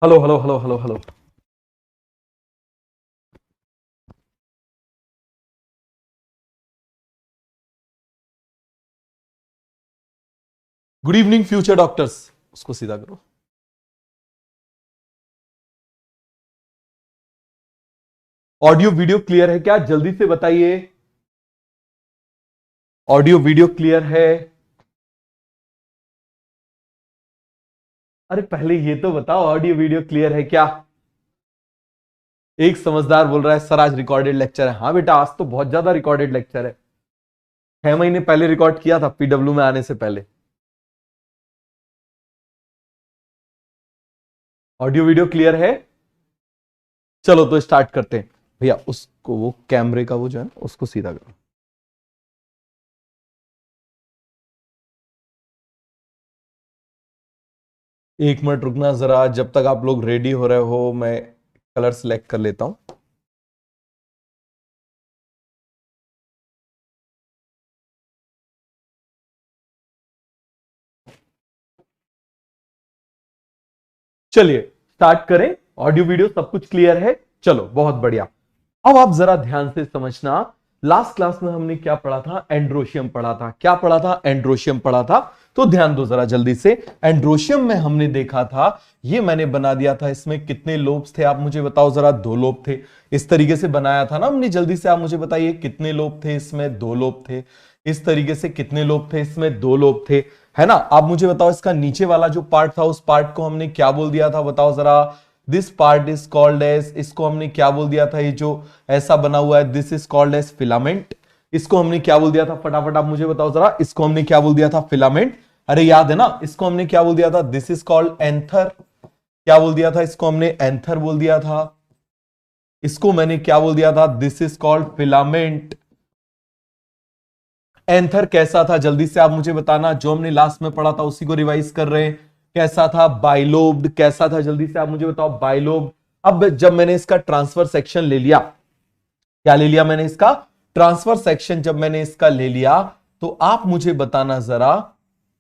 Hello hello hello hello hello. Good evening future doctors. उसको सीधा करो। ऑडियो वीडियो क्लियर है क्या? जल्दी से बताइए। ऑडियो वीडियो क्लियर है? अरे पहले ये तो बताओ, ऑडियो वीडियो क्लियर है क्या? एक समझदार बोल रहा है सर आज रिकॉर्डेड लेक्चर है। हाँ बेटा, आज तो बहुत ज्यादा रिकॉर्डेड लेक्चर है। 6 महीने पहले रिकॉर्ड किया था, पीडब्ल्यू में आने से पहले। ऑडियो वीडियो क्लियर है? चलो तो स्टार्ट करते हैं। भैया उसको, वो कैमरे का वो जो है ना, उसको सीधा करो। एक मिनट रुकना जरा, जब तक आप लोग रेडी हो रहे हो मैं कलर सिलेक्ट कर लेता हूं। चलिए स्टार्ट करें। ऑडियो वीडियो सब कुछ क्लियर है? चलो बहुत बढ़िया। अब आप जरा ध्यान से समझना। लास्ट क्लास में हमने क्या पढ़ा था? एंड्रोशियम पढ़ा था। क्या पढ़ा था? एंड्रोशियम पढ़ा था। तो ध्यान दो जरा जल्दी से। एंड्रोशियम में हमने देखा था, ये मैंने बना दिया था, इसमें कितने लोब्स थे आप मुझे बताओ जरा। 2 लोब थे। इस तरीके से बनाया था ना हमने। जल्दी से आप मुझे बताइए कितने लोब थे इसमें? 2 लोब थे। इस तरीके से कितने लोब थे इसमें? 2 लोब थे, है ना। आप मुझे बताओ इसका नीचे वाला जो पार्ट था, उस पार्ट को हमने क्या बोल दिया था बताओ जरा। This part is called as, इसको हमने क्या बोल दिया था? ये जो ऐसा बना हुआ है, this is called as filament. इसको हमने क्या बोल दिया था? फटाफट आप मुझे बताओ जरा। इसको हमने क्या बोल दिया था? फिलामेंट। अरे याद है ना? इसको हमने क्या बोल दिया था? This is called anther. क्या बोल दिया था? इसको हमने एंथर बोल दिया था। इसको मैंने क्या बोल दिया था? This is called filament. Anther कैसा था? जल्दी से आप मुझे बताना। जो हमने लास्ट में पढ़ा था उसी को रिवाइज कर रहे हैं। कैसा था? बाइलोब्ड। कैसा था? जल्दी से आप मुझे बताओ। बाइलोब्ड। अब जब मैंने इसका ट्रांसफर सेक्शन ले लिया, क्या ले लिया मैंने? इसका ट्रांसफर सेक्शन जब मैंने इसका ले लिया, तो आप मुझे बताना जरा।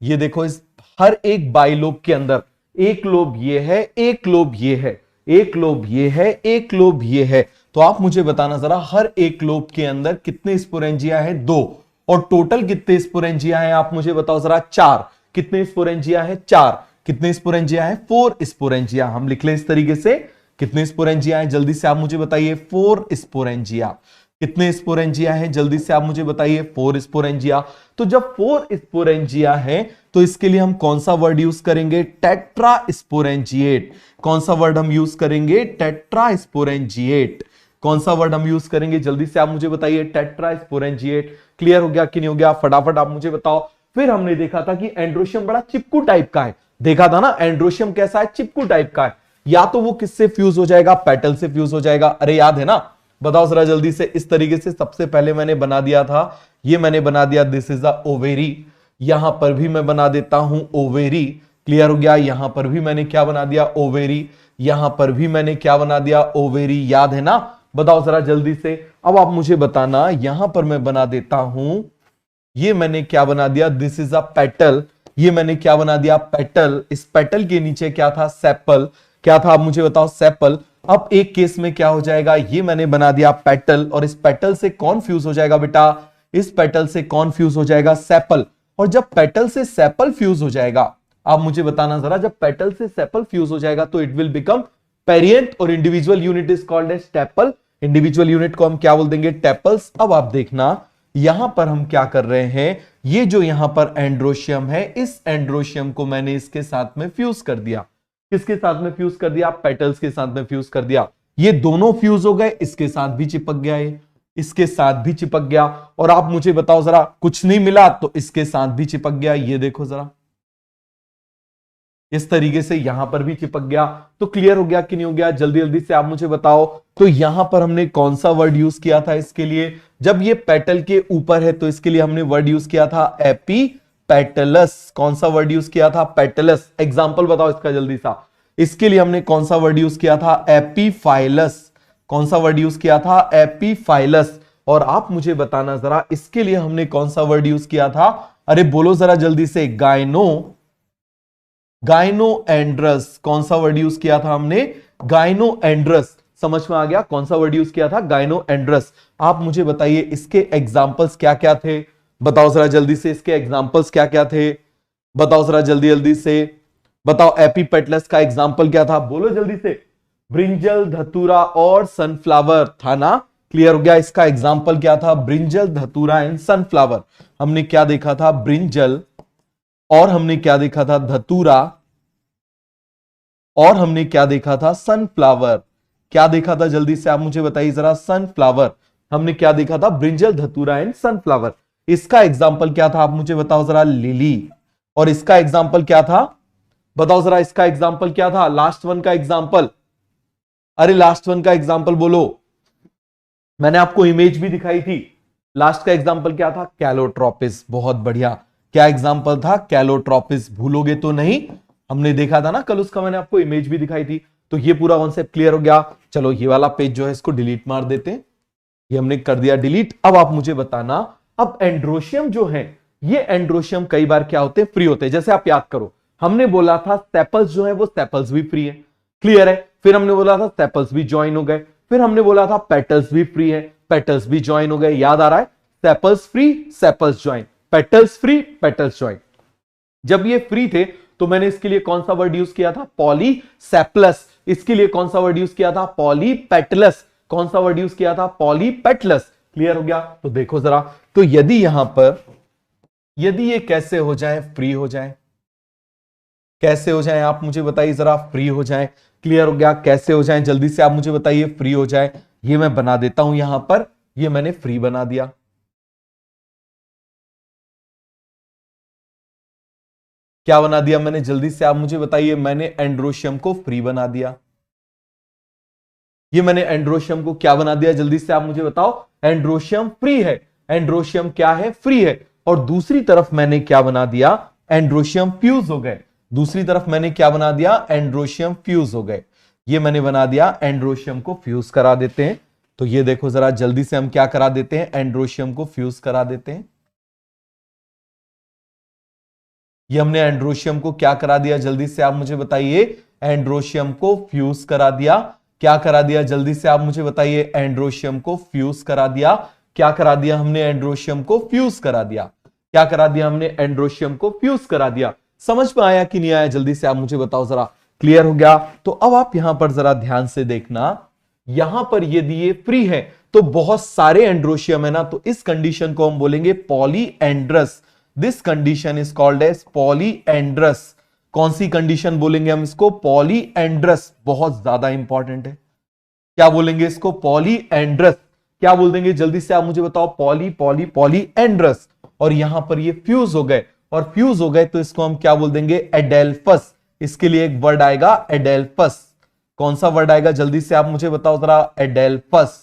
ये देखो, इस हर एक बाइलोब के अंदर एक लोब ये है, एक लोब ये है, एक लोब ये है, एक लोब ये है। तो आप मुझे बताना जरा, हर एक लोब के अंदर कितने स्पोरेंजिया हैं? 2। और टोटल कितने स्पोरेंजिया हैं आप मुझे बताओ जरा। 4। कितने स्पोरेंजिया हैं? 4। कितने स्पोरेंजिया हैं? 4 स्पोरेंजिया। हम लिख ले इस तरीके से। कितने स्पोरेंजिया हैं जल्दी से आप मुझे बताइए। 4 स्पोरेंजिया। कितने स्पोरेंजिया हैं जल्दी से आप मुझे बताइए। 4 स्पोरेंजिया। तो जब 4 स्पोरेंजिया है तो इसके लिए हम कौन सा वर्ड यूज करेंगे? Tetra sporangiate. कौन सा वर्ड हम यूज करेंगे? Tetra sporangiate. कौन सा वर्ड हम यूज करेंगे जल्दी से आप मुझे बताइए। Tetra sporangiate. क्लियर हो गया कि नहीं हो गया? फटाफट आप मुझे बताओ। फिर हमने देखा था कि एंड्रोशियम बड़ा चिपकू टाइप का है। देखा था ना एंड्रोशियम कैसा है? चिपकू टाइप का है। या तो वो किससे फ्यूज हो जाएगा? पेटल से फ्यूज हो जाएगा। अरे याद है ना? बताओ जरा जल्दी से। इस तरीके से सबसे पहले मैंने बना दिया था, ये मैंने बना दिया दिस इज अ ओवेरी। यहां पर भी मैं बना देता हूं ओवेरी। क्लियर हो गया? यहां पर भी मैंने क्या बना दिया? ओवेरी। यहां पर भी मैंने क्या बना दिया? ओवेरी। याद है ना? बताओ जरा जल्दी से। अब आप मुझे बताना, यहां पर मैं बना देता हूं, ये मैंने क्या बना दिया? This is a petal. ये मैंने क्या बना दिया? पेटल। इस पेटल के नीचे क्या था? सेपल। क्या था आप मुझे बताओ? सेपल। अब एक केस में क्या हो जाएगा? ये मैंने बना दिया पेटल, और इस पेटल से कौन फ्यूज हो जाएगा बेटा? इस पेटल से कौन फ्यूज हो जाएगा? सेपल। और जब पेटल से सेपल फ्यूज हो जाएगा, आप मुझे बताना जरा, जब पेटल से सेपल फ्यूज हो जाएगा तो इट विल बिकम पेरियंट, और individual unit is called as tepal. Individual unit को हम क्या बोल देंगे? टेपल्स। अब आप देखना, यहां पर हम क्या कर रहे हैं, ये जो यहां पर एंड्रोशियम है, इस एंड्रोशियम को मैंने इसके साथ में फ्यूज कर दिया। किसके साथ में फ्यूज कर दिया? पेटल्स के साथ में फ्यूज कर दिया। ये दोनों फ्यूज हो गए, इसके साथ भी चिपक गया, ये इसके साथ भी चिपक गया। और आप मुझे बताओ जरा, कुछ नहीं मिला तो इसके साथ भी चिपक गया। ये देखो जरा, इस तरीके से यहां पर भी चिपक गया। तो क्लियर हो गया कि नहीं हो गया? जल्दी जल्दी से आप मुझे बताओ। तो यहां पर हमने कौन सा वर्ड यूज किया था इसके लिए? जब ये पेटल के ऊपर है तो इसके लिए हमने वर्ड यूज किया था एपी पेटलस। कौन सा वर्ड यूज किया था? पेटलस। एग्जाम्पल बताओ इसका जल्दी सा। इसके लिए हमने कौन सा वर्ड यूज किया था? एपीफाइलस। कौन सा वर्ड यूज किया था? एपीफाइलस। और आप मुझे बताना जरा, इसके लिए हमने कौन सा वर्ड यूज किया था? अरे बोलो जरा जल्दी से। गायनो गाइनोएंड्रस। कौन सा वर्ड यूज किया था हमने? गाइनोएंड्रस। समझ में आ गया कौन सा वर्ड यूज किया था? गाइनोएंड्रस। आप मुझे बताइए इसके एग्जाम्पल्स क्या क्या थे? बताओ जरा जल्दी से, इसके एग्जाम्पल्स क्या क्या थे? बताओ जरा जल्दी जल्दी से बताओ। एपीपेटलस का एग्जाम्पल क्या था? बोलो जल्दी से। ब्रिंजल, धतूरा और सनफ्लावर था ना? क्लियर हो गया। इसका एग्जाम्पल क्या था? ब्रिंजल, धतूरा एंड सनफ्लावर। हमने क्या देखा था? ब्रिंजल, और हमने क्या देखा था? धतूरा, और हमने क्या देखा था? सनफ्लावर। क्या देखा था जल्दी से आप मुझे बताइए जरा। सनफ्लावर। हमने क्या देखा था? ब्रिंजल, धतूरा एंड सनफ्लावर। इसका एग्जाम्पल क्या था आप मुझे बताओ जरा? लिली। और इसका एग्जाम्पल क्या था? बताओ जरा, इसका एग्जाम्पल क्या था? लास्ट वन का एग्जाम्पल। अरे लास्ट वन का एग्जाम्पल बोलो। मैंने आपको इमेज भी दिखाई थी। लास्ट का एग्जाम्पल क्या था? कैलोट्रोपिस। बहुत बढ़िया। क्या एग्जाम्पल था? कैलोट्रोपिस। भूलोगे तो नहीं, हमने देखा था ना कल, उसका मैंने आपको इमेज भी दिखाई थी। तो ये पूरा कॉन्सेप्ट क्लियर हो गया। चलो ये वाला पेज जो है इसको डिलीट मार देते हैं। ये हमने कर दिया डिलीट। अब आप मुझे बताना, अब एंड्रोशियम जो है, ये एंड्रोशियम कई बार क्या होते हैं? फ्री होते हैं। जैसे आप याद करो, हमने बोला था सेपल्स जो है वो सेपल्स भी फ्री है। क्लियर है? फिर हमने बोला था सेपल्स भी ज्वाइन हो गए। फिर हमने बोला था पेटल्स भी फ्री है, पेटल्स भी ज्वाइन हो गए। याद आ रहा है? Sepals free, sepals join, petals free, petals join. जब ये फ्री थे तो मैंने इसके लिए कौन सा वर्ड यूज किया था? पॉलीसेप्लस। इसके लिए कौन सा वर्ड यूज किया था? पॉलीपेटलस। कौन सा वर्ड यूज किया था? पॉलीपेटलस। क्लियर हो गया? तो देखो जरा, तो यदि यहां पर, यदि ये कैसे हो जाए? फ्री हो जाए। कैसे हो जाए आप मुझे बताइए जरा? फ्री हो जाए। क्लियर हो गया? कैसे हो जाए जल्दी से आप मुझे बताइए? फ्री हो जाए। ये मैं बना देता हूं यहां पर, ये मैंने फ्री बना दिया। क्या बना दिया मैंने? जल्दी से आप मुझे बताइए। मैंने एंड्रोशियम को फ्री बना दिया। ये मैंने एंड्रोशियम को क्या बना दिया? जल्दी से आप मुझे बताओ। एंड्रोशियम फ्री है। एंड्रोशियम क्या है? फ्री है। और दूसरी तरफ मैंने क्या बना दिया? एंड्रोशियम फ्यूज हो गए। दूसरी तरफ मैंने क्या बना दिया? एंड्रोशियम फ्यूज हो गए। ये मैंने बना दिया, एंड्रोशियम को फ्यूज करा देते हैं। तो ये देखो जरा जल्दी से हम क्या करा देते हैं? एंड्रोशियम को फ्यूज करा देते हैं। ये हमने एंड्रोशियम को क्या करा दिया? जल्दी से आप मुझे बताइए। एंड्रोशियम को फ्यूज करा दिया। क्या करा दिया? जल्दी से आप मुझे बताइए। एंड्रोशियम को फ्यूज करा दिया। क्या करा दिया हमने? एंड्रोशियम को फ्यूज करा दिया। क्या करा दिया हमने? एंड्रोशियम को फ्यूज करा दिया। समझ में आया कि नहीं आया? जल्दी से आप मुझे बताओ जरा। क्लियर हो गया? तो अब आप यहां पर जरा ध्यान से देखना, यहां पर यदि ये फ्री है तो बहुत सारे एंड्रोशियम है ना, तो इस कंडीशन को हम बोलेंगे polyandrous. This condition is called as polyandrous. कौन सी कंडीशन बोलेंगे हम इसको? पॉलीएंड्रस। बहुत ज्यादा इंपॉर्टेंट है। क्या बोलेंगे इसको? पॉलीएंड्रस। क्या बोल देंगे जल्दी से आप मुझे बताओ? Poly poly polyandrous. और यहां पर ये फ्यूज हो गए, और फ्यूज हो गए तो इसको हम क्या बोल देंगे? एडेल्फस। इसके लिए एक वर्ड आएगा एडेल्फस। कौन सा वर्ड आएगा? जल्दी से आप मुझे बताओ जरा। एडेल्फस।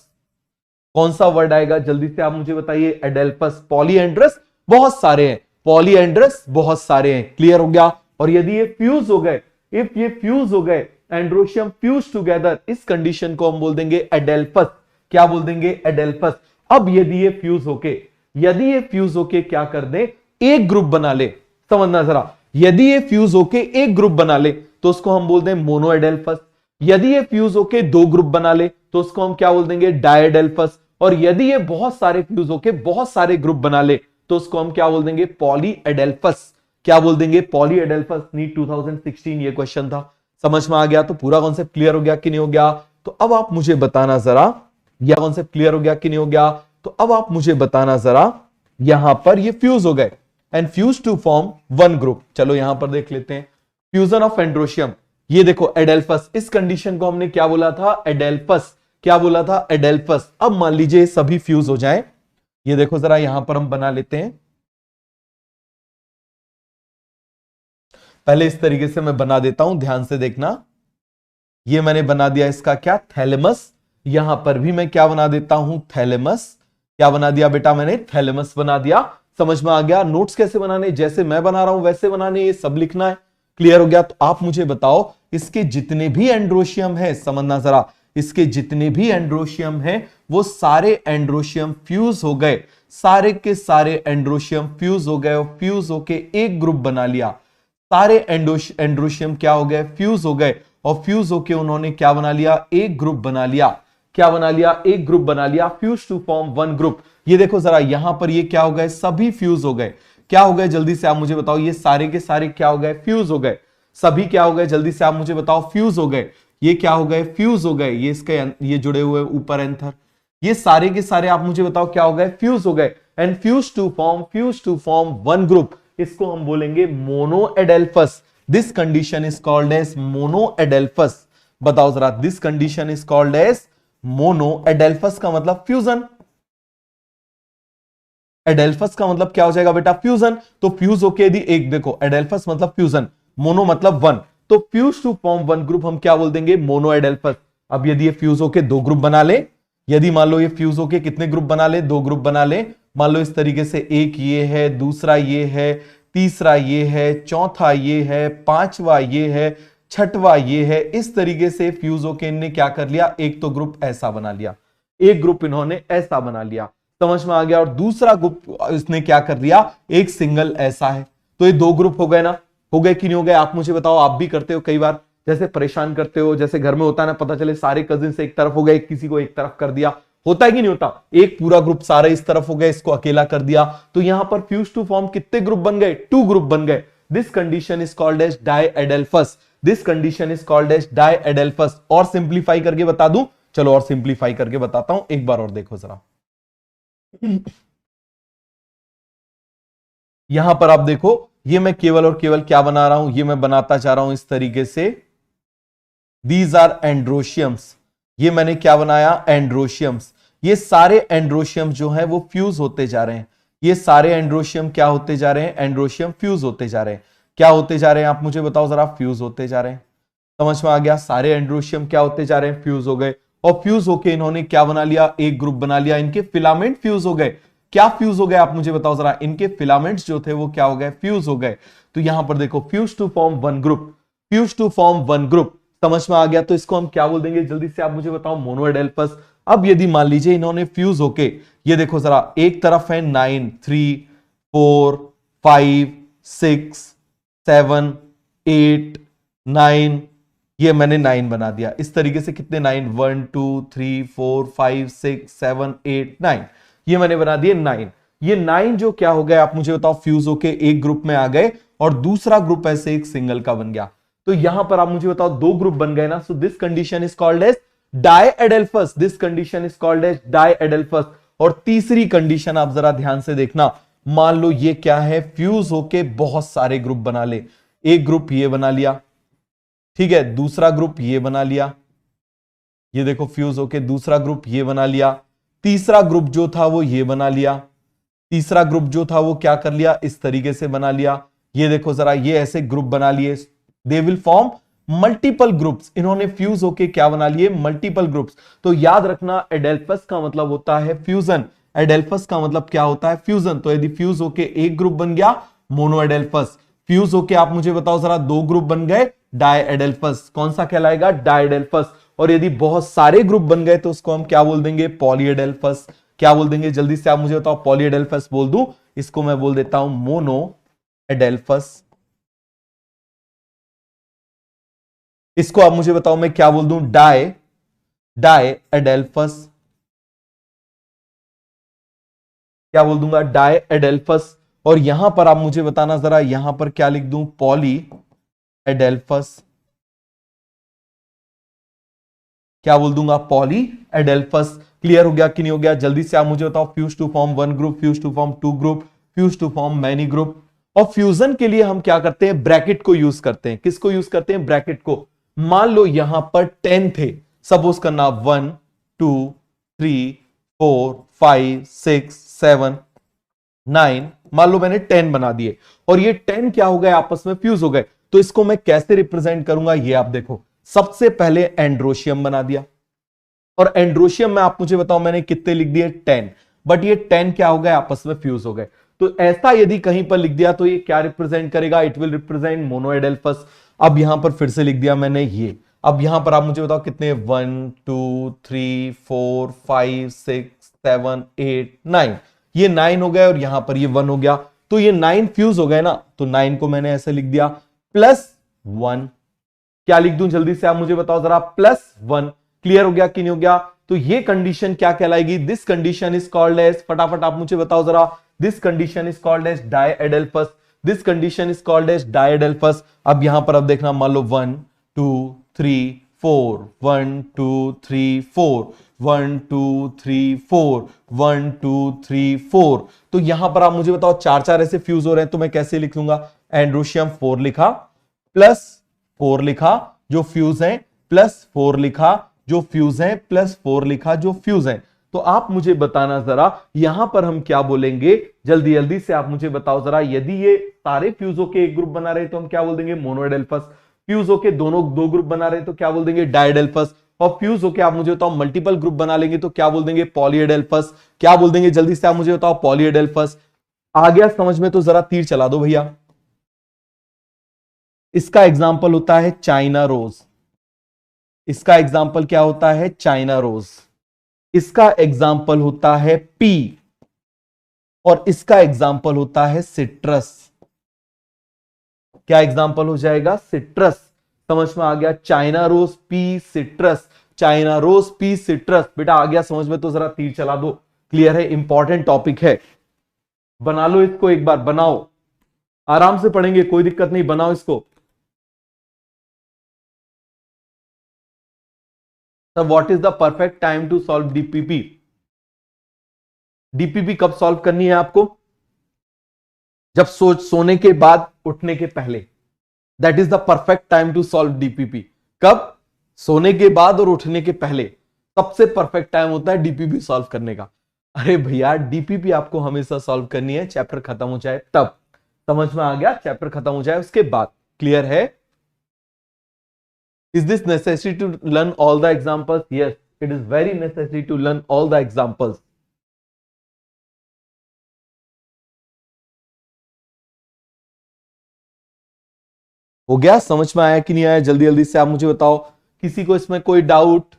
कौन सा वर्ड आएगा? जल्दी से आप मुझे बताइए। एडेल्फस। पॉलीएंड्रस बहुत सारे हैं, पॉलीएंड्रस बहुत सारे हैं। क्लियर हो गया? और यदि ये फ्यूज हो गए, इफ ये फ्यूज हो गए, एंड्रोशियम फ्यूज टुगेदर, इस कंडीशन को हम बोल देंगे एडेल्फस। क्या बोल देंगे? एडेल्फस। अब यदि ये फ्यूज होके, यदि ये फ्यूज होके क्या कर दे? एक ग्रुप बना ले। समझना जरा, यदि ये फ्यूज होके एक ग्रुप बना ले तो उसको हम बोल दें मोनो एडेल्फस। यदि ये फ्यूज होके दो ग्रुप बना ले तो उसको हम क्या बोल देंगे? डायडेल्फस। और यदि ये बहुत सारे फ्यूज होके बहुत सारे ग्रुप बना ले तो उसको हम क्या बोल देंगे? पॉली एडेल्फस। क्या बोल देंगे? पॉली एडेल्फस। नीट 2016 ये क्वेश्चन था। समझ में आ गया? तो पूरा कॉन्सेप्ट क्लियर हो गया कि नहीं हो गया? तो अब आप मुझे बताना जरा, यह कॉन्सेप्ट क्लियर हो गया कि नहीं हो गया? तो अब आप मुझे बताना जरा, यहां पर ये फ्यूज हो गए and fuse to form one group. चलो यहां पर देख लेते हैं फ्यूजन ऑफ एंड्रोशियम। ये देखो एडेल्फस, इस कंडीशन को हमने क्या बोला था? एडेल्फस। क्या बोला था? एडेल्फस। अब मान लीजिए सभी फ्यूज हो जाएं। ये देखो जरा यहां पर हम बना लेते हैं। पहले इस तरीके से मैं बना देता हूं, ध्यान से देखना। ये मैंने बना दिया इसका क्या? थैलेमस। यहां पर भी मैं क्या बना देता हूं? थैलेमस। क्या बना दिया बेटा? मैंने थैलेमस बना दिया। समझ में आ गया? नोट्स कैसे बनाने? जैसे मैं बना रहा हूं वैसे बनाने, ये सब लिखना है। क्लियर हो गया? तो आप मुझे बताओ, इसके जितने भी एंड्रोशियम है, समझना जरा, इसके जितने भी एंड्रोशियम हैं वो सारे एंड्रोशियम फ्यूज हो गए। सारे के सारे एंड्रोशियम फ्यूज हो गए और फ्यूज होके एक ग्रुप बना लिया। सारे एंड्रोशियम क्या हो गए, फ्यूज हो गए, और फ्यूज होके उन्होंने क्या बना लिया, एक ग्रुप बना लिया। क्या बना लिया, एक ग्रुप बना लिया, fuse to form one group. ये देखो जरा यहां पर ये क्या हो गए, सभी फ्यूज हो गए। क्या हो गए जल्दी से आप मुझे बताओ, ये सारे के सारे क्या हो गए, फ्यूज हो गए। सभी क्या हो गए जल्दी से आप मुझे बताओ, फ्यूज हो गए। ये क्या हो गए, फ्यूज हो गए। ये इसके ये जुड़े हुए ऊपर एंथर, ये सारे के सारे आप मुझे बताओ क्या हो गए, फ्यूज हो गए। And fuse to form one group, इसको हम बोलेंगे monoadelphous. This condition is called as monoadelphous. बताओ जरा, this condition is called as monoadelphous का मतलब फ्यूजन। एडेल्फस का मतलब क्या हो जाएगा बेटा, फ्यूजन। तो फ्यूज होके यदि एक, देखो एडेल्फस मतलब फ्यूजन, मोनो मतलब वन, तो fuse to form one group हम क्या बोल देंगे, मोनोएडेल्फस। अब यदि ये फ्यूज होके दो ग्रुप बना ले, यदि मान लो ये फ्यूज होके कितने ग्रुप बना ले, दो ग्रुप बना ले, मान लो इस तरीके से, एक ये है, दूसरा ये है, तीसरा ये है, चौथा ये है, पांचवा ये है, छठवा ये है, इस तरीके से फ्यूज होके इनने क्या कर लिया, एक तो ग्रुप ऐसा बना लिया, एक ग्रुप इन्होंने ऐसा बना लिया, समझ में आ गया। और दूसरा ग्रुप इसने क्या कर लिया, एक सिंगल ऐसा है। तो ये दो ग्रुप हो गए ना, हो गए कि नहीं हो गए, आप मुझे बताओ। आप भी करते हो कई बार, जैसे परेशान करते हो, जैसे घर में होता है ना, पता चले सारे कजिन से एक तरफ हो गए, किसी को एक तरफ कर दिया, होता है कि नहीं होता, एक पूरा ग्रुप सारे इस तरफ हो गए, इसको अकेला कर दिया। तो यहां पर फ्यूज टू फॉर्म कितने ग्रुप बन गए, टू ग्रुप बन गए। This condition is called as diadelphous. This condition is called as diadelphous. और सिंप्लीफाई करके बता दूं, चलो और सिंप्लीफाई करके बताता हूं, एक बार और देखो जरा। यहां पर आप देखो, ये मैं केवल और केवल क्या बना रहा हूं, ये मैं बनाता जा रहा हूं इस तरीके से, दीज आर एंड्रोशियम्स। ये मैंने क्या बनाया, एंड्रोशियम्स। ये सारे एंड्रोशियम जो है वो फ्यूज होते जा रहे हैं। ये सारे एंड्रोशियम क्या होते जा रहे हैं, एंड्रोशियम फ्यूज होते जा रहे हैं। क्या होते जा रहे हैं आप मुझे बताओ जरा, फ्यूज होते जा रहे हैं। समझ में आ गया, सारे एंड्रोशियम क्या होते जा रहे हैं, फ्यूज हो गए। और फ्यूज होके इन्होंने क्या बना लिया, एक ग्रुप बना लिया, इनके फिलामेंट फ्यूज हो गए। क्या फ्यूज हो गए आप मुझे बताओ जरा, इनके फिलामेंट्स जो थे वो क्या हो गए, फ्यूज हो गए। तो यहां पर देखो, fuse to form one group, fuse to form one group, समझ में आ गया। तो इसको हम क्या बोल देंगे, जल्दी से आप मुझे बताओ, मोनोएडेल्फस। अब यदि मान लीजिए इन्होंने फ्यूज होके, ये देखो जरा, एक तरफ है 9, 3, 4, 5, 6, 7, 8, 9, ये मैंने 9 बना दिया। इस तरीके से कितने 9, 1, 2, 3, 4, 5, 6, 7, 8, 9, ये मैंने बना दिए 9। ये 9 जो क्या हो गए आप मुझे बताओ, फ्यूज होके एक ग्रुप में आ गए, और दूसरा ग्रुप ऐसे एक सिंगल का बन गया। तो यहां पर आप मुझे बताओ, दो ग्रुप बन गए ना। So this condition is called as diadelphous. This condition is called as diadelphous. और तीसरी कंडीशन आप जरा ध्यान से देखना, मान लो ये क्या है, फ्यूज होके बहुत सारे ग्रुप बना ले। एक ग्रुप ये बना लिया, ठीक है, दूसरा ग्रुप ये बना लिया, ये देखो फ्यूज होके दूसरा ग्रुप ये बना लिया, तीसरा ग्रुप जो था वो ये बना लिया, तीसरा ग्रुप जो था वो क्या कर लिया, इस तरीके से बना लिया। ये देखो जरा, ये ऐसे ग्रुप बना लिए, they will form multiple groups. इन्होंने फ्यूज होके क्या बना लिए, मल्टीपल ग्रुप्स। तो याद रखना, एडेल्फस का मतलब होता है फ्यूजन। एडेल्फस का मतलब क्या होता है, फ्यूजन। तो यदि फ्यूज होके एक ग्रुप बन गया, मोनोएडेल्फस। फ्यूज होके आप मुझे बताओ जरा, दो ग्रुप बन गए, डाइएडेल्फस। कौन सा कहलाएगा, डाइएडेल्फस। और यदि बहुत सारे ग्रुप बन गए तो उसको हम क्या बोल देंगे, पॉलीएडेल्फस। क्या बोल देंगे जल्दी से आप मुझे बताओ, पॉलीएडेल्फस बोल दूं, इसको मैं बोल देता हूं मोनोएडेल्फस। इसको आप मुझे बताओ मैं क्या बोल दूं, डाइएडेल्फस। क्या बोल दूंगा, डाइएडेल्फस। और यहां पर आप मुझे बताना जरा, यहां पर क्या लिख दूं, पॉलीएडेल्फस। क्या बोल दूंगा, पॉलीएडेल्फस। क्लियर हो गया कि नहीं हो गया, जल्दी से आप मुझे बताओ। Fuse to form one group, fuse to form two group, fuse to form many group. और फ्यूजन के लिए हम क्या करते हैं, ब्रैकेट को यूज करते हैं। किसको यूज करते हैं, ब्रैकेट को। मान लो यहां पर 10 थे, सपोज करना 1, 2, 3, 4, 5, 6, 7, 9, मान लो मैंने 10 बना दिए, और ये 10 क्या हो गए, आपस में फ्यूज हो गए। तो इसको मैं कैसे रिप्रेजेंट करूंगा, ये आप देखो। सबसे पहले एंड्रोशियम बना दिया, और एंड्रोशियम में आप मुझे बताओ मैंने कितने लिख दिए, 10। बट ये 10 क्या हो गए, आपस में फ्यूज हो गए। तो ऐसा यदि कहीं पर लिख दिया तो ये क्या रिप्रेजेंट करेगा, इट विल रिप्रेजेंट मोनोएडेल्फस। अब यहां पर फिर से लिख दिया मैंने ये। अब यहां पर आप मुझे बताओ कितने, 1, 2, 3, 4, 5, 6, 7, 8, 9, ये 9 हो गए, और यहां पर ये 1 हो गया। तो ये 9 फ्यूज हो गए ना, तो 9 को मैंने ऐसे लिख दिया। +1। क्या लिख दूं जल्दी से आप मुझे बताओ जरा, +1। क्लियर हो गया कि नहीं हो गया? तो ये कंडीशन क्या कहलाएगी? This condition is called as, फटाफट आप मुझे बताओ जरा, this condition is called as diadelphous. This condition is called as diadelphous. अब यहां पर अब देखना, मान लो 1 2 3 4, 1 2 3 4, 1 2 3 4, 1 2 3 4। तो यहां पर आप मुझे बताओ चार चार ऐसे फ्यूज हो रहे हैं, तो मैं कैसे लिख लूंगा? एंड्रोशियम 4 लिखा, +4 लिखा जो फ्यूज है, +4 लिखा जो फ्यूज है, +4 लिखा जो फ्यूज है। तो आप मुझे बताना जरा, यहां पर हम क्या बोलेंगे? जल्दी जल्दी से आप मुझे बताओ जरा, यदि ये सारे फ्यूजों के एक ग्रुप बना रहे तो हम क्या बोल देंगे? मोनोएडेल्फस। फ्यूज होके दोनों दो ग्रुप बना रहे तो क्या बोल देंगे? डायएडेल्फस। और फ्यूज होके आप मुझे बताओ मल्टीपल ग्रुप बना लेंगे तो क्या बोल देंगे? पॉलीएडेल्फस। क्या बोल देंगे जल्दी से आप मुझे बताओ? पॉलीएडेल्फस। आ गया समझ में? तो जरा तीर चला दो भैया। इसका एग्जाम्पल होता है चाइना रोज। इसका एग्जाम्पल क्या होता है? China rose. इसका एग्जाम्पल होता है पी, और इसका एग्जाम्पल होता है सिट्रस। क्या एग्जाम्पल हो जाएगा? सिट्रस। समझ में आ गया? China rose, pea, citrus. China rose, pea, citrus. बेटा आ गया समझ में? तो जरा तीर चला दो। क्लियर है? इंपॉर्टेंट टॉपिक है, बना लो इसको, एक बार बनाओ, आराम से पढ़ेंगे, कोई दिक्कत नहीं, बनाओ इसको। Sir what is the perfect time to solve DPP? DPP कब सॉल्व करनी है आपको? जब सोने के बाद, उठने के पहले। That is the perfect time to solve DPP. कब? सोने के बाद और उठने के पहले सबसे परफेक्ट टाइम होता है डीपीपी सॉल्व करने का। अरे भैया डीपीपी आपको हमेशा सॉल्व करनी है चैप्टर खत्म हो जाए तब। समझ में आ गया? चैप्टर खत्म हो जाए उसके बाद। क्लियर है? Is this necessary to learn all the examples? Yes, it is very necessary to learn all the examples. हो गया? समझ में आया कि नहीं आया? जल्दी जल्दी से आप मुझे बताओ, किसी को इसमें कोई डाउट?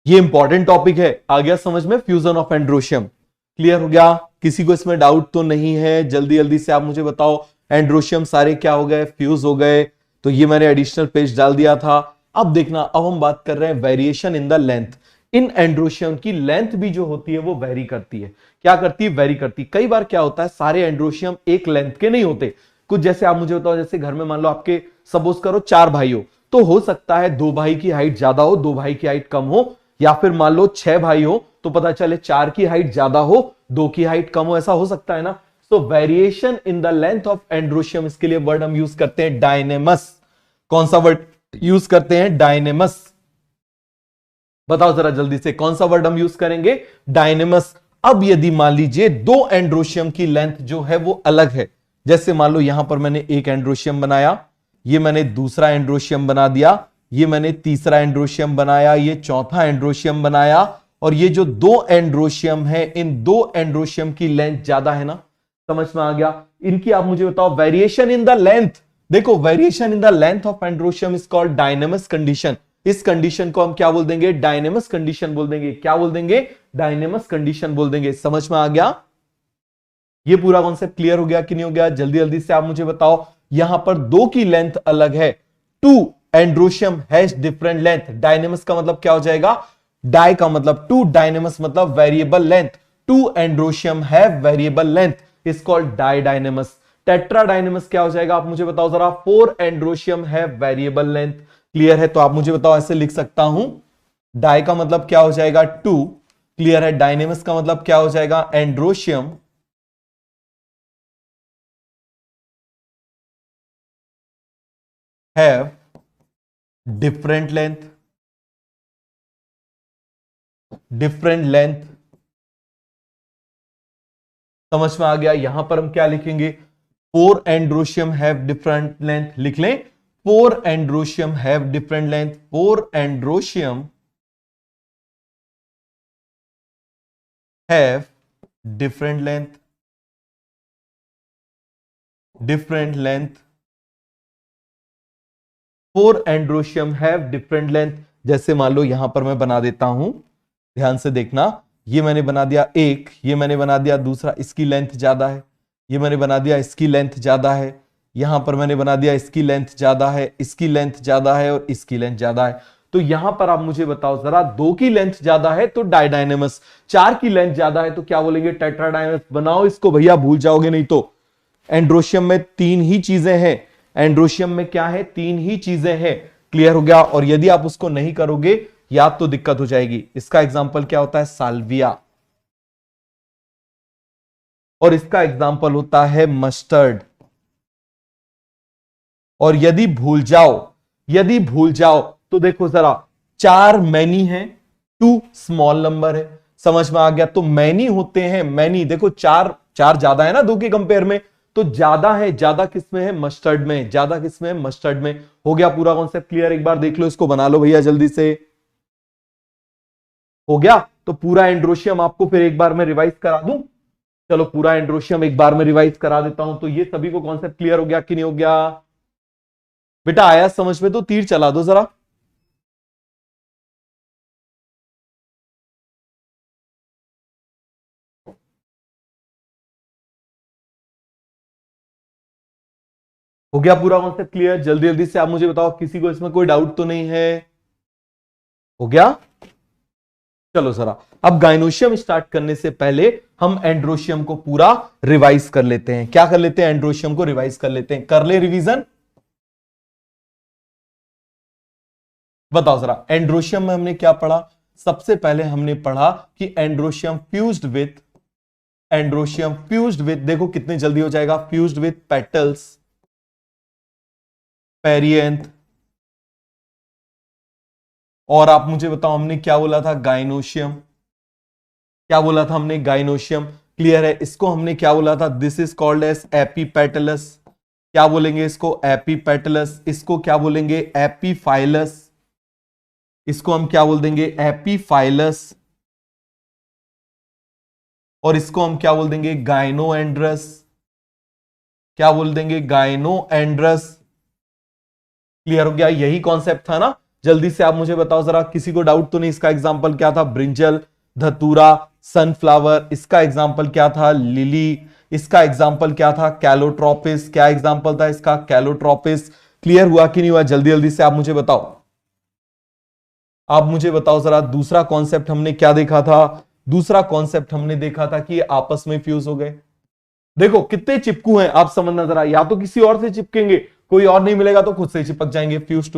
ये इंपॉर्टेंट टॉपिक है, आ गया समझ में? Fusion of androecium. क्लियर हो गया? किसी को इसमें डाउट तो नहीं है? जल्दी जल्दी से आप मुझे बताओ, एंड्रोशियम सारे क्या हो गए? फ्यूज हो गए। तो ये मैंने एडिशनल पेज डाल दिया था। अब देखना, अब हम बात कर रहे हैं variation in the length. In androecium की लेंथ भी जो होती है वो वेरी करती है। क्या करती है? वेरी करती है। कई बार क्या होता है, सारे एंड्रोशियम एक लेंथ के नहीं होते। कुछ जैसे आप मुझे बताओ, जैसे घर में मान लो आपके सपोज करो 4 भाई हो, तो हो सकता है 2 भाई की हाइट ज्यादा हो, 2 भाई की हाइट कम हो, या फिर मान लो 6 भाई हो तो पता चले 4 की हाइट ज्यादा हो, 2 की हाइट कम हो, ऐसा हो सकता है ना। तो variation in the length of androecium, इसके लिए वर्ड हम यूज करते हैं डायनेमस। कौन सा वर्ड यूज करते हैं? डायनेमस। बताओ जरा जल्दी से, कौन सा वर्ड हम यूज करेंगे? डायनेमस। अब यदि मान लीजिए 2 एंड्रोशियम की लेंथ जो है वो अलग है, जैसे मान लो यहां पर मैंने एक एंड्रोशियम बनाया, ये मैंने दूसरा एंड्रोशियम बना दिया, ये मैंने तीसरा एंड्रोशियम बनाया, ये चौथा एंड्रोशियम बनाया, और ये जो 2 एंड्रोशियम है, इन 2 एंड्रोशियम की लेंथ ज्यादा है ना। समझ में आ गया? इनकी आप मुझे बताओ वेरिएशन इन द लेंथ। देखो, variation in the length of androecium is called dynamos condition. इस कंडीशन को हम क्या बोल देंगे? डायनेमस कंडीशन बोल देंगे। क्या बोल देंगे? डायनेमस कंडीशन बोल देंगे। समझ में आ गया? ये पूरा कॉन्सेप्ट क्लियर हो गया कि नहीं हो गया? जल्दी जल्दी से आप मुझे बताओ, यहां पर 2 की लेंथ अलग है, 2 androecium has different length. Dynamos का मतलब क्या हो जाएगा? डाई का मतलब 2, डायनेमस मतलब variable length. 2 androecium have variable length, is called didynamous. Tetradynamous क्या हो जाएगा? आप मुझे बताओ जरा, 4 androecium have variable length. Clear है? तो आप मुझे बताओ, ऐसे लिख सकता हूं, डाई का मतलब क्या हो जाएगा? 2। क्लियर है? डायनेमस का मतलब क्या हो जाएगा? Androecium have different length, different length। समझ में आ गया? यहां पर हम क्या लिखेंगे? 4 एंड्रोशियम हैव डिफरेंट लेंथ। लिख लें, 4 androecium have different length. 4 androecium have different length, different length. 4 androecium have different length. जैसे मान लो यहां पर मैं बना देता हूं, ध्यान से देखना, ये मैंने बना दिया एक, ये मैंने बना दिया दूसरा, इसकी लेंथ ज्यादा है। ये मैंने बना दिया इसकी लेंथ ज्यादा है, यहां पर मैंने बना दिया इसकी लेंथ ज्यादा है, इसकी लेंथ ज्यादा है और इसकी लेंथ ज्यादा है। तो यहां पर आप मुझे बताओ जरा, 2 की लेंथ ज्यादा है तो डायडायनेमस, 4 की लेंथ ज्यादा है तो क्या बोलेंगे, टेट्राडायनेमस। बनाओ इसको भैया, भूल जाओगे नहीं तो। एंड्रोशियम में 3 ही चीजें हैं, एंड्रोशियम में क्या है, 3 ही चीजें हैं। क्लियर हो गया। और यदि आप उसको नहीं करोगे याद तो दिक्कत हो जाएगी। इसका एग्जाम्पल क्या होता है, साल्विया, और इसका एग्जाम्पल होता है मस्टर्ड। और यदि भूल जाओ तो देखो जरा, 4 मैनी है, 2 स्मॉल नंबर है। समझ में आ गया। तो मैनी होते हैं, मैनी देखो 4 ज्यादा है ना 2 के कंपेयर में, तो ज्यादा है, ज्यादा किसमें है, मस्टर्ड में, ज्यादा किसमें है, मस्टर्ड में। हो गया पूरा कॉन्सेप्ट क्लियर। एक बार देख लो, इसको बना लो भैया जल्दी से। हो गया। तो पूरा एंड्रोशियम आपको फिर एक बार में रिवाइज करा दूं। चलो पूरा एंड्रोशियम एक बार में रिवाइज करा देता हूं। तो ये सभी को कॉन्सेप्ट क्लियर हो गया कि नहीं हो गया बेटा? आया समझ में तो तीर चला दो जरा। हो गया पूरा कॉन्सेप्ट क्लियर? जल्दी जल्दी से आप मुझे बताओ, किसी को इसमें कोई डाउट तो नहीं है? हो गया। चलो जरा, अब गाइनोशियम स्टार्ट करने से पहले हम एंड्रोशियम को पूरा रिवाइज कर लेते हैं। क्या कर लेते हैं, एंड्रोशियम को रिवाइज कर लेते हैं। कर ले रिवीजन। बताओ जरा, एंड्रोशियम में हमने क्या पढ़ा? सबसे पहले हमने पढ़ा कि एंड्रोशियम फ्यूज्ड विथ, देखो कितने जल्दी हो जाएगा, फ्यूज्ड विथ पेटल्स, पेरिएंथ। और आप मुझे बताओ हमने क्या बोला था, गाइनोशियम। क्या बोला था हमने, गाइनोशियम। क्लियर है। इसको हमने क्या बोला था, this is called as epipetalous. क्या बोलेंगे इसको, एपीपेटलस। इसको क्या बोलेंगे, एपीफाइलस। इसको हम क्या बोल देंगे, एपीफाइलस। और इसको हम क्या बोल देंगे, गाइनोएंड्रस। क्या बोल देंगे, गाइनोएंड्रस। क्लियर हो गया। यही कॉन्सेप्ट था ना। जल्दी से आप मुझे बताओ जरा, किसी को डाउट तो नहीं? इसका एग्जाम्पल क्या था, ब्रिंजल, धतूरा, सनफ्लावर। इसका एग्जाम्पल क्या था, लिली। इसका एग्जाम्पल क्या था, कैलोट्रोपिस। क्या एग्जाम्पल था इसका, कैलोट्रोपिस। क्लियर हुआ कि नहीं हुआ? जल्दी जल्दी से आप मुझे बताओ। आप मुझे बताओ जरा, दूसरा कॉन्सेप्ट हमने क्या देखा था? दूसरा कॉन्सेप्ट हमने देखा था कि ये आपस में फ्यूज हो गए। देखो कितने चिपकू हैं, आप समझना जरा। या तो किसी और से चिपकेंगे, कोई और नहीं मिलेगा तो खुद से चिपक जाएंगे। Fuse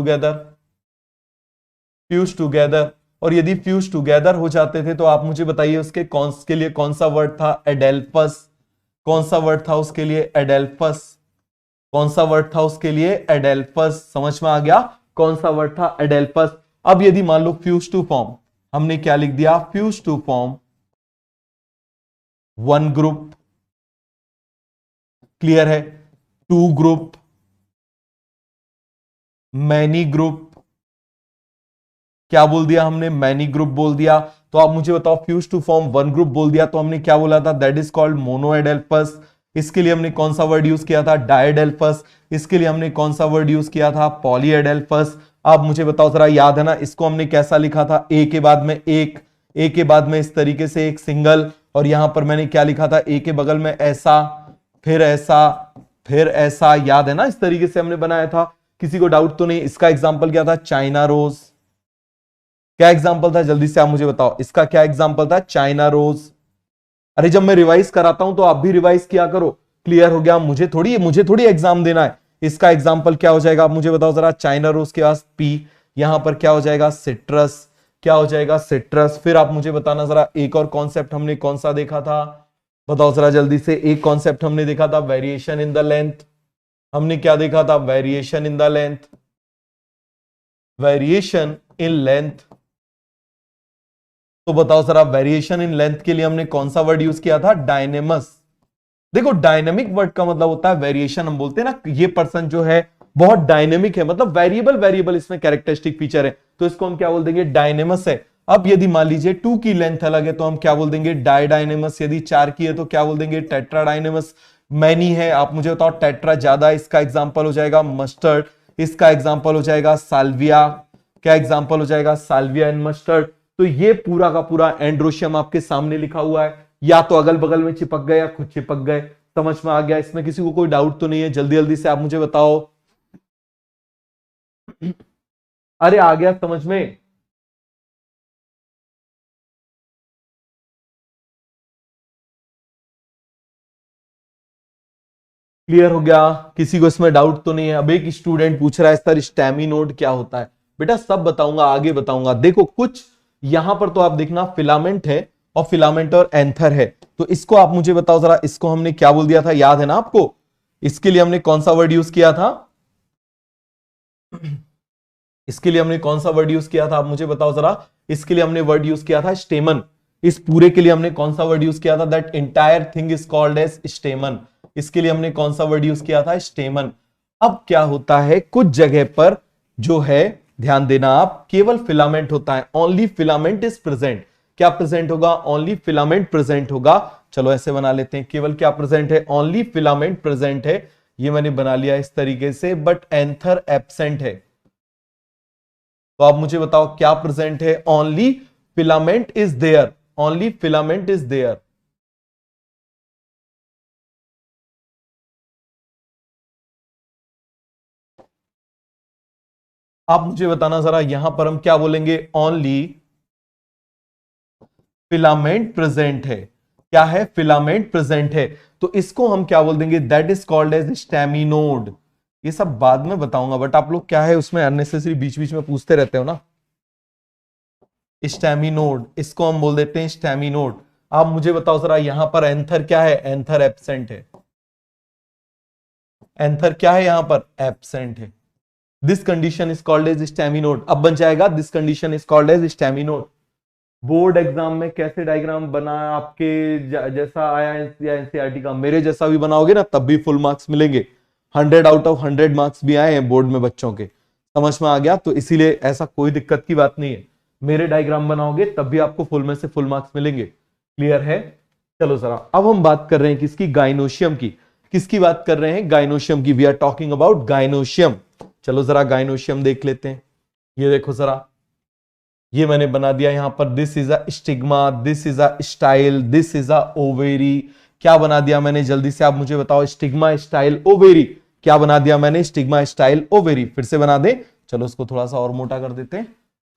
together. और यदि फ्यूज टुगेदर हो जाते थे तो आप मुझे बताइए उसके लिए कौन सा वर्ड था, एडेल्फस। कौन सा वर्ड था उसके लिए, एडेल्फस। कौन सा वर्ड था उसके लिए, एडेल्फस। समझ में आ गया? कौन सा वर्ड था, एडेल्फस। अब यदि मान लो फ्यूज टू फॉर्म, हमने क्या लिख दिया, fuse to form 1 group. Clear है। 2 ग्रुप, मैनी ग्रुप। क्या बोल दिया हमने, मैनी ग्रुप बोल दिया। तो आप मुझे बताओ, फ्यूज टू फॉर्म 1 ग्रुप बोल दिया तो हमने क्या बोला था, दैट इज कॉल्ड मोनोएडेल्फस। इसके लिए हमने कौन सा वर्ड यूज किया था, डायडेल्फस। इसके लिए हमने कौन सा वर्ड यूज किया था, पॉलीएडेल्फस। आप मुझे बताओ जरा, याद है ना? इसको हमने कैसा लिखा था, ए के बाद में एक, ए के बाद में इस तरीके से एक सिंगल, और यहां पर मैंने क्या लिखा था, ए के बगल में ऐसा, फिर ऐसा, फिर ऐसा। याद है ना? इस तरीके से हमने बनाया था। किसी को डाउट तो नहीं? इसका एग्जाम्पल क्या था, चाइना रोज। क्या एग्जाम्पल था, जल्दी से आप मुझे बताओ, इसका क्या एग्जाम्पल था, चाइना रोज। अरे जब मैं रिवाइज कराता हूं तो आप भी रिवाइज किया करो। क्लियर हो गया? मुझे थोड़ी एग्जाम देना है। इसका एग्जाम्पल क्या हो जाएगा, आप मुझे बताओ जरा। चाइना रोज के पास पी, यहां पर क्या हो जाएगा, सिट्रस। क्या हो जाएगा, सिट्रस। फिर आप मुझे बताना जरा, एक और कॉन्सेप्ट हमने कौन सा देखा था, बताओ जरा जल्दी से। एक कॉन्सेप्ट हमने देखा था, वेरिएशन इन द लेंथ। हमने क्या देखा था, variation in the length, variation in length. तो बताओ जरा, वेरिएशन इन लेंथ के लिए हमने कौन सा वर्ड यूज किया था, डायनेमस। देखो डायनेमिक वर्ड का मतलब होता है वेरिएशन। हम बोलते हैं ना, ये पर्सन जो है बहुत डायनेमिक है, मतलब वेरिएबल इसमें कैरेक्टरिस्टिक फीचर है, तो इसको हम क्या बोल देंगे, डायनेमस है। अब यदि मान लीजिए 2 की लेंथ अलग है तो हम क्या बोल देंगे, डायडायनेमस। यदि 4 की है तो क्या बोल देंगे, टेट्राडायनेमस। मैनी है, आप मुझे बताओ टेट्रा ज्यादा है, इसका एग्जाम्पल हो जाएगा मस्टर्ड। इसका एग्जाम्पल हो जाएगा साल्विया। क्या एग्जाम्पल हो जाएगा, साल्विया एंड मस्टर्ड। तो ये पूरा का पूरा एंड्रोशियम आपके सामने लिखा हुआ है। या तो अगल बगल में चिपक गए या खुद चिपक गए। समझ में आ गया? इसमें किसी को कोई डाउट तो नहीं है? जल्दी जल्दी से आप मुझे बताओ। अरे आ गया समझ में? क्लियर हो गया? किसी को इसमें डाउट तो नहीं है? अब एक स्टूडेंट पूछ रहा है सर स्टेमिनोड क्या होता है? बेटा सब बताऊंगा, आगे बताऊंगा। देखो कुछ यहां पर तो आप देखना फिलामेंट है और फिलामेंट और एंथर है, तो इसको आप मुझे बताओ जरा, इसको हमने क्या बोल दिया था, याद है ना आपको? इसके लिए हमने कौन सा वर्ड यूज किया था? इसके लिए हमने कौन सा वर्ड यूज किया था, आप मुझे बताओ जरा। इसके लिए हमने वर्ड यूज किया था स्टेमन। इस पूरे के लिए हमने कौन सा वर्ड यूज किया था? That entire thing is called as stamen. इसके लिए हमने कौन सा वर्ड यूज किया था? स्टेमन। अब क्या होता है, कुछ जगह पर जो है, ध्यान देना आप, केवल फिलामेंट होता है, ओनली फिलामेंट इज प्रेजेंट। क्या प्रेजेंट होगा? ओनली फिलामेंट प्रेजेंट होगा। चलो ऐसे बना लेते हैं, केवल क्या प्रेजेंट है? ओनली फिलामेंट प्रेजेंट है। ये मैंने बना लिया इस तरीके से, बट एंथर एब्सेंट है। तो आप मुझे बताओ क्या प्रेजेंट है? Only filament is there, only filament is there. आप मुझे बताना जरा, यहां पर हम क्या बोलेंगे? ओनली फिलामेंट प्रेजेंट है। क्या है? फिलामेंट प्रेजेंट है। तो इसको हम क्या बोल देंगे? That is called as staminode. ये सब बाद में बताऊंगा, बट आप लोग क्या है उसमें अननेसेसरी बीच बीच में पूछते रहते हो ना। स्टेमिनोड, इसको हम बोल देते हैं स्टेमिनोड। आप मुझे बताओ जरा, यहां पर एंथर क्या है? एंथर एब्सेंट है। एंथर क्या है यहां पर? एब्सेंट है। This condition is called as staminode. अब बन जाएगा this condition is called as staminode. Board exam में कैसे डायग्राम बना आपके जैसा आया या एनसीईआरटी का, मेरे जैसा भी बनाओगे ना तब भी फुल मार्क्स मिलेंगे। 100 आउट ऑफ 100 मार्क्स भी आए हैं बोर्ड में बच्चों के। समझ में आ गया? तो इसीलिए ऐसा कोई दिक्कत की बात नहीं है, मेरे डायग्राम बनाओगे तब भी आपको फुल में से फुल मार्क्स मिलेंगे। क्लियर है? चलो जरा, अब हम बात कर रहे हैं किसकी? गाइनोशियम की। किसकी बात कर रहे हैं? गाइनोशियम की। We are talking about gynoecium. चलो जरा गाइनोशियम देख लेते हैं। ये देखो जरा, ये मैंने बना दिया यहां पर, this is a stigma, this is a style, this is a ovary. क्या बना दिया मैंने? जल्दी से आप मुझे बताओ। Stigma, style, ovary. क्या बना दिया मैंने? Stigma, style, ovary. फिर से बना दे, चलो इसको थोड़ा सा और मोटा कर देते हैं।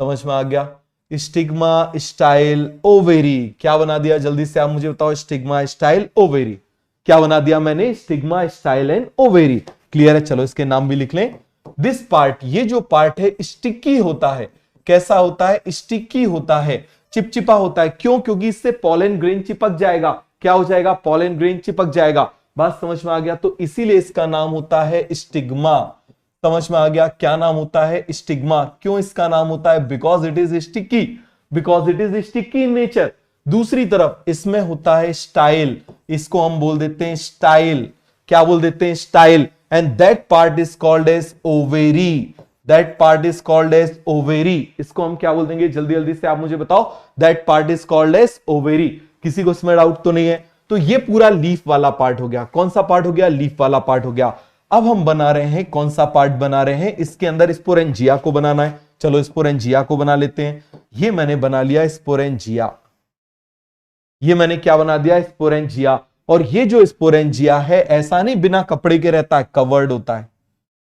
समझ में आ गया? Stigma, style, ovary. क्या बना दिया? जल्दी से आप मुझे बताओ। Stigma, style, ovary. क्या बना दिया मैंने? Stigma, style and ovary. Clear है? चलो इसके नाम भी लिख लें। दिस पार्ट, ये जो पार्ट है स्टिकी होता है। कैसा होता है? स्टिकी होता है, चिपचिपा होता है। क्यों? क्योंकि इससे पॉलन ग्रेन चिपक जाएगा। क्या हो जाएगा? पॉलन ग्रेन चिपक जाएगा। बात समझ में आ गया? तो इसीलिए इसका नाम होता है स्टिग्मा। समझ में आ गया? क्या नाम होता है? स्टिग्मा। क्यों इसका नाम होता है? Because it is sticky, because it is sticky in nature. दूसरी तरफ इसमें होता है स्टाइल, इसको हम बोल देते हैं स्टाइल। क्या बोल देते हैं? Style. And that part is called as ovary. That part is called as ovary. इसको हम क्या बोल देंगे? जल्दी जल्दी से आप मुझे बताओ। That part is called as ovary. किसी को इसमें डाउट तो नहीं है? तो ये पूरा लीफ वाला पार्ट हो गया। कौन सा पार्ट हो गया? लीफ वाला पार्ट हो गया। अब हम बना रहे हैं, कौन सा पार्ट बना रहे हैं? इसके अंदर स्पोरेंजिया को बनाना है। चलो स्पोरेंजिया को बना लेते हैं। ये मैंने बना लिया स्पोरेंजिया। ये मैंने क्या बना दिया? स्पोरेंजिया। और ये जो स्पोरेंजिया है, ऐसा नहीं बिना कपड़े के रहता है, कवर्ड होता है।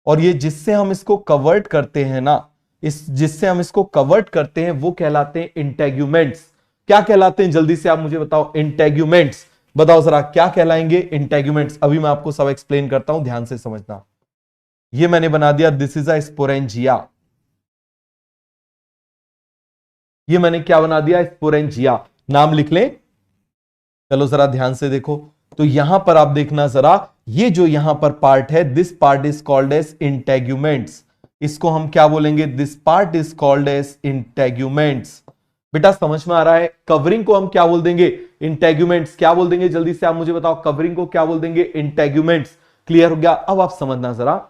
और ये जिससे हम इसको कवर्ट करते हैं ना, जिससे हम इसको कवर्ट करते हैं वो कहलाते हैं इंटेग्यूमेंट्स। क्या कहलाते हैं? जल्दी से आप मुझे बताओ। इंटेग्यूमेंट्स। बताओ जरा क्या कहलाएंगे? इंटेग्यूमेंट्स। अभी मैं आपको सब एक्सप्लेन करता हूं, ध्यान से समझना। ये मैंने बना दिया, दिस इज अ स्पोरेंजिया। ये मैंने क्या बना दिया? स्पोरेंजिया। नाम लिख लें। चलो जरा ध्यान से देखो, तो यहां पर आप देखना जरा, ये जो यहां पर पार्ट है, this part is called as integuments. इसको हम क्या बोलेंगे? This part is called as integuments. बेटा समझ में आ रहा है? कवरिंग को हम क्या बोल देंगे? इंटेग्यूमेंट्स। क्या बोल देंगे? जल्दी से आप मुझे बताओ। कवरिंग को क्या बोल देंगे? इंटेग्यूमेंट्स। क्लियर हो गया? अब आप समझना जरा,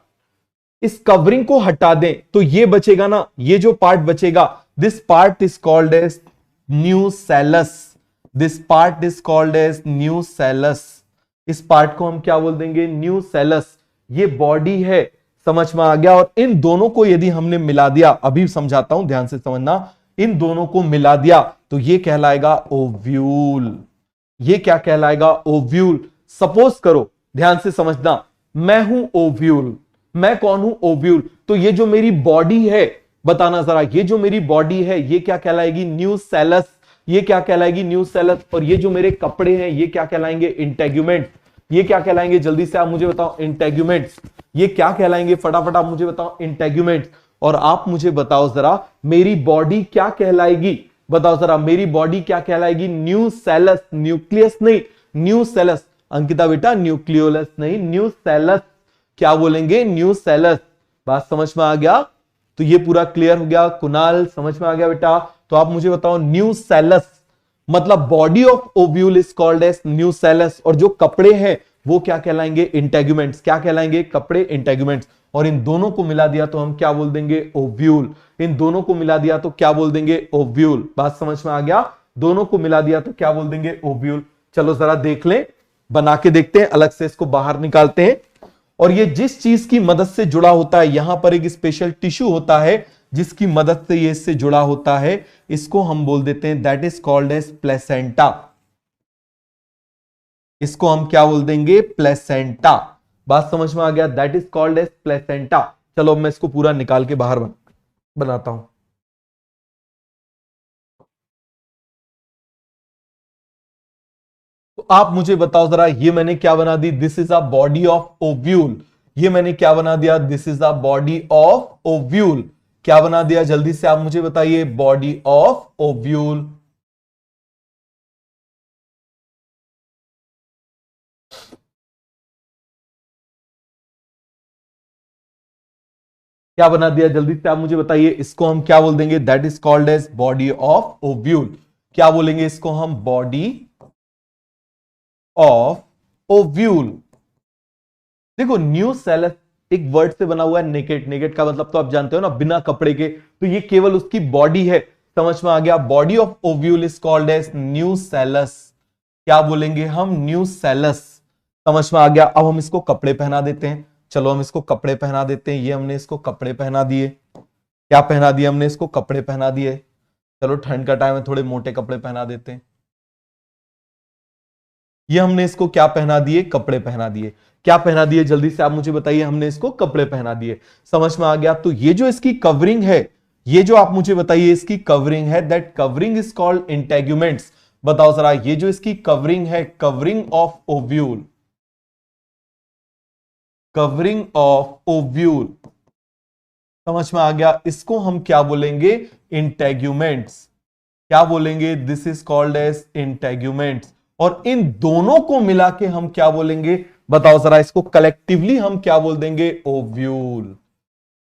इस कवरिंग को हटा दें तो ये बचेगा ना, ये जो पार्ट बचेगा, this part is called as nucellus. This part is called as nucellus. इस पार्ट को हम क्या बोल देंगे? न्यूसेलस। ये बॉडी है। समझ में आ गया? और इन दोनों को यदि हमने मिला दिया, अभी समझाता हूं, ध्यान से समझना, इन दोनों को मिला दिया तो ये कहलाएगा ओव्यूल। ये क्या कहलाएगा? ओव्यूल। सपोज करो, ध्यान से समझना, मैं हूं ओव्यूल, मैं कौन हूं? ओव्यूल। तो ये जो मेरी बॉडी है, बताना जरा, ये जो मेरी बॉडी है ये क्या कहलाएगी? न्यूसेलस। ये क्या कहलाएगी? न्यूसेलस। और ये जो मेरे कपड़े हैं ये क्या कहलाएंगे? इंटेग्यूमेंट। ये क्या कहलाएंगे? जल्दी से आप मुझे बताओ। इंटेग्यूमेंट्स। ये क्या कहलाएंगे? फटाफट आप मुझे बताओ। इंटेग्यूमेंट्स। और आप मुझे बताओ जरा, मेरी बॉडी क्या कहलाएगी? बताओ जरा, मेरी बॉडी क्या कहलाएगी? न्यूसेलस। न्यूक्लियस नहीं, न्यूसेलस। अंकिता बेटा, न्यूक्लियोलस नहीं, न्यूसेलस। क्या बोलेंगे? न्यूसेलस। बात समझ में आ गया? तो ये पूरा क्लियर हो गया। कुणाल, समझ में आ गया बेटा? तो आप मुझे बताओ, न्यूसेलस मतलब body of ovule is called as nucellus. और जो कपड़े हैं वो क्या कहलाएंगे? इंटेग्यूमेंट्स। क्या कहलाएंगे? कपड़े, इंटेग्यूमेंट्स। और इन दोनों को मिला दिया तो हम क्या बोल देंगे? ओव्यूल। इन दोनों को मिला दिया तो क्या बोल देंगे? ओव्यूल। बात समझ में आ गया? दोनों को मिला दिया तो क्या बोल देंगे? ओव्यूल। चलो जरा देख लें, बना के देखते हैं, अलग से इसको बाहर निकालते हैं। और ये जिस चीज की मदद से जुड़ा होता है, यहां पर एक स्पेशल टिश्यू होता है जिसकी मदद से ये इससे जुड़ा होता है, इसको हम बोल देते हैं, that is called as placenta. इसको हम क्या बोल देंगे? प्लेसेंटा। बात समझ में आ गया? That is called as placenta. चलो अब मैं इसको पूरा निकाल के बाहर बनाता हूं। तो आप मुझे बताओ जरा, ये मैंने क्या बना दी? This is a body of ovule. ये मैंने क्या बना दिया? This is a body of ovule. क्या बना दिया? जल्दी से आप मुझे बताइए। Body of ovule. क्या बना दिया? जल्दी से आप मुझे बताइए। इसको हम क्या बोल देंगे? That is called as body of ovule. क्या बोलेंगे इसको हम? Body of ovule. देखो, न्यूसेलस एक वर्ड से बना हुआ है, नेकेड। नेकेड का मतलब तो आप जानते हो ना, बिना कपड़े के। तो ये केवल उसकी बॉडी है। समझ में आ गया? Body of ovule is called as nucellus. क्या बोलेंगे हम? न्यूसेलस। समझ में आ गया? अब हम इसको कपड़े पहना देते हैं। चलो हम इसको कपड़े पहना देते हैं। ये हमने इसको कपड़े पहना दिए। क्या पहना दिए हमने? इसको कपड़े पहना दिए। चलो ठंड का टाइम है, थोड़े मोटे कपड़े पहना देते हैं। ये हमने इसको क्या पहना दिए? कपड़े पहना दिए। क्या पहना दिए? जल्दी से आप मुझे बताइए। हमने इसको कपड़े पहना दिए। समझ में आ गया? तो ये जो इसकी कवरिंग है, ये जो आप मुझे बताइए इसकी कवरिंग है, that covering is called integuments. बताओ जरा, ये जो इसकी कवरिंग है, covering of ovule, covering of ovule. समझ में आ गया? इसको हम क्या बोलेंगे? इंटेग्यूमेंट्स। क्या बोलेंगे? This is called as integuments. और इन दोनों को मिला के हम क्या बोलेंगे? बताओ जरा, इसको कलेक्टिवली हम क्या बोल देंगे? ओव्यूल।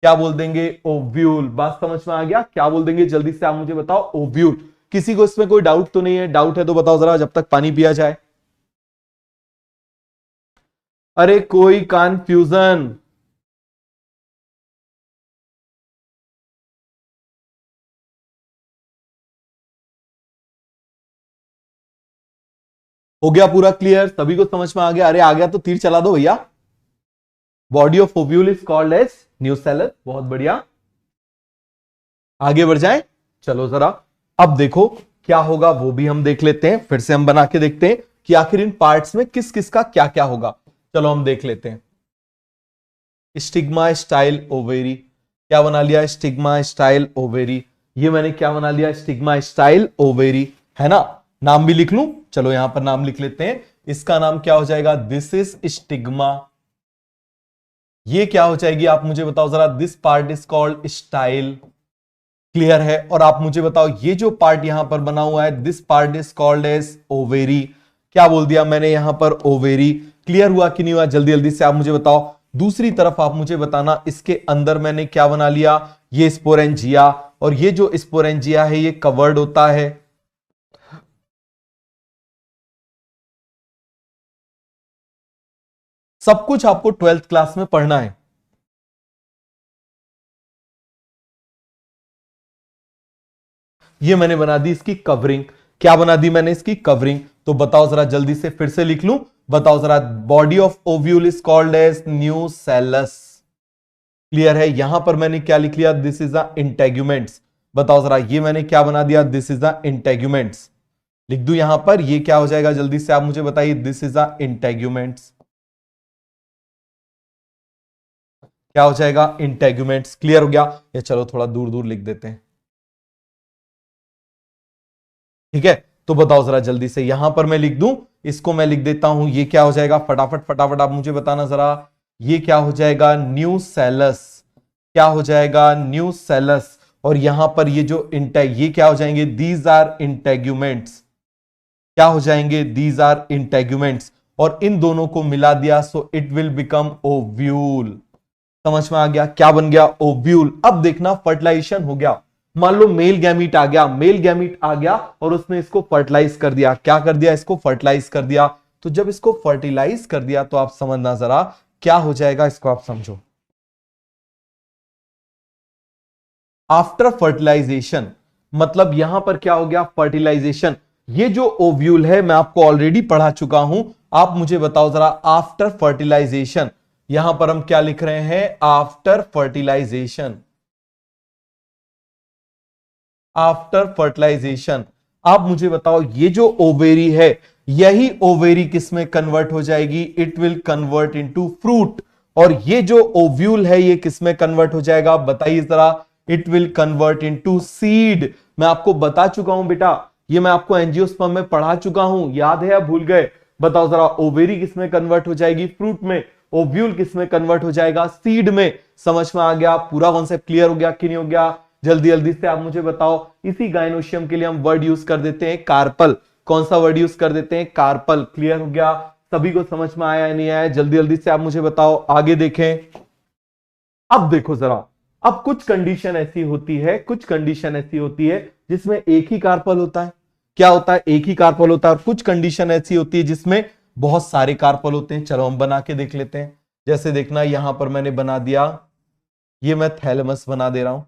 क्या बोल देंगे? ओव्यूल। बात समझ में आ गया? क्या बोल देंगे? जल्दी से आप मुझे बताओ। ओव्यूल। किसी को इसमें कोई डाउट तो नहीं है? डाउट है तो बताओ जरा, जब तक पानी पिया जाए। अरे कोई कंफ्यूजन? हो गया पूरा क्लियर? सभी को समझ में आ गया? अरे आ गया तो तीर चला दो भैया। Body of ovule is called as nucellus. बहुत बढ़िया, आगे बढ़ जाएं। चलो जरा अब देखो क्या होगा वो भी हम देख लेते हैं। फिर से हम बना के देखते हैं कि आखिर इन पार्ट्स में किस किस का क्या क्या होगा। चलो हम देख लेते हैं। Stigma style ovary. क्या बना लिया? Stigma style ovary. ये मैंने क्या बना लिया? स्टिग्मा स्टाइल ओवेरी, है ना? नाम भी लिख लूं? चलो यहां पर नाम लिख लेते हैं। इसका नाम क्या हो जाएगा? This is stigma. ये क्या हो जाएगी? आप मुझे बताओ जरा। This part is called style. Clear है? और आप मुझे बताओ, ये जो पार्ट यहां पर बना हुआ है, this part is called as ovary. क्या बोल दिया मैंने यहां पर? ओवेरी। क्लियर हुआ कि नहीं हुआ? जल्दी जल्दी से आप मुझे बताओ। दूसरी तरफ आप मुझे बताना, इसके अंदर मैंने क्या बना लिया? ये स्पोरेंजिया। और ये जो स्पोरेंजिया है ये कवर्ड होता है। सब कुछ आपको 12th क्लास में पढ़ना है। ये मैंने बना दी इसकी कवरिंग। क्या बना दी मैंने? इसकी कवरिंग। तो बताओ जरा, जल्दी से फिर से लिख लूं? बताओ जरा। Body of ovule is called as nucellus. Clear है? यहां पर मैंने क्या लिख लिया? This is the integuments. बताओ जरा, ये मैंने क्या बना दिया? This is the integuments. लिख दूं यहां पर, ये क्या हो जाएगा जल्दी से आप मुझे बताइए, दिस इज अ इंटेग्यूमेंट्स। क्या हो जाएगा, इंटेग्यूमेंट्स। क्लियर हो गया, या चलो थोड़ा दूर दूर लिख देते हैं, ठीक है। तो बताओ जरा जल्दी से, यहां पर मैं लिख दूं, इसको मैं लिख देता हूं, ये क्या हो जाएगा, फटाफट फटाफट आप मुझे बताना जरा, ये क्या हो जाएगा, न्यू सेलस। क्या हो जाएगा, न्यू सेलस। और यहां पर ये जो इंटेग, ये क्या हो जाएंगे, दीज आर इंटेग्यूमेंट्स। क्या हो जाएंगे, दीज आर इंटेग्यूमेंट्स। और इन दोनों को मिला दिया, so it will become ovule. समझ में आ गया, क्या बन गया, ओव्यूल। अब देखना फर्टिलाइजेशन हो गया, मान लो मेल गैमीट आ गया, मेल गैमीट आ गया और उसने इसको फर्टिलाइज कर दिया। क्या कर दिया, इसको फर्टिलाइज कर दिया। तो जब इसको फर्टिलाइज कर दिया तो आप समझना जरा क्या हो जाएगा, इसको आप समझो। आफ्टर फर्टिलाइजेशन, मतलब यहां पर क्या हो गया, फर्टिलाइजेशन। ये जो ओव्यूल है मैं आपको ऑलरेडी पढ़ा चुका हूं, आप मुझे बताओ जरा, आफ्टर फर्टिलाइजेशन, यहां पर हम क्या लिख रहे हैं, आफ्टर फर्टिलाइजेशन। आफ्टर फर्टिलाइजेशन, आप मुझे बताओ, ये जो ओवेरी है, यही ओवेरी किस में कन्वर्ट हो जाएगी, it will convert into fruit. और ये जो ओव्यूल है ये किस में कन्वर्ट हो जाएगा, बताइए जरा, it will convert into seed. मैं आपको बता चुका हूं बेटा, ये मैं आपको एंजियोस्पर्म में पढ़ा चुका हूं, याद है या भूल गए, बताओ जरा, ओवेरी किस में कन्वर्ट हो जाएगी, फ्रूट में। ओव्यूल किस में कन्वर्ट हो जाएगा, सीड में। समझ में आ गया, पूरा कॉन्सेप्ट क्लियर हो गया कि नहीं हो गया, जल्दी जल्दी से आप मुझे बताओ। इसी गायनोशियम के लिए हम वर्ड यूज कर देते हैं कार्पल। कौन सा वर्ड यूज कर देते हैं, कार्पल। क्लियर हो गया, सभी को समझ में आया या नहीं आया, जल्दी जल्दी से आप मुझे बताओ, आगे देखें। अब देखो जरा, अब कुछ कंडीशन ऐसी होती है, कुछ कंडीशन ऐसी होती है जिसमें एक ही कार्पल होता है। क्या होता है, एक ही कार्पल होता है। और कुछ कंडीशन ऐसी होती है जिसमें बहुत सारे कार्पल होते हैं। चलो हम बना के देख लेते हैं। जैसे देखना, यहां पर मैंने बना दिया, ये मैं थैलेमस बना दे रहा हूं,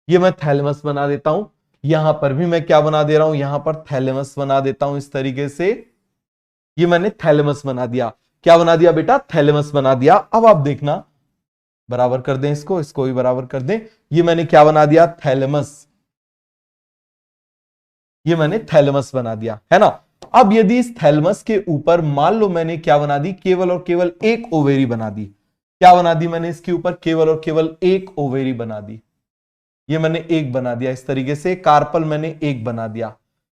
ये मैं थैलेमस बना देता हूं। यहां पर भी मैं क्या बना दे रहा हूं, यहां पर थैलेमस बना देता हूं, इस तरीके से। ये मैंने थैलेमस बना दिया। क्या बना दिया बेटा, थैलेमस बना दिया। अब आप देखना, बराबर कर दें इसको, इसको भी बराबर कर दें। ये मैंने क्या बना दिया, थैलेमस। ये मैंने थैलेमस बना दिया, है ना। अब यदि इस थैलेमस के ऊपर मान लो मैंने क्या बना दी, केवल और केवल एक ओवेरी बना दी। क्या बना दी मैंने इसके ऊपर, केवल और केवल एक ओवेरी बना दी। ये मैंने एक बना दिया, इस तरीके से कार्पल मैंने एक बना दिया।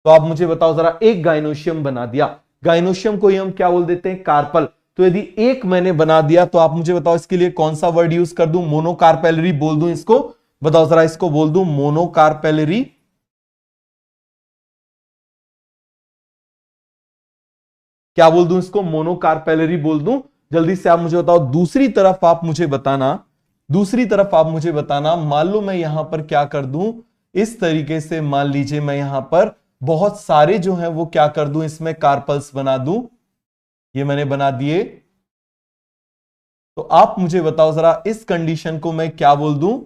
तो आप मुझे बताओ जरा, एक गाइनोशियम बना दिया, गाइनोशियम को ही हम क्या बोल देते हैं, कार्पल। तो यदि एक मैंने बना दिया तो आप मुझे बताओ इसके लिए कौन सा वर्ड यूज कर दूं, मोनोकार्पेलरी बोल दूं इसको, बताओ जरा, इसको बोल दूं मोनोकार्पेलरी। क्या बोल दूं इसको, मोनोकार्पेलरी बोल दूं। जल्दी से आप मुझे बताओ, दूसरी तरफ आप मुझे बताना, दूसरी तरफ आप मुझे बताना, मान लो मैं यहां पर क्या कर दूं, इस तरीके से मान लीजिए मैं यहां पर बहुत सारे जो हैं वो क्या कर दूं, इसमें कार्पल्स बना दूं। ये मैंने बना दिए। तो आप मुझे बताओ जरा, इस कंडीशन को मैं क्या बोल दूं,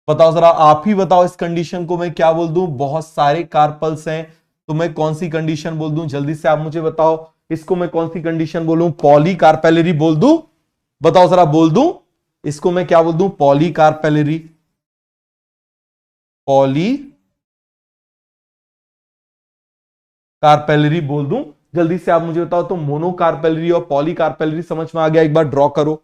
बताओ जरा, आप ही बताओ, इस कंडीशन को मैं क्या बोल दूं, बहुत सारे कार्पल्स हैं, तो मैं कौन सी कंडीशन बोल दूं, जल्दी से आप मुझे बताओ, इसको मैं कौन सी कंडीशन बोलूं, पॉलीकार्पेलरी बोल दूं, बताओ जरा, बोल दूं, इसको मैं क्या बोल दूं, पॉलीकार्पेलरी, पॉली कार्पेलरी बोल दूं। जल्दी से आप मुझे बताओ, तो मोनोकार्पेलरी और पॉलीकार्पेलरी समझ में आ गया, एक बार ड्रॉ करो,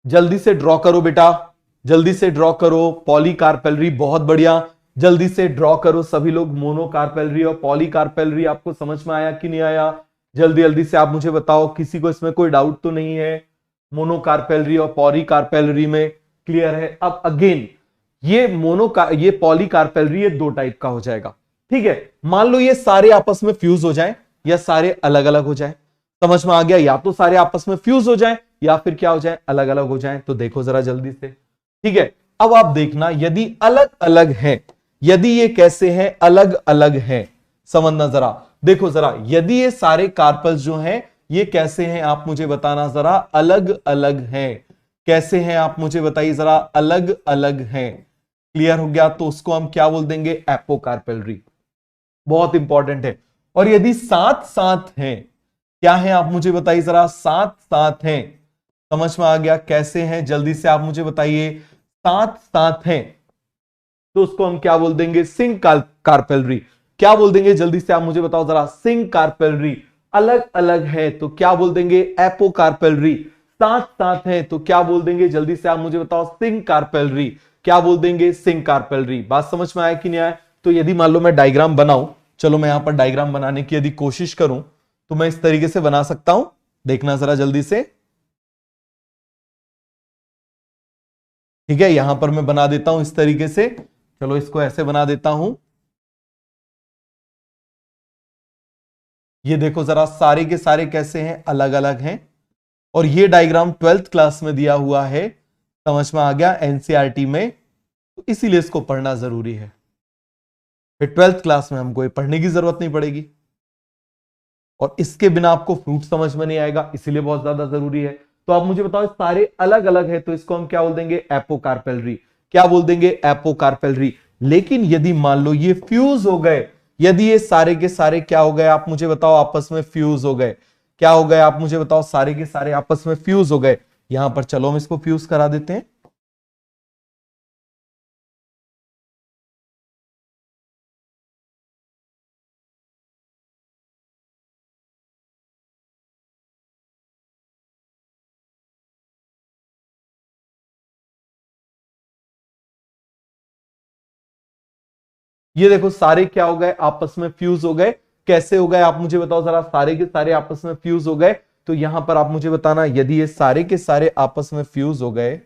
जल्दी से ड्रॉ करो बेटा, जल्दी से ड्रॉ करो, पॉलीकार्पेलरी, बहुत बढ़िया, जल्दी से ड्रॉ करो सभी लोग, मोनोकार्पेलरी और पॉलीकार्पेलरी आपको समझ में आया कि नहीं आया, जल्दी जल्दी से आप मुझे बताओ, किसी को इसमें कोई डाउट तो नहीं है, मोनोकार्पेलरी और पॉलीकार्पेलरी में क्लियर है। अब अगेन, ये पॉलीकार्पेलरी ये दो टाइप का हो जाएगा, ठीक है। मान लो ये सारे आपस में फ्यूज हो जाए या सारे अलग अलग हो जाए, समझ में आ गया, या तो सारे आपस में फ्यूज हो जाए या फिर क्या हो जाए, अलग अलग हो जाए। तो देखो जरा जल्दी से, ठीक है। अब आप देखना, यदि अलग अलग है, यदि ये कैसे हैं, अलग अलग हैं, समझना जरा, देखो जरा, यदि ये सारे कार्पल्स जो हैं ये कैसे हैं, आप मुझे बताना जरा, अलग अलग हैं। कैसे हैं आप मुझे बताइए जरा, अलग अलग हैं। क्लियर हो गया, तो उसको हम क्या बोल देंगे, एपोकार्पेलरी, बहुत इंपॉर्टेंट है। और यदि साथ साथ हैं, क्या है आप मुझे बताइए जरा, साथ साथ हैं, समझ में आ गया? कैसे हैं जल्दी से आप मुझे बताइए। साथ साथ हैं तो उसको हम क्या बोल देंगे? Syncarpellary. क्या बोल देंगे जल्दी से आप मुझे बताओ जरा। Syncarpellary. अलग अलग है तो क्या बोल देंगे? एपोकार्पेलरी। साथ साथ है तो क्या बोल देंगे जल्दी से आप मुझे बताओ? Syncarpellary. क्या बोल देंगे? Syncarpellary. बात समझ में आया कि नहीं आया? तो यदि मान लो मैं डायग्राम बनाऊं, चलो मैं यहां पर डायग्राम बनाने की यदि कोशिश करूं तो मैं इस तरीके से बना सकता हूं। देखना जरा जल्दी से। ठीक है, यहां पर मैं बना देता हूं इस तरीके से। चलो इसको ऐसे बना देता हूं। ये देखो जरा, सारे के सारे कैसे हैं? अलग अलग हैं। और ये डायग्राम 12th क्लास में दिया हुआ है। समझ में आ गया? एनसीईआरटी में। तो इसीलिए इसको पढ़ना जरूरी है। फिर 12th क्लास में हमको ये पढ़ने की जरूरत नहीं पड़ेगी। और इसके बिना आपको फ्रूट समझ में नहीं आएगा, इसीलिए बहुत ज्यादा जरूरी है। तो आप मुझे बताओ, सारे अलग अलग है तो इसको हम क्या बोल देंगे? एपोकार्पेलरी। क्या बोल देंगे? एपोकार्पेलरी। लेकिन यदि मान लो ये फ्यूज हो गए, यदि ये सारे के सारे क्या हो गए आप मुझे बताओ? आपस में फ्यूज हो गए। क्या हो गए आप मुझे बताओ? सारे के सारे आपस में फ्यूज हो गए। यहां पर चलो हम इसको फ्यूज करा देते हैं। ये देखो, सारे क्या हो गए? आपस में फ्यूज हो गए। कैसे हो गए आप मुझे बताओ जरा। सारे के सारे आपस में फ्यूज हो गए। तो यहां पर आप मुझे बताना, यदि ये सारे के सारे आपस में फ्यूज हो गए,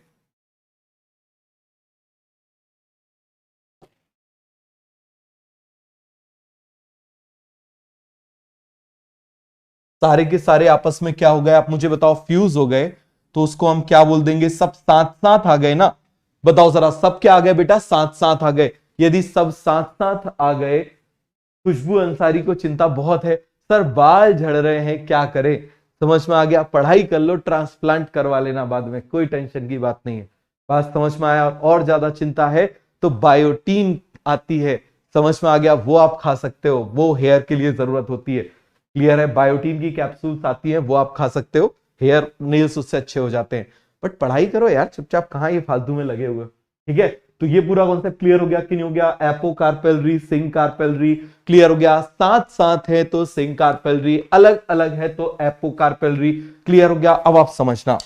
सारे के सारे आपस में क्या हो गए आप मुझे बताओ? फ्यूज हो गए। तो उसको हम क्या बोल देंगे? सब साथ साथ आ गए ना। बताओ जरा, सब क्या आ गए बेटा? साथ साथ आ गए। यदि सब साथ साथ आ गए। खुशबू अंसारी को चिंता बहुत है सर, बाल झड़ रहे हैं, क्या करें? समझ में आ गया? पढ़ाई कर लो, ट्रांसप्लांट करवा लेना बाद में, कोई टेंशन की बात नहीं है। बात समझ में आया? और ज्यादा चिंता है तो बायोटीन आती है, समझ में आ गया? वो आप खा सकते हो, वो हेयर के लिए जरूरत होती है। क्लियर है? बायोटीन की कैप्सूल्स आती हैं, वो आप खा सकते हो, हेयर नेल्स उससे अच्छे हो जाते हैं। बट पढ़ाई करो यार चुपचाप, कहां ये फालतू में लगे हुए। ठीक है, तो ये पूरा कॉन्सेप्ट क्लियर हो गया कि नहीं हो गया? एपोकार्पेलरी, सिंक कार्पेलरी। क्लियर हो गया? साथ साथ है तो सिंक कार्पेलरी, अलग अलग है तो एपोकार्पेलरी। क्लियर हो गया? अब आप समझना,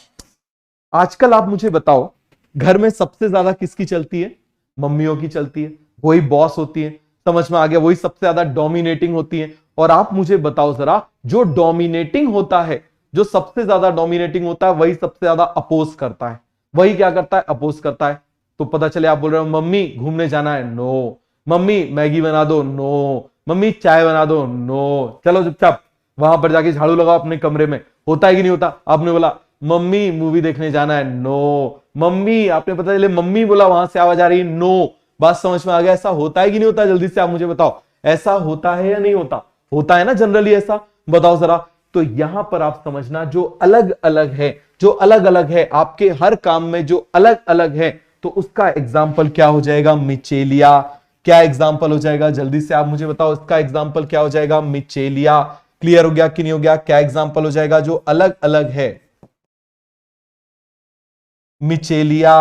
आजकल आप मुझे बताओ, घर में सबसे ज्यादा किसकी चलती है? मम्मियों की चलती है। वही बॉस होती है। समझ में आ गया? वही सबसे ज्यादा डोमिनेटिंग होती है। और आप मुझे बताओ जरा, जो डोमिनेटिंग होता है, जो सबसे ज्यादा डोमिनेटिंग होता है, वही सबसे ज्यादा अपोज करता है। वही क्या करता है? अपोज करता है। तो पता चले आप बोल रहे हो मम्मी घूमने जाना है, नो। मम्मी मैगी बना दो, नो। मम्मी चाय बना दो, नो। चलो चुपचाप वहां पर जाके झाड़ू लगाओ अपने कमरे में। होता है कि नहीं होता? आपने बोला मम्मी मूवी देखने जाना है, नो। मम्मी, आपने पता चले मम्मी बोला, वहां से आवाज आ रही है, नो। बात समझ में आ गया? ऐसा होता है कि नहीं होता? जल्दी से आप मुझे बताओ, ऐसा होता है या नहीं होता? होता है ना जनरली ऐसा। बताओ जरा। तो यहां पर आप समझना, जो अलग अलग है, जो अलग अलग है आपके हर काम में, जो अलग अलग है, तो उसका एग्जाम्पल क्या हो जाएगा? मिचेलिया। क्या एग्जाम्पल हो जाएगा? जल्दी से आप मुझे बताओ, इसका एग्जाम्पल क्या हो जाएगा? मिचेलिया। क्लियर हो गया कि नहीं हो गया? क्या एग्जाम्पल हो जाएगा जो अलग अलग है? मिचेलिया।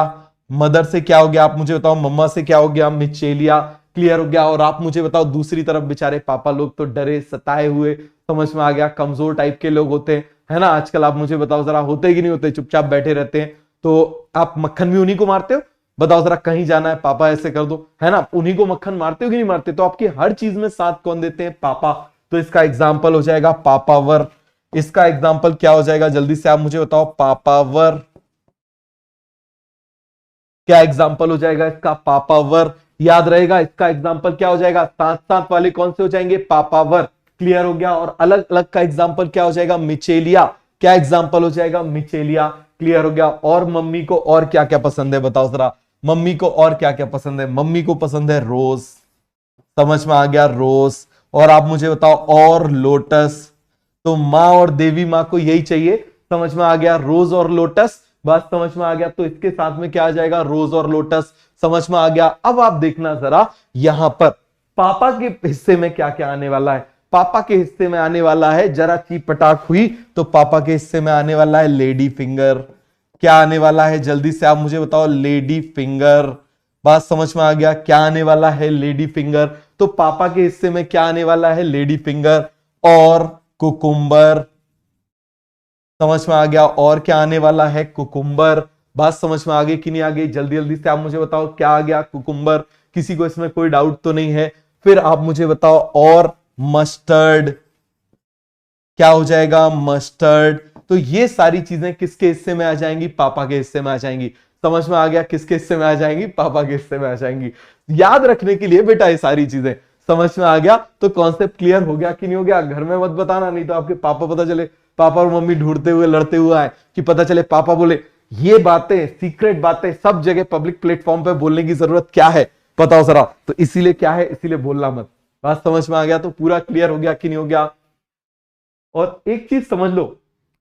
मदर से क्या हो गया आप मुझे बताओ? मम्मा से क्या हो गया? मिचेलिया। क्लियर हो गया? और आप मुझे बताओ, दूसरी तरफ बेचारे पापा लोग तो डरे सताए हुए, समझ में आ गया, कमजोर टाइप के लोग होते हैं, है ना? आजकल आप मुझे बताओ जरा, होते कि नहीं होते? चुपचाप बैठे रहते हैं। तो आप मक्खन भी उन्हीं को मारते हो? बताओ जरा, कहीं जाना है पापा ऐसे कर दो, है ना? उन्हीं को मक्खन मारते हो कि नहीं मारते? तो आपकी हर चीज में साथ कौन देते हैं? पापा। तो इसका एग्जाम्पल हो जाएगा पापावर। इसका एग्जाम्पल क्या हो जाएगा? जल्दी से आप मुझे बताओ। पापावर। क्या एग्जाम्पल हो जाएगा इसका? पापावर। याद रहेगा, इसका एग्जाम्पल क्या हो जाएगा? साथ साथ वाले कौन से हो जाएंगे? पापावर। क्लियर हो गया? और अलग अलग का एग्जाम्पल क्या हो जाएगा? मिचेलिया। क्या एग्जाम्पल हो जाएगा? मिचेलिया। क्लियर हो गया? और मम्मी को और क्या क्या पसंद है? बताओ जरा, मम्मी को और क्या क्या पसंद है? मम्मी को पसंद है रोज। समझ में आ गया? रोज। और आप मुझे बताओ, और लोटस। तो माँ और देवी माँ को यही चाहिए। समझ में आ गया? रोज और लोटस। बात समझ में आ गया? तो इसके साथ में क्या आ जाएगा? रोज और लोटस। समझ में आ गया? अब आप देखना जरा, यहां पर पापा के हिस्से में क्या क्या आने वाला है। पापा के हिस्से में आने वाला है, जरा चीप पटाख हुई तो पापा के हिस्से में आने वाला है लेडी फिंगर। क्या आने वाला है जल्दी से आप मुझे बताओ, लेडी फिंगर। बात समझ में आ गया, क्या आने वाला है, लेडी फिंगर। तो पापा के हिस्से में क्या आने वाला है, लेडी फिंगर और कुकुम्बर। समझ में आ गया, और क्या आने वाला है, कुकुम्बर। बात समझ में आ गई कि नहीं आ गई, जल्दी जल्दी से आप मुझे बताओ, क्या आ गया, कुकुम्बर। किसी को इसमें कोई डाउट तो नहीं है। फिर आप मुझे बताओ, और मस्टर्ड, क्या हो जाएगा, मस्टर्ड। तो ये सारी चीजें किसके हिस्से में आ जाएंगी, पापा के हिस्से में आ जाएंगी। समझ में आ गया, किसके हिस्से में आ जाएंगी, पापा के हिस्से में आ जाएंगी। याद रखने के लिए बेटा ये सारी चीजें, समझ में आ गया। तो कॉन्सेप्ट क्लियर हो गया कि नहीं हो गया, घर में मत बताना, नहीं तो आपके पापा पता चले, पापा और मम्मी ढूंढते हुए लड़ते हुए आए कि पता चले पापा बोले ये बातें, सीक्रेट बातें सब जगह पब्लिक प्लेटफॉर्म पे बोलने की जरूरत क्या है, बताओ जरा। तो इसीलिए क्या है, इसीलिए बोलना मत। बात समझ में आ गया, तो पूरा क्लियर हो गया कि नहीं हो गया। और एक चीज समझ लो,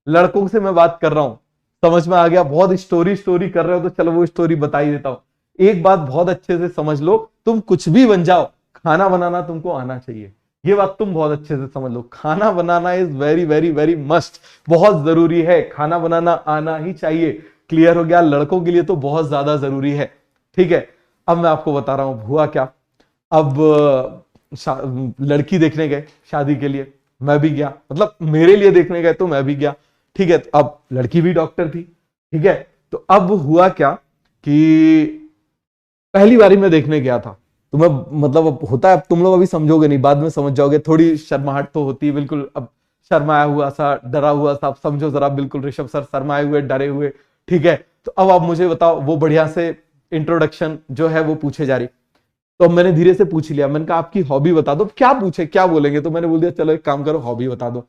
लड़कों से मैं बात कर रहा हूं, समझ में आ गया। बहुत स्टोरी स्टोरी कर रहे हो तो चलो वो स्टोरी बता ही देता हूं। एक बात बहुत अच्छे से समझ लो, तुम कुछ भी बन जाओ, खाना बनाना तुमको आना चाहिए। ये बात तुम बहुत अच्छे से समझ लो, खाना बनाना is very very very must, बहुत जरूरी है, खाना बनाना आना ही चाहिए। क्लियर हो गया, लड़कों के लिए तो बहुत ज्यादा जरूरी है। ठीक है, अब मैं आपको बता रहा हूं हुआ क्या। अब लड़की देखने गए शादी के लिए, मैं भी गया, मतलब मेरे लिए देखने गए तो मैं भी गया। ठीक है, तो अब लड़की भी डॉक्टर थी। ठीक है, तो अब हुआ क्या कि पहली बारी मैं देखने गया था, तो मैं मतलब अब होता है, अब तुम लोग अभी समझोगे नहीं, बाद में समझ जाओगे, थोड़ी शर्माहट तो होती है बिल्कुल। अब शर्माया हुआ सा, डरा हुआ सा, आप समझो जरा बिल्कुल, ऋषभ सर शर्माए हुए, डरे हुए। ठीक है, तो अब आप मुझे बताओ, वो बढ़िया से इंट्रोडक्शन जो है वो पूछे जा रही। तो मैंने धीरे से पूछ लिया, मैंने कहा आपकी हॉबी बता दो। क्या पूछे, क्या बोलेंगे, तो मैंने बोल दिया चलो एक काम करो, हॉबी बता दो।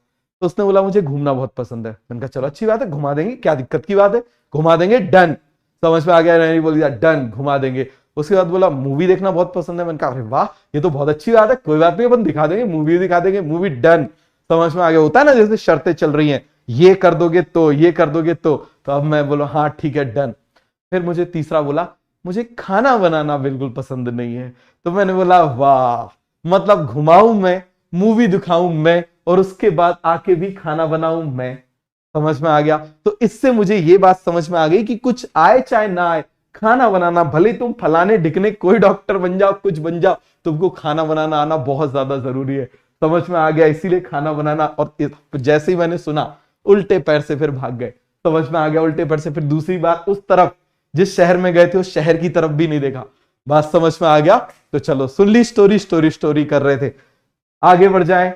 तो उसने बोला मुझे घूमना बहुत पसंद है। मैंने कहा चलो अच्छी बात है, घुमा देंगे, क्या दिक्कत की बात है, घुमा देंगे, डन। समझ में आ गया, मैंने बोल दिया डन, घुमा देंगे। उसके बाद बोला मूवी देखना बहुत पसंद है। मैंने कहा अरे वाह, ये तो बहुत अच्छी बात है, कोई बात नहीं, अपन दिखा देंगे, मूवी दिखा देंगे, मूवी डन। समझ में आ गया, होता है ना जैसे शर्तें चल रही हैं, ये कर दोगे तो, ये कर दोगे तो अब मैं बोला हाँ ठीक है डन। फिर मुझे तीसरा बोला मुझे खाना बनाना बिल्कुल पसंद नहीं है। तो मैंने बोला वाह, मतलब घुमाऊं मैं, मूवी दिखाऊं मैं, और उसके बाद आके भी खाना बनाऊं मैं। समझ में आ गया। तो इससे मुझे ये बात समझ में आ गई कि कुछ आए चाहे ना आए, खाना बनाना, भले तुम फलाने ढिकने कोई डॉक्टर बन जाओ, कुछ बन जाओ, तुमको खाना बनाना आना बहुत ज्यादा जरूरी है। समझ में आ गया, इसीलिए खाना बनाना। और जैसे ही मैंने सुना, उल्टे पैर से फिर भाग गए। समझ में आ गया, उल्टे पैर से फिर दूसरी बार उस तरफ, जिस शहर में गए थे उस शहर की तरफ भी नहीं देखा। बात समझ में आ गया। तो चलो सुन ली स्टोरी, स्टोरी स्टोरी कर रहे थे, आगे बढ़ जाए।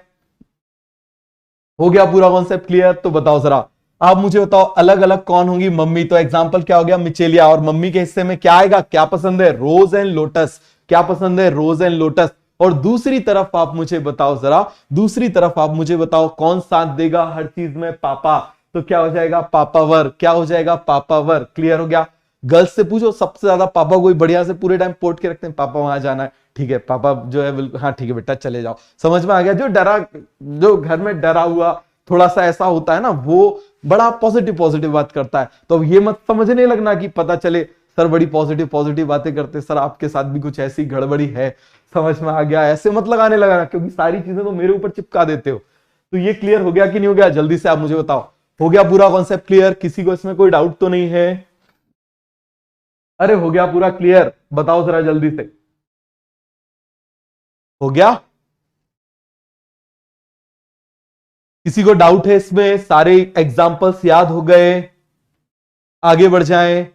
हो गया पूरा कॉन्सेप्ट क्लियर। तो बताओ जरा, आप मुझे बताओ अलग अलग कौन होंगी मम्मी। तो एग्जांपल क्या हो गया, मिचेलिया। और मम्मी के हिस्से में क्या आएगा, क्या पसंद है, रोज एंड लोटस। क्या पसंद है, रोज एंड लोटस। और दूसरी तरफ आप मुझे बताओ जरा, दूसरी तरफ आप मुझे बताओ कौन साथ देगा हर चीज में, पापा। तो क्या हो जाएगा, पापावर। क्या हो जाएगा, पापावर। क्लियर हो गया। गर्ल्स से पूछो, सबसे ज्यादा पापा कोई बढ़िया से पूरे टाइम पोट के रखते हैं, पापा वहां जाना है, ठीक है पापा जो है बिल्कुल, हाँ ठीक है बेटा चले जाओ। समझ में आ गया। जो डरा, जो घर में डरा हुआ थोड़ा सा ऐसा होता है ना, वो बड़ा पॉजिटिव पॉजिटिव बात करता है। तो अब ये मत समझने लगना कि पता चले सर बड़ी पॉजिटिव पॉजिटिव बातें करते, सर आपके साथ भी कुछ ऐसी गड़बड़ी है। समझ में आ गया, ऐसे मत लगाने लगाना, क्योंकि सारी चीजें तो मेरे ऊपर चिपका देते हो। तो ये क्लियर हो गया कि नहीं हो गया, जल्दी से आप मुझे बताओ। हो गया पूरा कॉन्सेप्ट क्लियर, किसी को इसमें कोई डाउट तो नहीं है। अरे हो गया पूरा क्लियर, बताओ जरा जल्दी से। हो गया, किसी को डाउट है इसमें, सारे एग्जांपल्स याद हो गए, आगे बढ़ जाएं।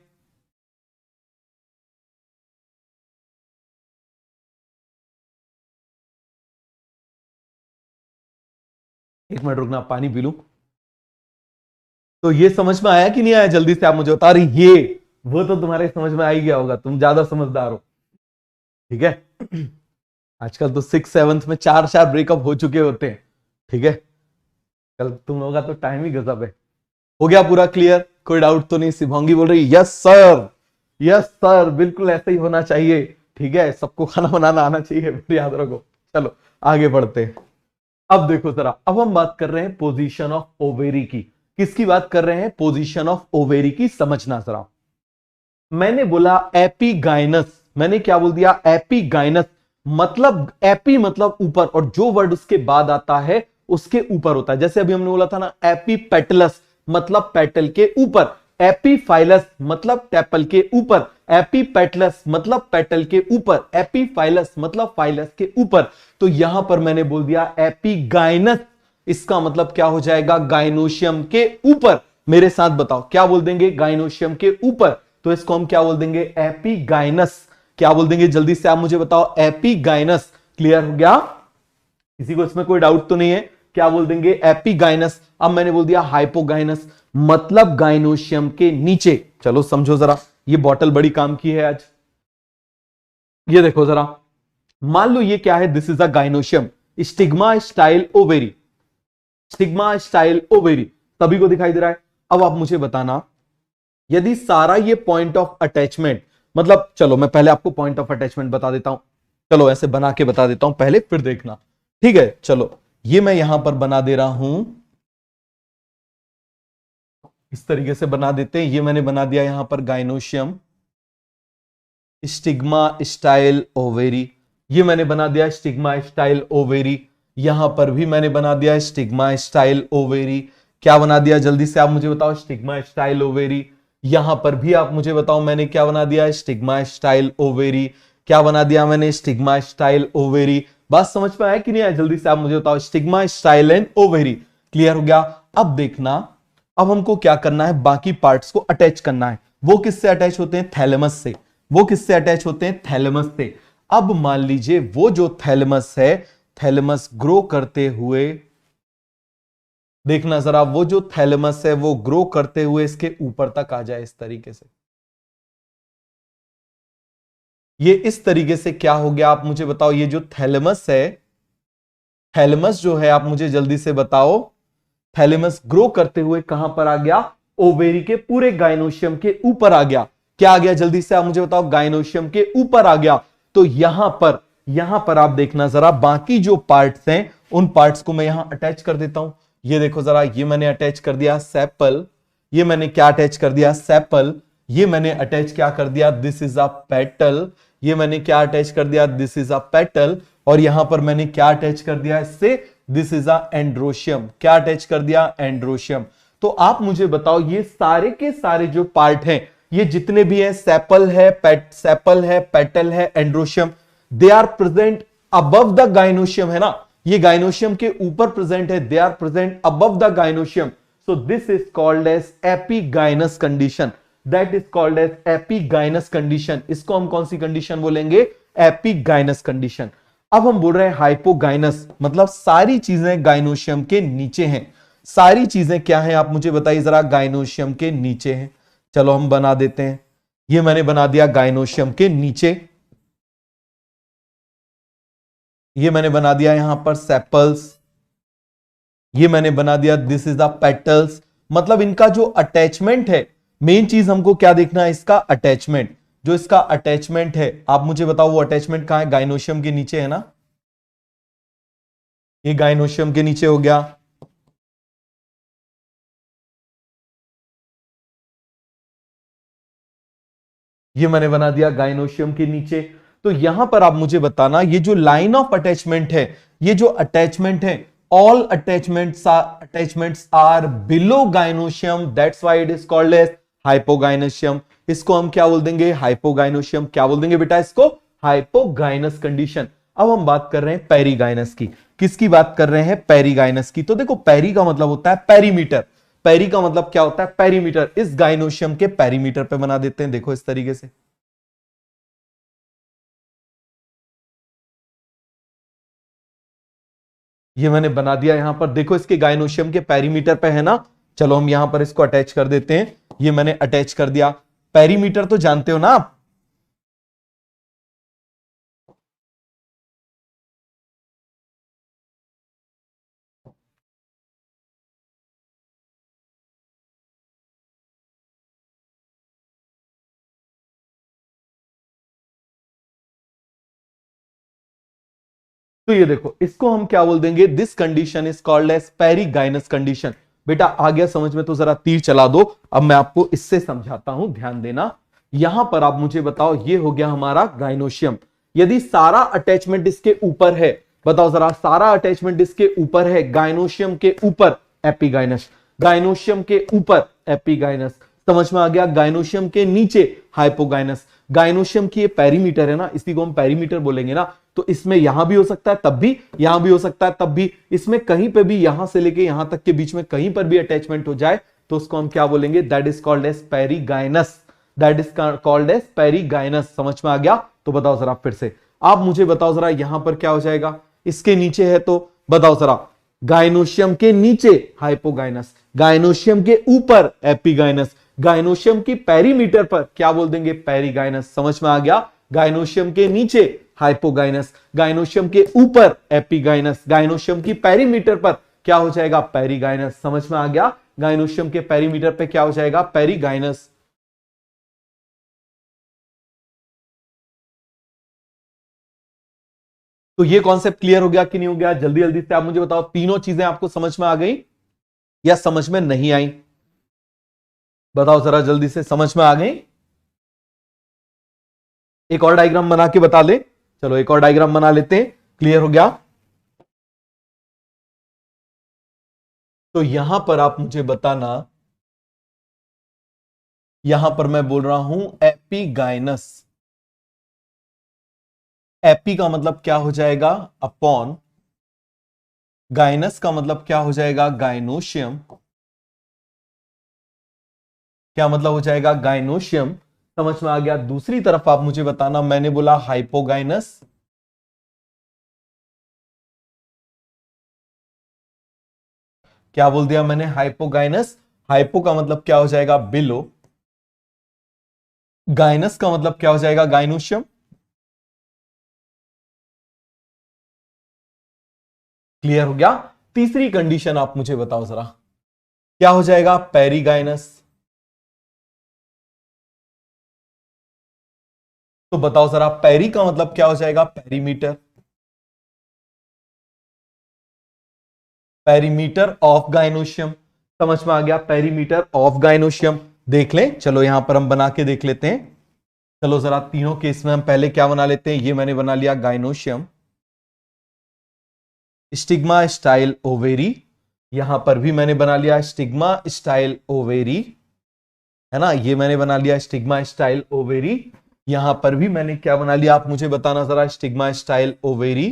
एक मिनट रुकना, पानी पी लूं। तो ये समझ में आया कि नहीं आया, जल्दी से आप मुझे बता रही। ये वो तो तुम्हारे समझ में आ ही गया होगा, तुम ज्यादा समझदार हो। ठीक है, आजकल तो 6th 7th में 4 4 ब्रेकअप हो चुके होते हैं। ठीक है, कल तुम लोगों का तो टाइम ही गजब है। हो गया पूरा क्लियर, कोई डाउट तो नहीं। शिवांगी बोल रही यस सर, यस सर, बिल्कुल ऐसा ही होना चाहिए। ठीक है, सबको खाना बनाना आना चाहिए, फिर याद रखो। चलो आगे बढ़ते हैं। अब देखो जरा, अब हम बात कर रहे हैं पोजीशन ऑफ ओवेरी की। किसकी बात कर रहे हैं, पोजीशन ऑफ ओवेरी की। समझना जरा, मैंने बोला एपीगाइनस, मैंने क्या बोल दिया, एपीगाइनस। मतलब एपी मतलब ऊपर, और जो वर्ड उसके बाद आता है उसके ऊपर होता है। जैसे अभी हमने बोला था ना एपीपेटलस, मतलब पेटल के ऊपर। एपीफाइलस मतलब टेपल के ऊपर, एपीपेटलस मतलब पेटल के ऊपर, एपीफाइलस मतलब फाइलस के ऊपर। तो यहां पर मैंने बोल दिया एपीगाइनस, इसका मतलब क्या हो जाएगा, गाइनोशियम के ऊपर। मेरे साथ बताओ क्या बोल देंगे, गाइनोशियम के ऊपर। तो इसको हम क्या बोल देंगे, एपीगाइनस। क्या बोल देंगे जल्दी से आप मुझे बताओ, एपीगाइनस। क्लियर हो गया, किसी को इसमें कोई डाउट तो नहीं है, क्या बोल देंगे, एपीगाइनस। अब मैंने बोल दिया हाइपोगाइनस मतलब गाइनोशियम के नीचे। चलो समझो जरा, ये बॉटल बड़ी काम की है आज। ये देखो जरा, मान लो ये क्या है, this is a gynoecium, stigma style ovary, stigma style ovary, सभी को दिखाई दे रहा है। अब आप मुझे बताना, यदि सारा ये पॉइंट ऑफ अटैचमेंट, मतलब चलो मैं पहले आपको पॉइंट ऑफ अटैचमेंट बता देता हूं, चलो ऐसे बना के बता देता हूं पहले, फिर देखना, ठीक है। चलो ये मैं यहां पर बना दे रहा हूं, इस तरीके से बना देते हैं। ये मैंने बना दिया यहां पर गाइनोशियम स्टिग्मा स्टाइल ओवेरी, ये मैंने बना दिया स्टिग्मा स्टाइल ओवेरी। यहां पर भी मैंने बना दिया स्टिग्मा स्टाइल ओवेरी। क्या बना दिया जल्दी से आप मुझे बताओ, स्टिग्मा स्टाइल ओवेरी। यहां पर भी आप मुझे बताओ मैंने क्या बना दिया, स्टिग्मा स्टाइल ओवेरी। क्या बना दिया मैंने, स्टिग्मा स्टाइल ओवेरी। बात समझ में आया कि नहीं आया, जल्दी से आप मुझे बताओ, stigma style and ovary. Clear हो गया। अब देखना, अब हमको क्या करना है, बाकी पार्ट्स को अटैच करना है। वो किससे अटैच होते हैं, थैलेमस से। वो किससे अटैच होते हैं, थैलेमस से। अब मान लीजिए वो जो थैलेमस है, थैलेमस ग्रो करते हुए, देखना जरा, वो जो थैलेमस है वो ग्रो करते हुए इसके ऊपर तक आ जाए इस तरीके से। ये इस तरीके से क्या हो गया, आप मुझे बताओ, ये जो थैलेमस है, थैलेमस जो है, आप मुझे जल्दी से बताओ, थैलेमस ग्रो करते हुए कहां पर आ गया, ओवेरी के पूरे गाइनोशियम के ऊपर आ गया। क्या आ गया जल्दी से आप मुझे बताओ, गाइनोशियम के ऊपर आ गया। तो यहां पर आप देखना जरा, बाकी जो पार्ट्स हैं उन पार्ट्स को मैं यहां अटैच कर देता हूं। ये देखो जरा, ये मैंने अटैच कर दिया सेपल, ये मैंने क्या अटैच कर दिया, सेपल। ये मैंने अटैच क्या कर दिया, दिस इज अ पेटल। ये मैंने क्या अटैच कर दिया, दिस इज अ पेटल। और यहां पर मैंने क्या अटैच कर दिया इससे, दिस इज अ एंड्रोशियम। क्या अटैच कर दिया, एंड्रोशियम। तो आप मुझे बताओ, ये सारे के सारे जो पार्ट हैं, ये जितने भी हैं, सेपल है, सेपल है, पेटल है, androecium, they are present above the gynoecium, है ना, ये गाइनोशियम के ऊपर प्रेजेंट है, they are present above the gynoecium. So this is called as epigynous condition, that is called as epigynous condition. इसको हम कौन सी कंडीशन बोलेंगे, एपीगाइनस कंडीशन। अब हम बोल रहे हैं हाइपोगाइनस, मतलब सारी चीजें गाइनोशियम के नीचे हैं। सारी चीजें क्या हैं, आप मुझे बताइए जरा, गाइनोशियम के नीचे हैं। चलो हम बना देते हैं, ये मैंने बना दिया गाइनोशियम के नीचे। ये मैंने बना दिया यहां पर सेपल्स, ये मैंने बना दिया दिस इज द पेटल्स। मतलब इनका जो अटैचमेंट है, मेन चीज हमको क्या देखना है, इसका अटैचमेंट। जो इसका अटैचमेंट है, आप मुझे बताओ वो अटैचमेंट कहां है, गाइनोशियम के नीचे है ना, ये गाइनोशियम के नीचे हो गया। ये मैंने बना दिया गाइनोशियम के नीचे। तो यहां पर आप मुझे बताना, ये जो लाइन ऑफ अटैचमेंट है, ये जो अटैचमेंट है, all attachments are below gynoecium, that's why it is called as hypogynoecium. इसको हम क्या बोल देंगे, हाइपोगाइनोशियम। क्या बोल देंगे बेटा इसको, हाइपोगाइनस कंडीशन। अब हम बात कर रहे हैं पेरीगाइनस की। किसकी बात कर रहे हैं, पेरीगाइनस की। तो देखो, पेरी का मतलब होता है पेरीमीटर। पेरी का मतलब क्या होता है, पेरीमीटर। इस गाइनोशियम के पेरीमीटर पे बना देते हैं, देखो इस तरीके से। ये मैंने बना दिया यहां पर, देखो इसके गाइनोशियम के पेरीमीटर पे है ना। चलो हम यहां पर इसको अटैच कर देते हैं। ये मैंने अटैच कर दिया। पेरीमीटर तो जानते हो ना आप, तो ये देखो, इसको हम क्या बोल देंगे, this condition is called as perigynous condition. बेटा आ गया समझ में, तो जरा तीर चला दो। अब मैं आपको इससे समझाता हूं, ध्यान देना। यहां पर आप मुझे बताओ, ये हो गया हमारा गाइनोशियम। यदि सारा अटैचमेंट इसके ऊपर है, बताओ जरा, सारा अटैचमेंट इसके ऊपर है, गाइनोशियम के ऊपर, एपीगाइनस। गाइनोशियम के ऊपर, एपीगाइनस। समझ में आ गया। गाइनोशियम के नीचे हाइपोगाइनस। गाइनोशियम की ये पेरीमीटर है ना, इसी को हम पेरीमीटर बोलेंगे ना, तो इसमें यहां भी हो सकता है तब भी, यहां भी हो सकता है तब भी, इसमें कहीं पे भी यहां से लेके यहां तक के बीच में कहीं पर भी अटैचमेंट हो जाए तो उसको हम क्या बोलेंगे, that is called as perigynous. That is called as perigynous. समझ में आ गया। तो बताओ जरा फिर से, आप मुझे बताओ जरा यहां पर क्या हो जाएगा, इसके नीचे है तो बताओ जरा, गाइनोशियम के नीचे हाइपोगाइनस, गाइनोशियम के ऊपर एपिगाइनस, गाइनोशियम की पेरीमीटर पर क्या बोल देंगे, पेरीगाइनस। समझ में आ गया। गाइनोशियम के नीचे हाइपोगाइनस, गाइनोशियम के ऊपर एपिगाइनस, गाइनोशियम की पेरीमीटर पर क्या हो जाएगा, पेरीगाइनस। समझ में आ गया। गाइनोशियम के पेरीमीटर पे क्या हो जाएगा, पेरीगाइनस। तो ये कॉन्सेप्ट क्लियर हो गया कि नहीं हो गया, जल्दी जल्दी से आप मुझे बताओ, तीनों चीजें आपको समझ में आ गई या समझ में नहीं आई, बताओ जरा जल्दी से, समझ में आ गई। एक और डायग्राम बना के बता ले, चलो एक और डायग्राम बना लेते हैं, क्लियर हो गया। तो यहां पर आप मुझे बताना, यहां पर मैं बोल रहा हूं एपिगाइनस। एपी का मतलब क्या हो जाएगा, अपॉन। गाइनस का मतलब क्या हो जाएगा, गाइनोशियम। क्या मतलब हो जाएगा, गाइनोशियम। समझ में आ गया। दूसरी तरफ आप मुझे बताना, मैंने बोला हाइपोगाइनस, क्या बोल दिया मैंने, हाइपोगाइनस। हाइपो का मतलब क्या हो जाएगा, बिलो। गाइनस का मतलब क्या हो जाएगा, गाइनोशियम। क्लियर हो गया। तीसरी कंडीशन आप मुझे बताओ जरा, क्या हो जाएगा, पेरीगाइनस। तो बताओ जरा, पेरी का मतलब क्या हो जाएगा, पेरीमीटर। Perimeter of gynoecium. समझ में आ गया, पेरीमीटर ऑफ गाइनोशियम। देख लें, चलो यहां पर हम बना के देख लेते हैं। चलो जरा तीनों केस में हम पहले क्या बना लेते हैं, ये मैंने बना लिया गाइनोशियम, स्टिग्मा स्टाइल ओवेरी। यहां पर भी मैंने बना लिया स्टिग्मा स्टाइल ओवेरी, है ना, ये मैंने बना लिया स्टिग्मा स्टाइल ओवेरी। यहां पर भी मैंने क्या बना लिया, आप मुझे बताना जरा, स्टिग्मा स्टाइल ओवेरी।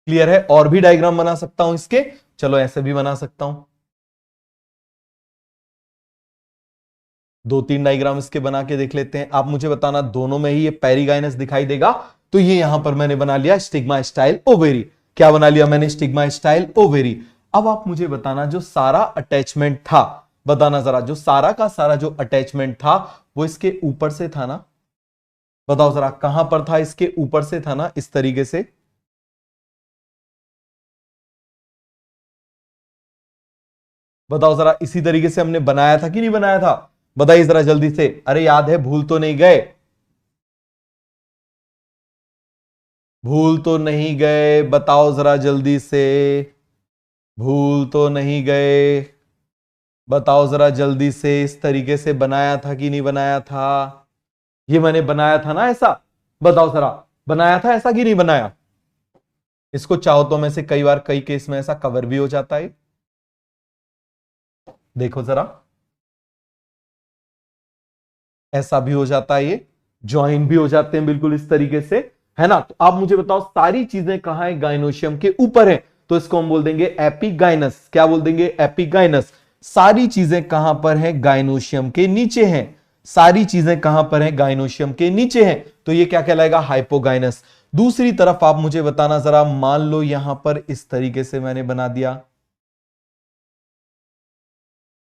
क्लियर है। और भी डायग्राम बना सकता हूं इसके, चलो ऐसे भी बना सकता हूं, दो तीन डायग्राम इसके बना के देख लेते हैं। आप मुझे बताना, दोनों में ही ये पेरीगाइनस दिखाई देगा, तो ये यहां पर मैंने बना लिया स्टिग्मा स्टाइल ओवेरी। क्या बना लिया मैंने, स्टिग्मा स्टाइल ओवेरी। अब आप मुझे बताना, जो सारा अटैचमेंट था, बताना जरा, जो सारा का सारा जो अटैचमेंट था वो इसके ऊपर से था ना, बताओ जरा कहां पर था, इसके ऊपर से था ना, इस तरीके से। बताओ जरा, इसी तरीके से हमने बनाया था कि नहीं बनाया था, बताइए जरा जल्दी से। अरे याद है, भूल तो नहीं गए, भूल तो नहीं गए, बताओ जरा जल्दी से, भूल तो नहीं गए, बताओ जरा जल्दी से। इस तरीके से बनाया था कि नहीं बनाया था, ये मैंने बनाया था ना ऐसा, बताओ जरा, बनाया था ऐसा कि नहीं बनाया। इसको चाहो तो में से कई बार कई केस में ऐसा कवर भी हो जाता है, देखो जरा, ऐसा भी हो जाता है, ये ज्वाइन भी हो जाते हैं बिल्कुल इस तरीके से, है ना। तो आप मुझे बताओ, सारी चीजें कहां है, गाइनोशियम के ऊपर है, तो इसको हम बोल देंगे एपिगाइनस। क्या बोल देंगे, एपिगाइनस। सारी चीजें कहां पर है, गाइनोशियम के नीचे हैं। सारी चीजें कहां पर है, गाइनोशियम के नीचे हैं, तो ये क्या कहलाएगा, हाइपोगाइनस। दूसरी तरफ आप मुझे बताना जरा, मान लो यहां पर इस तरीके से मैंने बना दिया,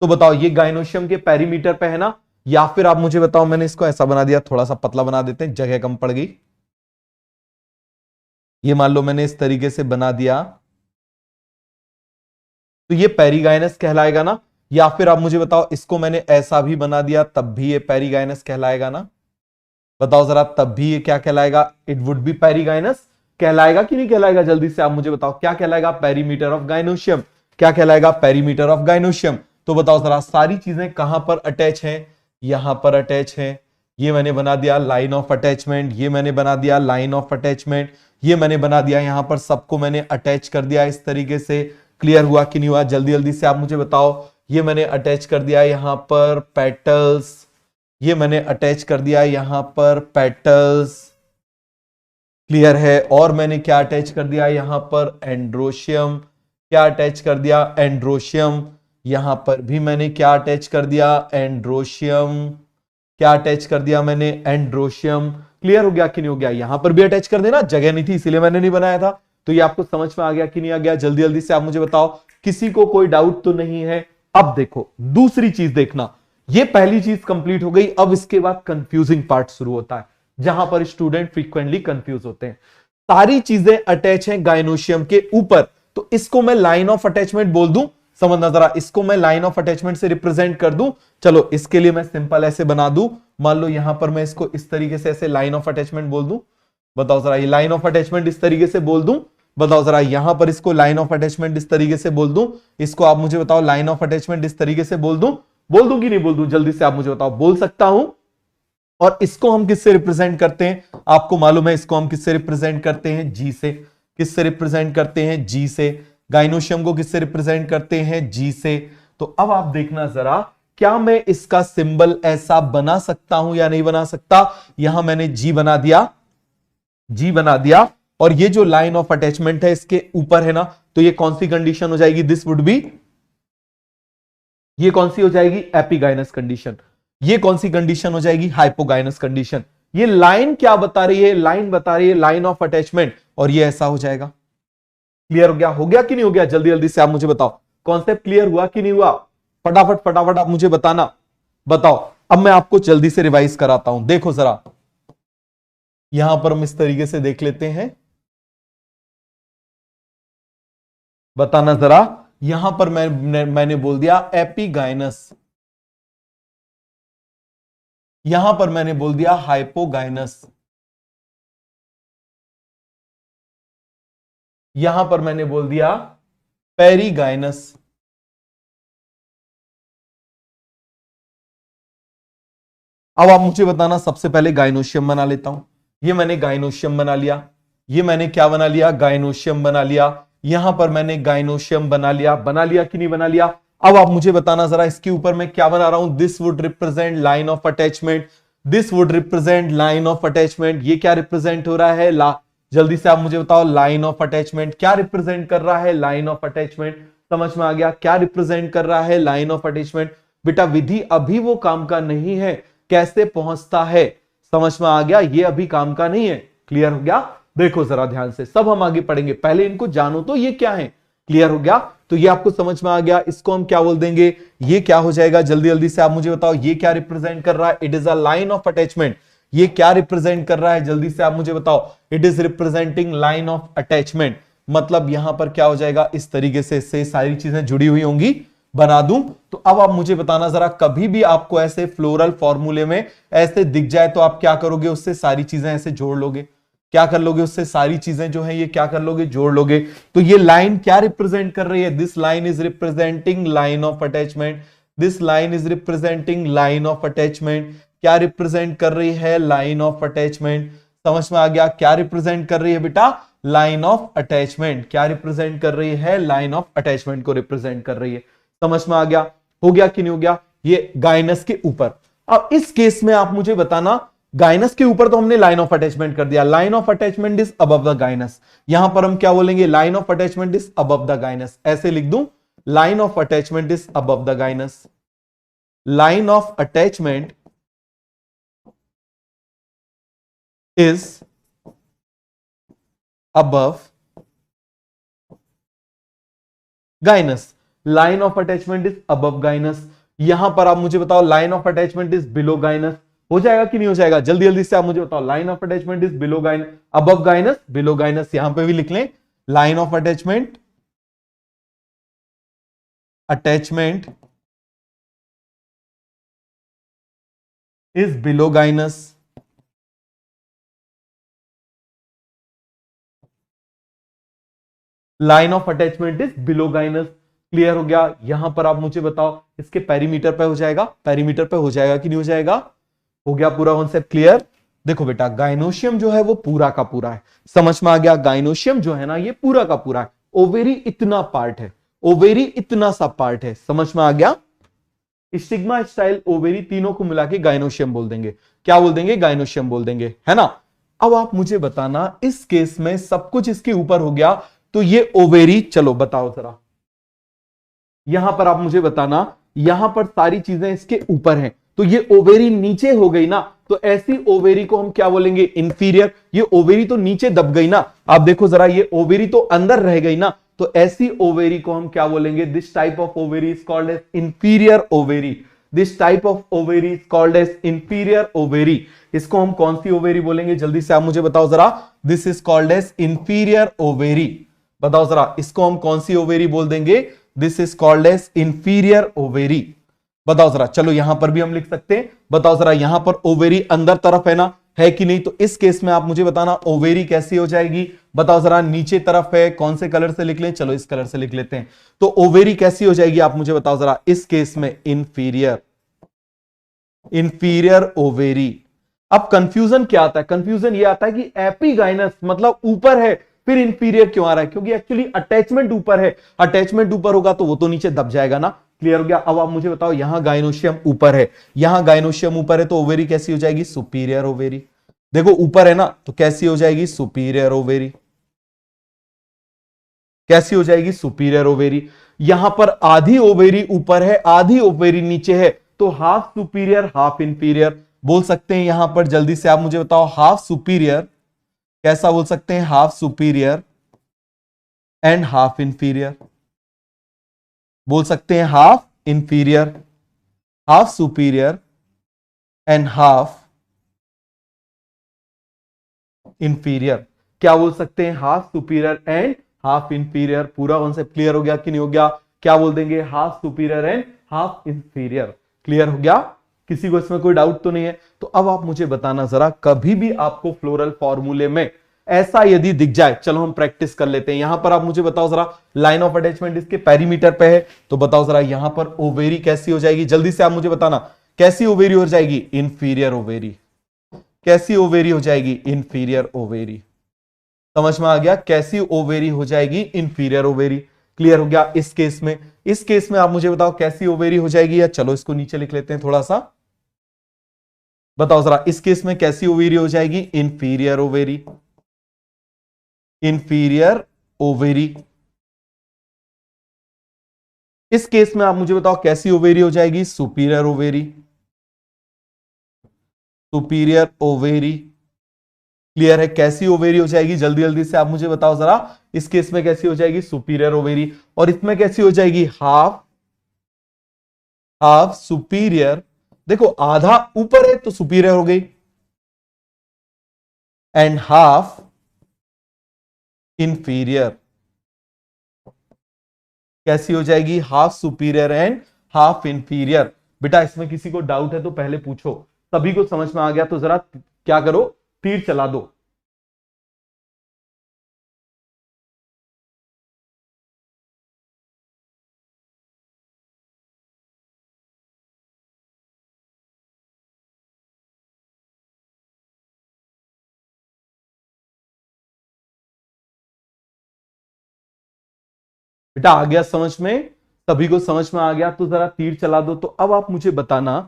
तो बताओ ये गाइनोशियम के पेरीमीटर पे है ना, या फिर आप मुझे बताओ, मैंने इसको ऐसा बना दिया, थोड़ा सा पतला बना देते हैं, जगह कम पड़ गई। ये मान लो मैंने इस तरीके से बना दिया, तो ये पेरीगाइनस कहलाएगा ना। या फिर आप मुझे बताओ, इसको मैंने ऐसा भी बना दिया, तब भी ये पेरीगाइनस कहलाएगा ना, बताओ जरा, तब भी ये क्या कहलाएगा, इट वुड बी पेरीगाइनस। कहलाएगा कि नहीं कहलाएगा, जल्दी से आप मुझे बताओ, क्या कहलाएगा, पेरीमीटर ऑफ गाइनोशियम। क्या कहलाएगा, पेरीमीटर ऑफ गाइनोशियम। तो बताओ जरा, सारी चीजें कहां पर अटैच हैं, यहां पर अटैच हैं। ये मैंने बना दिया लाइन ऑफ अटैचमेंट, ये मैंने बना दिया लाइन ऑफ अटैचमेंट, ये मैंने बना दिया, यहां पर सबको मैंने अटैच कर दिया इस तरीके से। क्लियर हुआ कि नहीं हुआ, जल्दी जल्दी से आप मुझे बताओ, ये मैंने अटैच कर दिया यहां पर पेटल्स, ये मैंने अटैच कर दिया यहां पर पेटल्स, क्लियर है। और मैंने क्या अटैच कर दिया यहां पर एंड्रोशियम, क्या अटैच कर दिया एंड्रोशियम, यहां पर भी मैंने क्या अटैच कर दिया एंड्रोशियम, क्या अटैच कर दिया मैंने एंड्रोशियम। क्लियर हो गया कि नहीं हो गया? यहां पर भी अटैच कर देना, जगह नहीं थी इसीलिए मैंने नहीं बनाया था। तो ये आपको समझ में आ गया कि नहीं आ गया? जल्दी जल्दी से आप मुझे बताओ, किसी को कोई डाउट तो नहीं है? अब देखो दूसरी चीज देखना, ये पहली चीज कंप्लीट हो गई। अब इसके बाद कंफ्यूजिंग पार्ट शुरू होता है, जहां पर स्टूडेंट फ्रीक्वेंटली कंफ्यूज होते हैं। सारी चीजें अटैच हैं गायनोशियम के ऊपर, तो इसको मैं लाइन ऑफ अटैचमेंट बोल दूं। समझना जरा, इसको मैं लाइन ऑफ अटैचमेंट से रिप्रेजेंट कर दूं। चलो इसके लिए मैं सिंपल ऐसे बना दूं, मान लो यहां पर मैं इसको इस तरीके से ऐसे लाइन ऑफ अटैचमेंट बोल दूं। बताओ जरा, ये लाइन ऑफ अटैचमेंट इस तरीके से बोल दूं। बताओ जरा, यहां पर इसको लाइन ऑफ अटैचमेंट इस तरीके से बोल दूं। इसको आप मुझे बताओ लाइन ऑफ अटैचमेंट इस तरीके से बोल दूं। बोल दूं कि नहीं बोल दूं? जल्दी से आप मुझे बताओ। बोल सकता हूं। और इसको हम किससे रिप्रेजेंट करते हैं? आपको मालूम है इसको हम किससे रिप्रेजेंट करते हैं? जी से। किससे रिप्रेजेंट करते हैं? जी से। गायनोशियम को किससे रिप्रेजेंट करते हैं? जी से। तो अब आप देखना जरा, क्या मैं इसका सिंबल ऐसा बना सकता हूं या नहीं बना सकता? यहां मैंने जी बना दिया, जी बना दिया। और ये जो लाइन ऑफ अटैचमेंट है इसके ऊपर है ना, तो ये कौन सी कंडीशन हो जाएगी? दिस वुड बी, ये कौन सी हो जाएगी? Epigynous condition. ये कौन सी कंडीशन हो जाएगी? Hypogynous condition. ये लाइन क्या बता रही है? लाइन बता रही है लाइन ऑफ अटैचमेंट, और ये ऐसा हो जाएगा। क्लियर हो गया? हो गया कि नहीं हो गया? जल्दी जल्दी से आप मुझे बताओ, कॉन्सेप्ट क्लियर हुआ कि नहीं हुआ? फटाफट फटाफट आप मुझे बताना। बताओ। अब मैं आपको जल्दी से रिवाइज कराता हूं। देखो जरा, यहां पर हम इस तरीके से देख लेते हैं। बताना जरा, यहां पर मैंने बोल दिया एपिगाइनस, यहां पर मैंने बोल दिया हाइपोगाइनस, यहां पर मैंने बोल दिया पेरीगाइनस। अब आप मुझे बताना, सबसे पहले गायनोशियम बना लेता हूं। ये मैंने गायनोशियम बना लिया, ये मैंने क्या बना लिया? गायनोशियम बना लिया। यहां पर मैंने गायनोशियम बना लिया। बना लिया कि नहीं बना लिया? अब आप मुझे बताना जरा, इसके ऊपर मैं क्या बना रहा हूं? This would represent line of attachment, this would represent line of attachment. ये क्या रिप्रेजेंट हो रहा है? जल्दी से आप मुझे बताओ, लाइन ऑफ अटैचमेंट क्या रिप्रेजेंट कर रहा है? Line of attachment. समझ में आ गया? क्या रिप्रेजेंट कर रहा है? Line of attachment. बेटा विधि अभी वो काम का नहीं है, कैसे पहुंचता है। समझ में आ गया? ये अभी काम का नहीं है। क्लियर हो गया? देखो जरा ध्यान से, सब हम आगे पढ़ेंगे, पहले इनको जानो तो ये क्या है। क्लियर हो गया? तो ये आपको समझ में आ गया। इसको हम क्या बोल देंगे? ये क्या हो जाएगा? जल्दी जल्दी से आप मुझे बताओ, ये क्या रिप्रेजेंट कर रहा है? It is a line of attachment. ये क्या रिप्रेजेंट कर रहा है? जल्दी से आप मुझे बताओ। It is representing line of attachment. मतलब यहां पर क्या हो जाएगा? इस तरीके से सारी चीजें जुड़ी हुई होंगी। बना दूं तो अब आप मुझे बताना जरा, कभी भी आपको ऐसे फ्लोरल फॉर्मूले में ऐसे दिख जाए तो आप क्या करोगे? उससे सारी चीजें ऐसे जोड़ लोगे। क्या कर लोगे? उससे सारी चीजें जो है ये क्या कर लोगे? जोड़ लोगे। तो ये लाइन क्या रिप्रेजेंट कर रही है? This line is representing line of attachment. This line is representing line of attachment. क्या रिप्रेजेंट कर रही है? Line of attachment. समझ में आ गया? क्या रिप्रेजेंट कर रही है बेटा? Line of attachment. क्या रिप्रेजेंट कर रही है? लाइन ऑफ अटैचमेंट को रिप्रेजेंट कर रही है। समझ में आ गया? हो गया कि नहीं हो गया? ये गाइनस के ऊपर। अब इस केस में आप मुझे बताना, गाइनस के ऊपर तो हमने लाइन ऑफ अटैचमेंट कर दिया, line of attachment is above the gynous. यहां पर हम क्या बोलेंगे? Line of attachment is above the gynous. ऐसे लिख दूं, line of attachment is above the gynous. Line of attachment is above gynous. Line of attachment is above gynous. यहां पर आप मुझे बताओ, line of attachment is below gynous. हो जाएगा कि नहीं हो जाएगा? जल्दी जल्दी से आप मुझे बताओ। Line of attachment is below gynous, above gynous, below gynous. यहां पे भी लिख लें, line of attachment, attachment is below gynous. Line of attachment is below gynous. Clear हो गया? यहां पर आप मुझे बताओ, इसके पेरीमीटर पे हो जाएगा, पेरीमीटर पे हो जाएगा कि नहीं हो जाएगा? हो गया पूरा कॉन्सेप्ट क्लियर? देखो बेटा, गाइनोशियम जो है वो पूरा का पूरा है। समझ में आ गया? गाइनोशियम जो है ना, ये पूरा का पूरा है। ओवेरी इतना पार्ट है, ओवेरी इतना सा पार्ट है, समझ में आ गया। स्टिग्मा, स्टाइल, ओवेरी तीनों को मिला के गाइनोशियम बोल देंगे। क्या बोल देंगे? गाइनोशियम बोल देंगे, है ना। अब आप मुझे बताना, इस केस में सब कुछ इसके ऊपर हो गया तो ये ओवेरी, चलो बताओ जरा, यहां पर आप मुझे बताना, यहां पर सारी चीजें इसके ऊपर हैं तो ये ओवेरी नीचे हो गई ना, तो ऐसी ओवेरी को हम क्या बोलेंगे? इंफीरियर। ये ओवेरी तो नीचे दब गई ना, आप देखो जरा, ये ओवेरी तो अंदर रह गई ना, तो ऐसी ओवेरी को हम क्या बोलेंगे? This type of ovary is called as inferior ovary. This type of ovary is called as inferior ovary. इसको हम कौन सी ओवेरी बोलेंगे? जल्दी से आप मुझे बताओ जरा। This is called as inferior ovary. बताओ जरा, इसको हम कौन सी ओवेरी बोल देंगे? This is called as inferior ovary. बताओ जरा, चलो यहां पर भी हम लिख सकते हैं। बताओ जरा, यहां पर ओवेरी अंदर तरफ है ना, है कि नहीं? तो इस केस में आप मुझे बताना ओवेरी कैसी हो जाएगी। बताओ जरा, नीचे तरफ है, कौन से कलर से लिख लें? चलो इस कलर से लिख लेते हैं। तो ओवेरी कैसी हो जाएगी आप मुझे बताओ जरा, इस केस में इंफीरियर, इंफीरियर ओवेरी। अब कंफ्यूजन क्या आता है? कंफ्यूजन ये आता है कि एपिगाइनस मतलब ऊपर है, फिर इंफीरियर क्यों आ रहा है? क्योंकि एक्चुअली अटैचमेंट ऊपर है, अटैचमेंट ऊपर होगा तो वो तो नीचे दब जाएगा ना। क्लियर हो गया? अब आप मुझे बताओ, यहां गाइनोशियम ऊपर है, यहां गाइनोशियम ऊपर है तो ओवेरी कैसी हो जाएगी? Superior ovary. देखो ऊपर है ना, तो कैसी हो जाएगी? Superior ovary. कैसी हो जाएगी? Superior ovary. यहां पर आधी ओवेरी ऊपर है, आधी ओवेरी नीचे है, तो हाफ सुपीरियर हाफ इंफीरियर बोल सकते हैं। यहां पर जल्दी से आप मुझे बताओ, हाफ सुपीरियर कैसा बोल सकते हैं? Half superior and half inferior बोल सकते हैं। Half inferior, half superior and half inferior. क्या बोल सकते हैं? Half superior and half inferior. पूरा कॉन्सेप्ट क्लियर हो गया कि नहीं हो गया? क्या बोल देंगे? Half superior and half inferior. Clear हो गया? किसी को इसमें कोई डाउट तो नहीं है? तो अब आप मुझे बताना जरा, कभी भी आपको फ्लोरल फॉर्मूले में ऐसा यदि दिख जाए, चलो हम प्रैक्टिस कर लेते हैं। यहां पर आप मुझे बताओ जरा, लाइन ऑफ अटैचमेंट इसके पेरीमीटर पे है, तो बताओ जरा यहां पर ओवेरी कैसी हो जाएगी? जल्दी से आप मुझे बताना, कैसी ओवेरी हो जाएगी? Inferior ovary. कैसी ओवेरी हो जाएगी? Inferior ovary. समझ में आ गया? कैसी ओवेरी हो जाएगी? Inferior ovary. क्लियर हो गया? इस केस में, इस केस में आप मुझे बताओ कैसी ओवेरी हो जाएगी, या चलो इसको नीचे लिख लेते हैं थोड़ा सा। बताओ जरा, इस केस में कैसी ओवेरी हो जाएगी? Inferior ovary. Inferior ovary. इस केस में आप मुझे बताओ कैसी ओवेरी हो जाएगी? Superior ovary. Superior ovary. Clear है? कैसी ओवेरी हो जाएगी? जल्दी जल्दी से आप मुझे बताओ जरा, इस केस में कैसी हो जाएगी? Superior ovary. और इसमें कैसी हो जाएगी? Half, half superior. देखो आधा ऊपर है तो सुपीरियर हो गई, एंड हाफ इंफीरियर। कैसी हो जाएगी? Half superior and half inferior. बेटा इसमें किसी को डाउट है तो पहले पूछो। सभी को समझ में आ गया तो जरा क्या करो? तीर चला दो। बेटा आ गया समझ में? सभी को समझ में आ गया तो जरा तीर चला दो। तो अब आप मुझे बताना,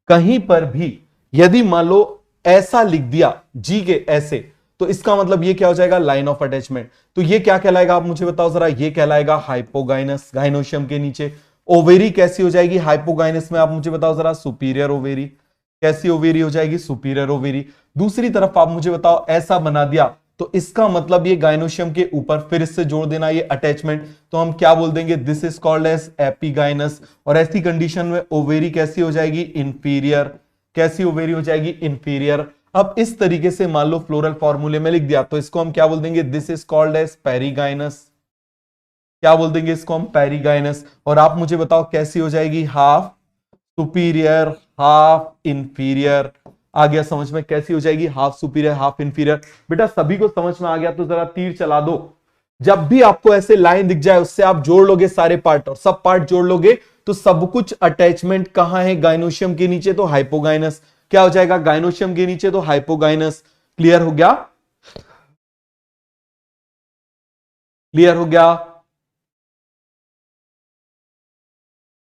कहीं पर भी यदि मान लो ऐसा लिख दिया जी के ऐसे, तो इसका मतलब ये क्या हो जाएगा? Line of attachment. तो ये क्या कहलाएगा आप मुझे बताओ जरा? ये कहलाएगा हाइपोगाइनस, गाइनोशियम के नीचे। ओवेरी कैसी हो जाएगी? हाइपोगाइनस में आप मुझे बताओ जरा, सुपीरियर ओवेरी। कैसी ओवेरी हो जाएगी? Superior ovary. दूसरी तरफ आप मुझे बताओ ऐसा बना दिया, तो इसका मतलब ये गाइनोशियम के ऊपर फिर इससे जोड़ देना ये अटैचमेंट, तो हम क्या बोल देंगे? This is called as epigynous. और ऐसी कंडीशन में ओवेरी कैसी हो जाएगी? इंफीरियर। कैसी ओवेरी हो जाएगी? इंफीरियर। अब इस तरीके से मान लो फ्लोरल फॉर्मूले में लिख दिया, तो इसको हम क्या बोल देंगे? This is called as perigynous. क्या बोल देंगे इसको हम? पेरीगाइनस। और आप मुझे बताओ कैसी हो जाएगी? Half superior half inferior. आ गया समझ में? कैसी हो जाएगी? Half superior half inferior. बेटा सभी को समझ में आ गया तो जरा तीर चला दो। जब भी आपको ऐसे लाइन दिख जाए, उससे आप जोड़ लोगे सारे पार्ट, और सब पार्ट जोड़ लोगे तो सब कुछ अटैचमेंट कहां है? गाइनोशियम के नीचे, तो हाइपोगाइनस। क्या हो जाएगा? गाइनोशियम के नीचे तो हाइपोगाइनस। क्लियर हो गया? क्लियर हो गया?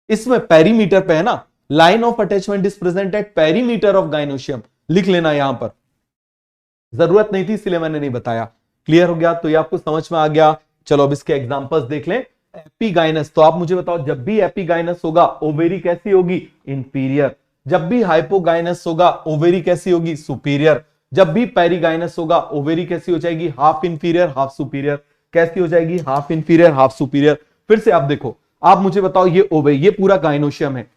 इसमें पेरीमीटर पे है ना, line of attachment is present at perimeter of gynoecium, लिख लेना यहां पर, जरूरत नहीं थी इसलिए मैंने नहीं बताया। क्लियर हो गया? तो ये आपको समझ में आ गया। चलो अब इसके एग्जांपल्स देख लें। एपिगाइनस, तो आप मुझे बताओ जब भी एपिगाइनस होगा ओवेरी कैसी होगी? इंफीरियर। जब भी हाइपोगाइनस होगा ओवेरी कैसी होगी? सुपीरियर। जब भी पेरीगाइनस होगा ओवेरी कैसी हो जाएगी? Half inferior half superior. कैसी हो जाएगी? Half inferior half superior. फिर से आप देखो, आप मुझे बताओ ये ओवेरी, ये पूरा गाइनोशियम है,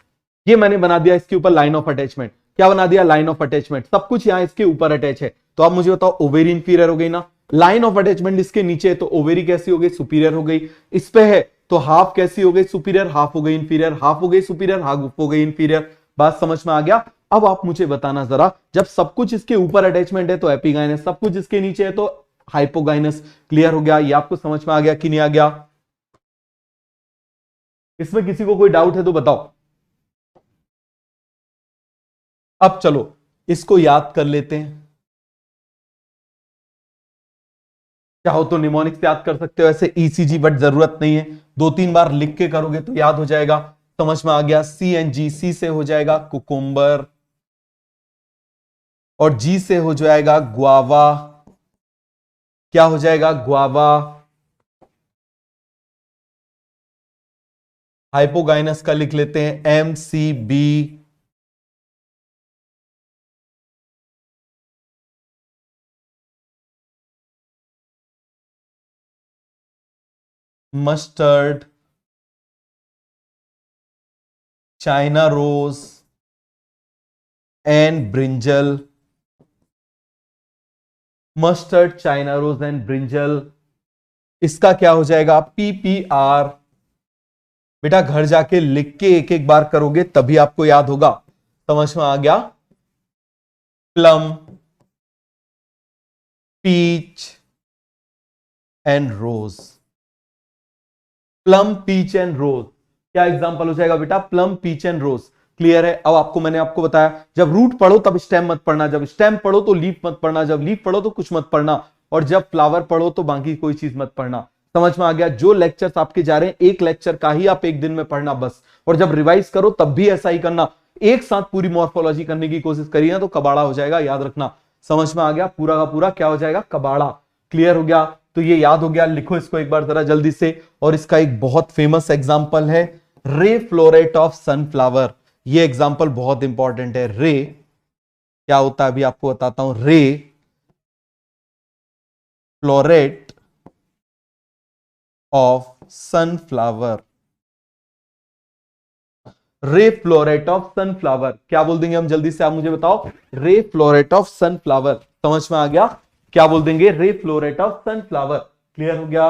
ये मैंने बना दिया इसके ऊपर लाइन ऑफ अटैचमेंट। क्या बना दिया? Line of attachment. सब कुछ यहां इसके ऊपर अटैच है, तो आप मुझे बताओ ओवेरी इंफीरियर हो गई ना। लाइन ऑफ अटैचमेंट इसके नीचे है, तो ओवेरी कैसी हो गई? सुपीरियर हो गई। इस पे है तो हाफ कैसी हो गई? सुपीरियर। हाफ हो गई इंफीरियर, हाफ हो गई सुपीरियर, हाफ हो गई इंफीरियर। बात समझ में आ गया? अब आप मुझे बताना जरा, जब सब कुछ इसके ऊपर अटैचमेंट है तो एपिगाइनस, सब कुछ इसके नीचे है तो हाइपोगाइनस। क्लियर हो गया? ये आपको समझ में आ गया कि नहीं आ गया? इसमें किसी को कोई डाउट है तो बताओ। अब चलो इसको याद कर लेते हैं। चाहो तो निमोनिक्स याद कर सकते हो ऐसे ईसीजी, बट जरूरत नहीं है, 2-3 बार लिख के करोगे तो याद हो जाएगा। समझ में आ गया? CNG, सी से हो जाएगा कुकुम्बर, और जी से हो जाएगा ग्वावा। क्या हो जाएगा? ग्वावा। हाइपोगाइनस का लिख लेते हैं MCB। Mustard, China rose and brinjal. Mustard, China rose and brinjal, इसका क्या हो जाएगा? PPR। बेटा घर जाके लिख के एक एक बार करोगे तभी आपको याद होगा। समझ में आ गया? Plum, peach and rose. Plum, peach and rose क्या एग्जांपल हो जाएगा बेटा? Plum, peach and rose. Clear है? अब आपको मैंने आपको बताया, जब रूट पढ़ो तब स्टेम मत पढ़ना, जब स्टेम पढ़ो तो लीफ मत पढ़ना, जब लीफ पढ़ो तो कुछ मत पढ़ना, और जब फ्लावर पढ़ो तो बाकी कोई चीज मत पढ़ना। समझ में आ गया? जो लेक्चर्स आपके जा रहे हैं एक लेक्चर का ही आप एक दिन में पढ़ना बस, और जब रिवाइज करो तब भी ऐसा ही करना। एक साथ पूरी मॉर्फोलॉजी करने की कोशिश करिए ना तो कबाड़ा हो जाएगा, याद रखना। समझ में आ गया? पूरा का पूरा क्या हो जाएगा? कबाड़ा। क्लियर हो गया? तो ये याद हो गया, लिखो इसको एक बार जरा जल्दी से। और इसका एक बहुत फेमस एग्जांपल है रे फ्लोरेट ऑफ सनफ्लावर। ये एग्जांपल बहुत इंपॉर्टेंट है। रे क्या होता है अभी आपको बताता हूं। रे फ्लोरेट ऑफ सनफ्लावर। रे फ्लोरेट ऑफ सनफ्लावर क्या बोल देंगे हम? जल्दी से आप मुझे बताओ। रे फ्लोरेट ऑफ सनफ्लावर। समझ में आ गया? क्या बोल देंगे? रे फ्लोरेट ऑफ सनफ्लावर। क्लियर हो गया?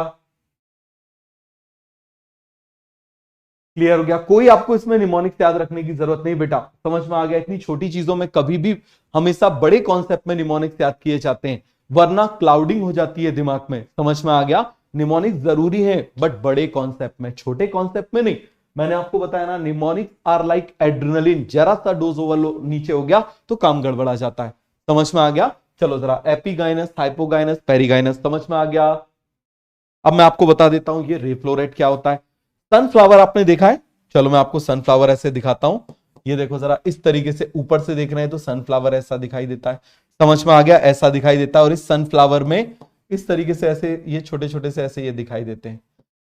क्लियर हो गया? कोई आपको इसमें निमोनिक्स याद रखने की जरूरत नहीं बेटा। समझ में आ गया? इतनी छोटी चीजों में कभी भी हमेशा बड़े कॉन्सेप्ट में निमोनिक्स याद किए जाते हैं, वरना क्लाउडिंग हो जाती है दिमाग में। समझ में आ गया? निमोनिक्स जरूरी है बट बड़े कॉन्सेप्ट में, छोटे कॉन्सेप्ट में नहीं। मैंने आपको बताया ना, निमोनिक्स आर लाइक एड्रेनलिन, जरा सा डोज ओवर नीचे हो गया तो काम गड़बड़ा जाता है। समझ में आ गया? चलो जरा एपिगाइनस, हाइपोगाइनस, पेरिगाइनस समझ में आ गया। अब मैं आपको बता देता हूं ये रेफ्लोरेट क्या होता है। सनफ्लावर आपने देखा है? चलो मैं आपको सनफ्लावर ऐसे दिखाता हूं। ये देखो जरा, इस तरीके से ऊपर से देख रहे हैं तो सनफ्लावर ऐसा दिखाई देता है। समझ में आ गया? ऐसा दिखाई देता है। और इस सनफ्लावर में इस तरीके से ऐसे ये छोटे छोटे से ऐसे ये दिखाई देते हैं,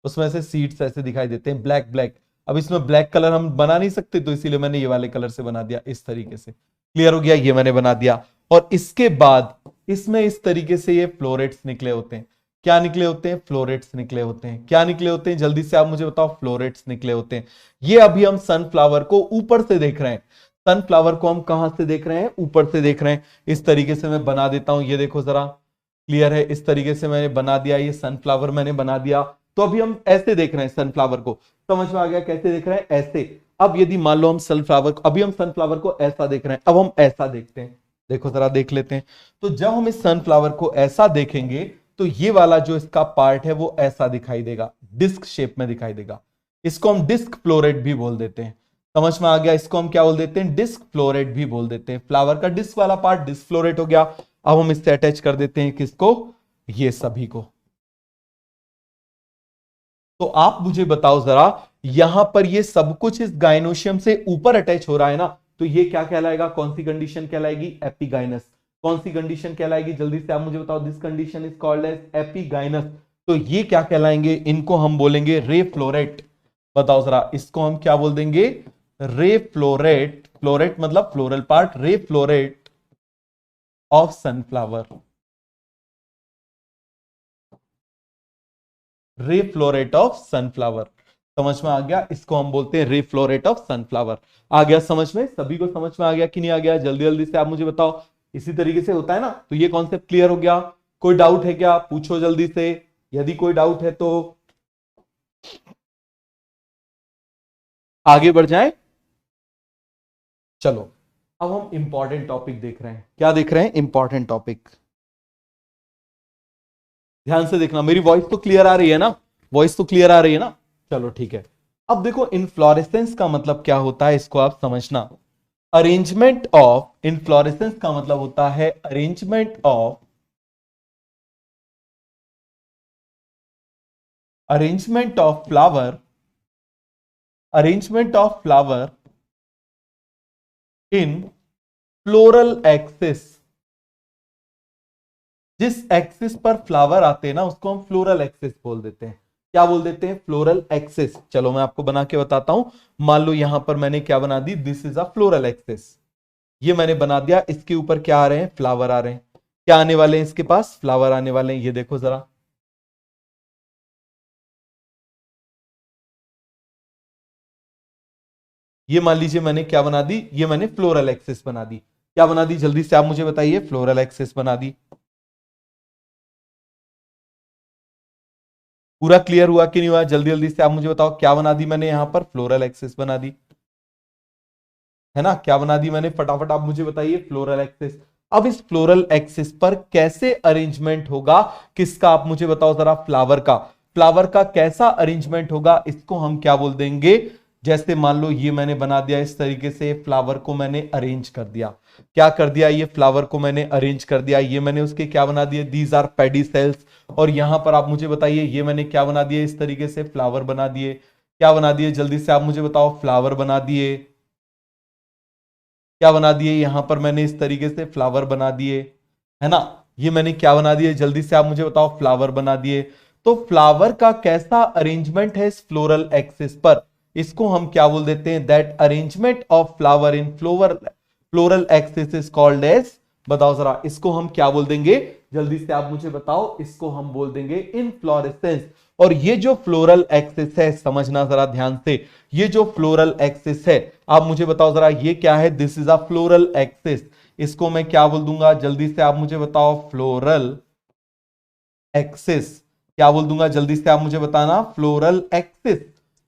उसमें से सीड्स ऐसे दिखाई देते हैं, ब्लैक ब्लैक। अब इसमें ब्लैक कलर हम बना नहीं सकते तो इसीलिए मैंने ये वाले कलर से बना दिया इस तरीके से। क्लियर हो गया? ये मैंने बना दिया। और इसके बाद इसमें इस तरीके से ये फ्लोरेट्स निकले होते हैं। क्या निकले होते हैं? फ्लोरेट्स निकले होते हैं। क्या निकले होते हैं? जल्दी से आप मुझे बताओ। फ्लोरेट्स निकले होते हैं। ये अभी हम सनफ्लावर को ऊपर से देख रहे हैं। सनफ्लावर को हम कहां से देख रहे हैं? ऊपर से देख रहे हैं। इस तरीके से मैं बना देता हूं, ये देखो जरा। क्लियर है? इस तरीके से मैंने बना दिया, ये सनफ्लावर मैंने बना दिया। तो अभी हम ऐसे देख रहे हैं सनफ्लावर को। समझ में आ गया? कैसे देख रहे हैं? ऐसे। अब यदि मान लो हम सनफ्लावर को, अभी हम सनफ्लावर को ऐसा देख रहे हैं, अब हम ऐसा देखते हैं। देखो जरा, देख लेते हैं। तो जब हम इस सनफ्लावर को ऐसा देखेंगे तो ये वाला जो इसका पार्ट है वो ऐसा दिखाई देगा, डिस्क शेप में दिखाई देगा। इसको हम डिस्क फ्लोरेट भी बोल देते हैं। समझ में आ गया? इसको हम क्या बोल देते हैं? डिस्क फ्लोरेट भी बोल देते हैं। फ्लावर का डिस्क वाला पार्ट डिस्क फ्लोरेट हो गया। अब हम इससे अटैच कर देते हैं किसको? ये सभी को। तो आप मुझे बताओ जरा, यहां पर ये सब कुछ इस गाइनोशियम से ऊपर अटैच हो रहा है ना, तो ये क्या कहलाएगा, कौन सी कंडीशन कहलाएगी, एपिगाइनस। कौन सी कंडीशन कहलाएगी, जल्दी से आप मुझे बताओ, this condition is called as epigynous. तो ये क्या कहलाएंगे, इनको हम बोलेंगे रे फ्लोरेट। बताओ जरा, इसको हम क्या बोल देंगे, रे फ्लोरेट। फ्लोरेट मतलब फ्लोरल पार्ट, रे फ्लोरेट ऑफ सनफ्लावर। रे फ्लोरेट ऑफ सनफ्लावर, समझ में आ गया, इसको हम बोलते हैं रे फ्लोरेट ऑफ सनफ्लावर। आ गया समझ में, सभी को समझ में आ गया कि नहीं आ गया, जल्दी जल्दी से आप मुझे बताओ। इसी तरीके से होता है ना, तो ये कॉन्सेप्ट क्लियर हो गया। कोई डाउट है क्या, पूछो जल्दी से, यदि कोई डाउट है तो आगे बढ़ जाएं। चलो अब हम इंपॉर्टेंट टॉपिक देख रहे हैं, क्या देख रहे हैं, इंपॉर्टेंट टॉपिक। ध्यान से देखना, मेरी वॉइस तो क्लियर आ रही है ना, वॉइस तो क्लियर आ रही है ना, चलो ठीक है। अब देखो इनफ्लोरेसेंस का मतलब क्या होता है, इसको आप समझना। अरेंजमेंट ऑफ, इनफ्लोरेसेंस का मतलब होता है arrangement of flower, arrangement of flower in floral axis. जिस एक्सिस पर फ्लावर आते हैं ना, उसको हम फ्लोरल एक्सिस बोल देते हैं। क्या बोल देते हैं, फ्लोरल एक्सिस। चलो मैं आपको बना के बताता हूं। मान लो यहां पर मैंने क्या बना दी, this is a floral axis. ये मैंने बना दिया, इसके ऊपर क्या आ रहे हैं, फ्लावर आ रहे हैं। क्या आने वाले हैं इसके पास, फ्लावर आने वाले हैं, ये देखो जरा। ये मान लीजिए मैंने क्या बना दी, ये मैंने फ्लोरल एक्सिस बना दी। क्या बना दी, जल्दी से आप मुझे बताइए, फ्लोरल एक्सिस बना दी। पूरा क्लियर हुआ कि नहीं हुआ, जल्दी जल्दी से आप मुझे बताओ, क्या बना दी मैंने यहां पर, फ्लोरल एक्सिस बना दी, है ना। क्या बना दी मैंने, फटाफट आप मुझे बताइए, फ्लोरल एक्सिस। अब इस फ्लोरल एक्सिस पर कैसे अरेंजमेंट होगा, किसका, आप मुझे बताओ जरा, फ्लावर का। फ्लावर का कैसा अरेंजमेंट होगा, इसको हम क्या बोल देंगे। जैसे मान लो ये मैंने बना दिया इस तरीके से, फ्लावर को मैंने अरेंज कर दिया। क्या कर दिया, ये फ्लावर को मैंने अरेंज कर दिया, ये मैंने उसके क्या बना दिए, दीज आर पेडी सेल्स। और यहां पर आप मुझे बताइए, ये मैंने क्या बना दिए, इस तरीके से फ्लावर बना दिए। क्या बना दिए, जल्दी से आप मुझे बताओ, फ्लावर बना दिए। क्या बना दिए, यहां पर मैंने इस तरीके से फ्लावर बना दिए, है ना। ये मैंने क्या बना दिए, जल्दी से आप मुझे बताओ, फ्लावर बना दिए। तो फ्लावर का कैसा अरेंजमेंट है इस फ्लोरल एक्सिस पर, इसको हम क्या बोल देते हैं, that arrangement of flower in floral axis is called as, बताओ जरा, इसको हम क्या बोल देंगे, जल्दी से आप मुझे बताओ, इसको हम बोल देंगे इनफ्लोरेसेंस। और ये जो फ्लोरल एक्सिस है, समझना जरा ध्यान से, ये जो फ्लोरल एक्सिस है, आप मुझे बताओ जरा, ये क्या है, this is a floral axis. इसको मैं क्या बोल दूंगा, जल्दी से आप मुझे बताओ, फ्लोरल एक्सिस। क्या बोल दूंगा, जल्दी से आप मुझे बताना, फ्लोरल एक्सिस।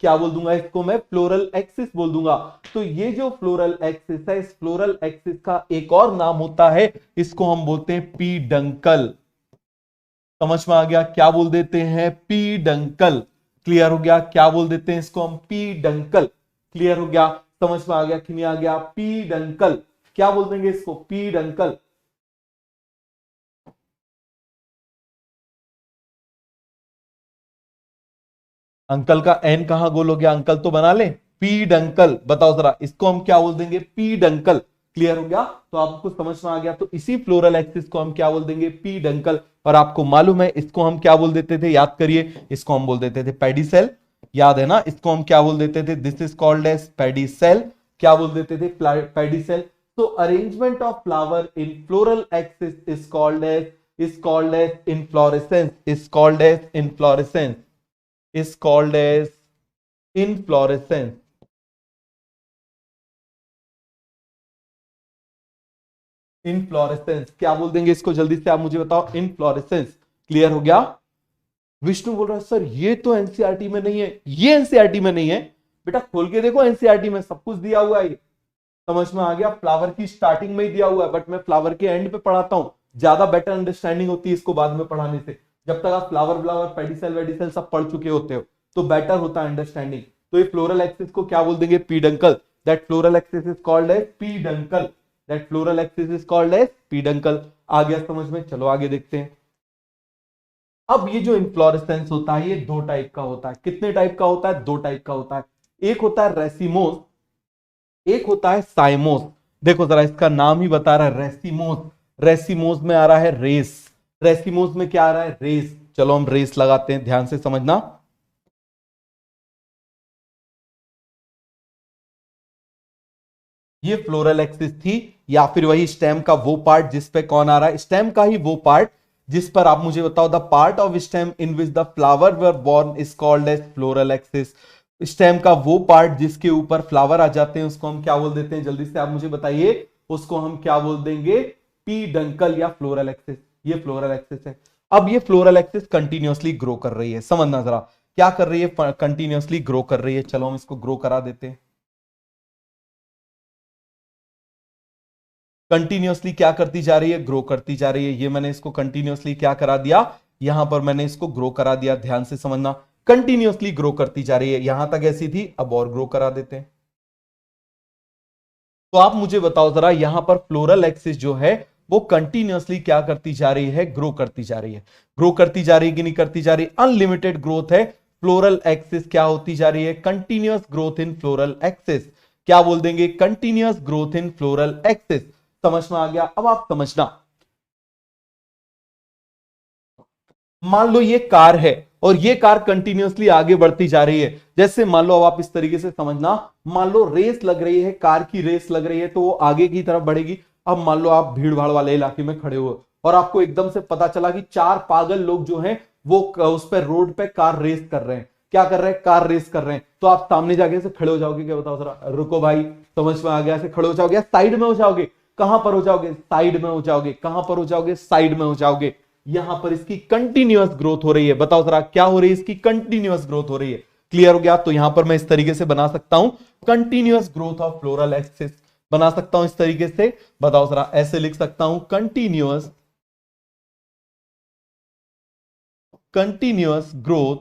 क्या बोल दूंगा इसको मैं, फ्लोरल एक्सिस बोल दूंगा। तो ये जो फ्लोरल एक्सिस है, इस फ्लोरल एक्सिस का एक और नाम होता है, इसको हम बोलते हैं पीडंकल। समझ में आ गया, क्या बोल देते हैं, पीडंकल। क्लियर हो गया, क्या बोल देते हैं इसको हम, पीडंकल। क्लियर हो गया, समझ में आ गया कि नहीं आ गया, पीडंकल। क्या बोल देंगे इसको, पीडंकल। अंकल का एन कहां गोल हो गया, अंकल तो बना ले, पीडंकल। बताओ जरा, इसको हम क्या बोल देंगे, पीडंकल। क्लियर हो गया, तो आपको समझ में आ गया। तो इसी फ्लोरल एक्सिस को हम क्या बोल देंगे, पीडंकल। और आपको मालूम है इसको हम क्या बोल देते थे, याद करिए, इसको हम बोल देते थे पेडिसेल। याद है ना, इसको हम क्या बोल देते थे, this is called as pedicel. क्या बोल देते थे, पेडिसेल। तो arrangement of flower in floral axis is called as inflorescence, is called as inflorescence। Inflorescence क्या बोल देंगे इसको, जल्दी से आप मुझे बताओ, इनफ्लोरेसेंस। क्लियर हो गया। विष्णु बोल रहा है सर ये तो एनसीईआरटी में नहीं है, ये एनसीईआरटी में नहीं है। बेटा खोल के देखो, एनसीईआरटी में सब कुछ दिया हुआ है। समझ में आ गया, फ्लावर की स्टार्टिंग में ही दिया हुआ है, बट मैं फ्लावर के एंड पे पढ़ाता हूं, ज्यादा बेटर अंडरस्टैंडिंग होती है इसको बाद में पढ़ाने से। जब तक आप फ्लावर फ्लावर पेडिसेल वेडिसेल सब पढ़ चुके होते हो, तो बेटर होता है अंडरस्टैंडिंग। तो ये फ्लोरल एक्सिस को क्या बोल देंगे, peduncle. That floral axis is called as peduncle. That floral axis is called as peduncle. आ गया समझ में, चलो आगे देखते हैं। अब ये जो इन्फ्लोरेसेंस होता है ये दो टाइप का होता है। कितने टाइप का होता है? दो टाइप का होता है। एक होता है रेसिमोस, एक होता है साइमोस। देखो जरा, इसका नाम ही बता रहा है रेसिमोस। रेसिमोस में आ रहा है रेस, रेसिमोस में क्या आ रहा है? रेस। चलो हम रेस लगाते हैं, ध्यान से समझना। ये फ्लोरल एक्सिस थी, या फिर वही स्टेम का वो पार्ट जिस पे कौन आ रहा है? स्टेम का ही वो पार्ट जिस पर आप मुझे बताओ, the part of stem in which the flower were born is called as floral axis. Stem का वो पार्ट जिसके ऊपर फ्लावर आ जाते हैं उसको हम क्या बोल देते हैं? जल्दी से आप मुझे बताइए, उसको हम क्या बोल देंगे? पी डंकल या फ्लोरल एक्सिस। ये फ्लोरल एक्सिस है। अब ये फ्लोरल एक्सिस कंटिन्यूअसली ग्रो कर रही है, समझना जरा क्या कर रही है? कंटिन्यूअसली ग्रो कर रही है। चलो हम इसको ग्रो करा देते हैं। कंटिन्यूअसली क्या करती जा रही है? ग्रो करती जा रही है। ये मैंने इसको कंटिन्यूअसली क्या करा दिया? यहां पर मैंने इसको ग्रो करा दिया। ध्यान से समझना, कंटिन्यूअसली ग्रो करती जा रही है। यहां तक ऐसी थी, अब और ग्रो करा देते हैं। तो आप मुझे बताओ जरा, यहां पर फ्लोरल एक्सिस जो है वो कंटिन्यूअसली क्या करती जा रही है? ग्रो करती जा रही है। ग्रो करती जा रही है कि नहीं करती जा रही? अनलिमिटेड ग्रोथ है। फ्लोरल एक्सिस क्या होती जा रही है? Continuous growth in floral axis. क्या बोल देंगे? Continuous growth in floral axis. समझ में आ गया? अब आप समझना, मान लो ये कार है और ये कार कंटिन्यूअसली आगे बढ़ती जा रही है। जैसे मान लो, अब आप इस तरीके से समझना, मान लो रेस लग रही है, कार की रेस लग रही है तो वो आगे की तरफ बढ़ेगी। अब मान लो आप भीड़ भाड़ वाले इलाके में खड़े हुए और आपको एकदम से पता चला कि चार पागल लोग जो हैं वो उस पर रोड पे कार रेस कर रहे हैं। क्या कर रहे हैं? कार रेस कर रहे हैं। तो आप सामने जाके से खड़े हो जाओगे? क्या बताओ जरा, रुको भाई, समझ में आ गया? से खड़े हो जाओगे, साइड में हो जाओगे? कहां पर हो जाओगे? साइड में हो जाओगे। कहां पर हो जाओगे? साइड में हो जाओगे। यहां पर इसकी कंटिन्यूअस ग्रोथ हो रही है। बताओ जरा क्या हो रही है? इसकी कंटिन्यूअस ग्रोथ हो रही है। क्लियर हो गया? तो यहां पर मैं इस तरीके से बना सकता हूं, continuous growth of floral axis बना सकता हूं इस तरीके से। बताओ जरा, ऐसे लिख सकता हूं, continuous growth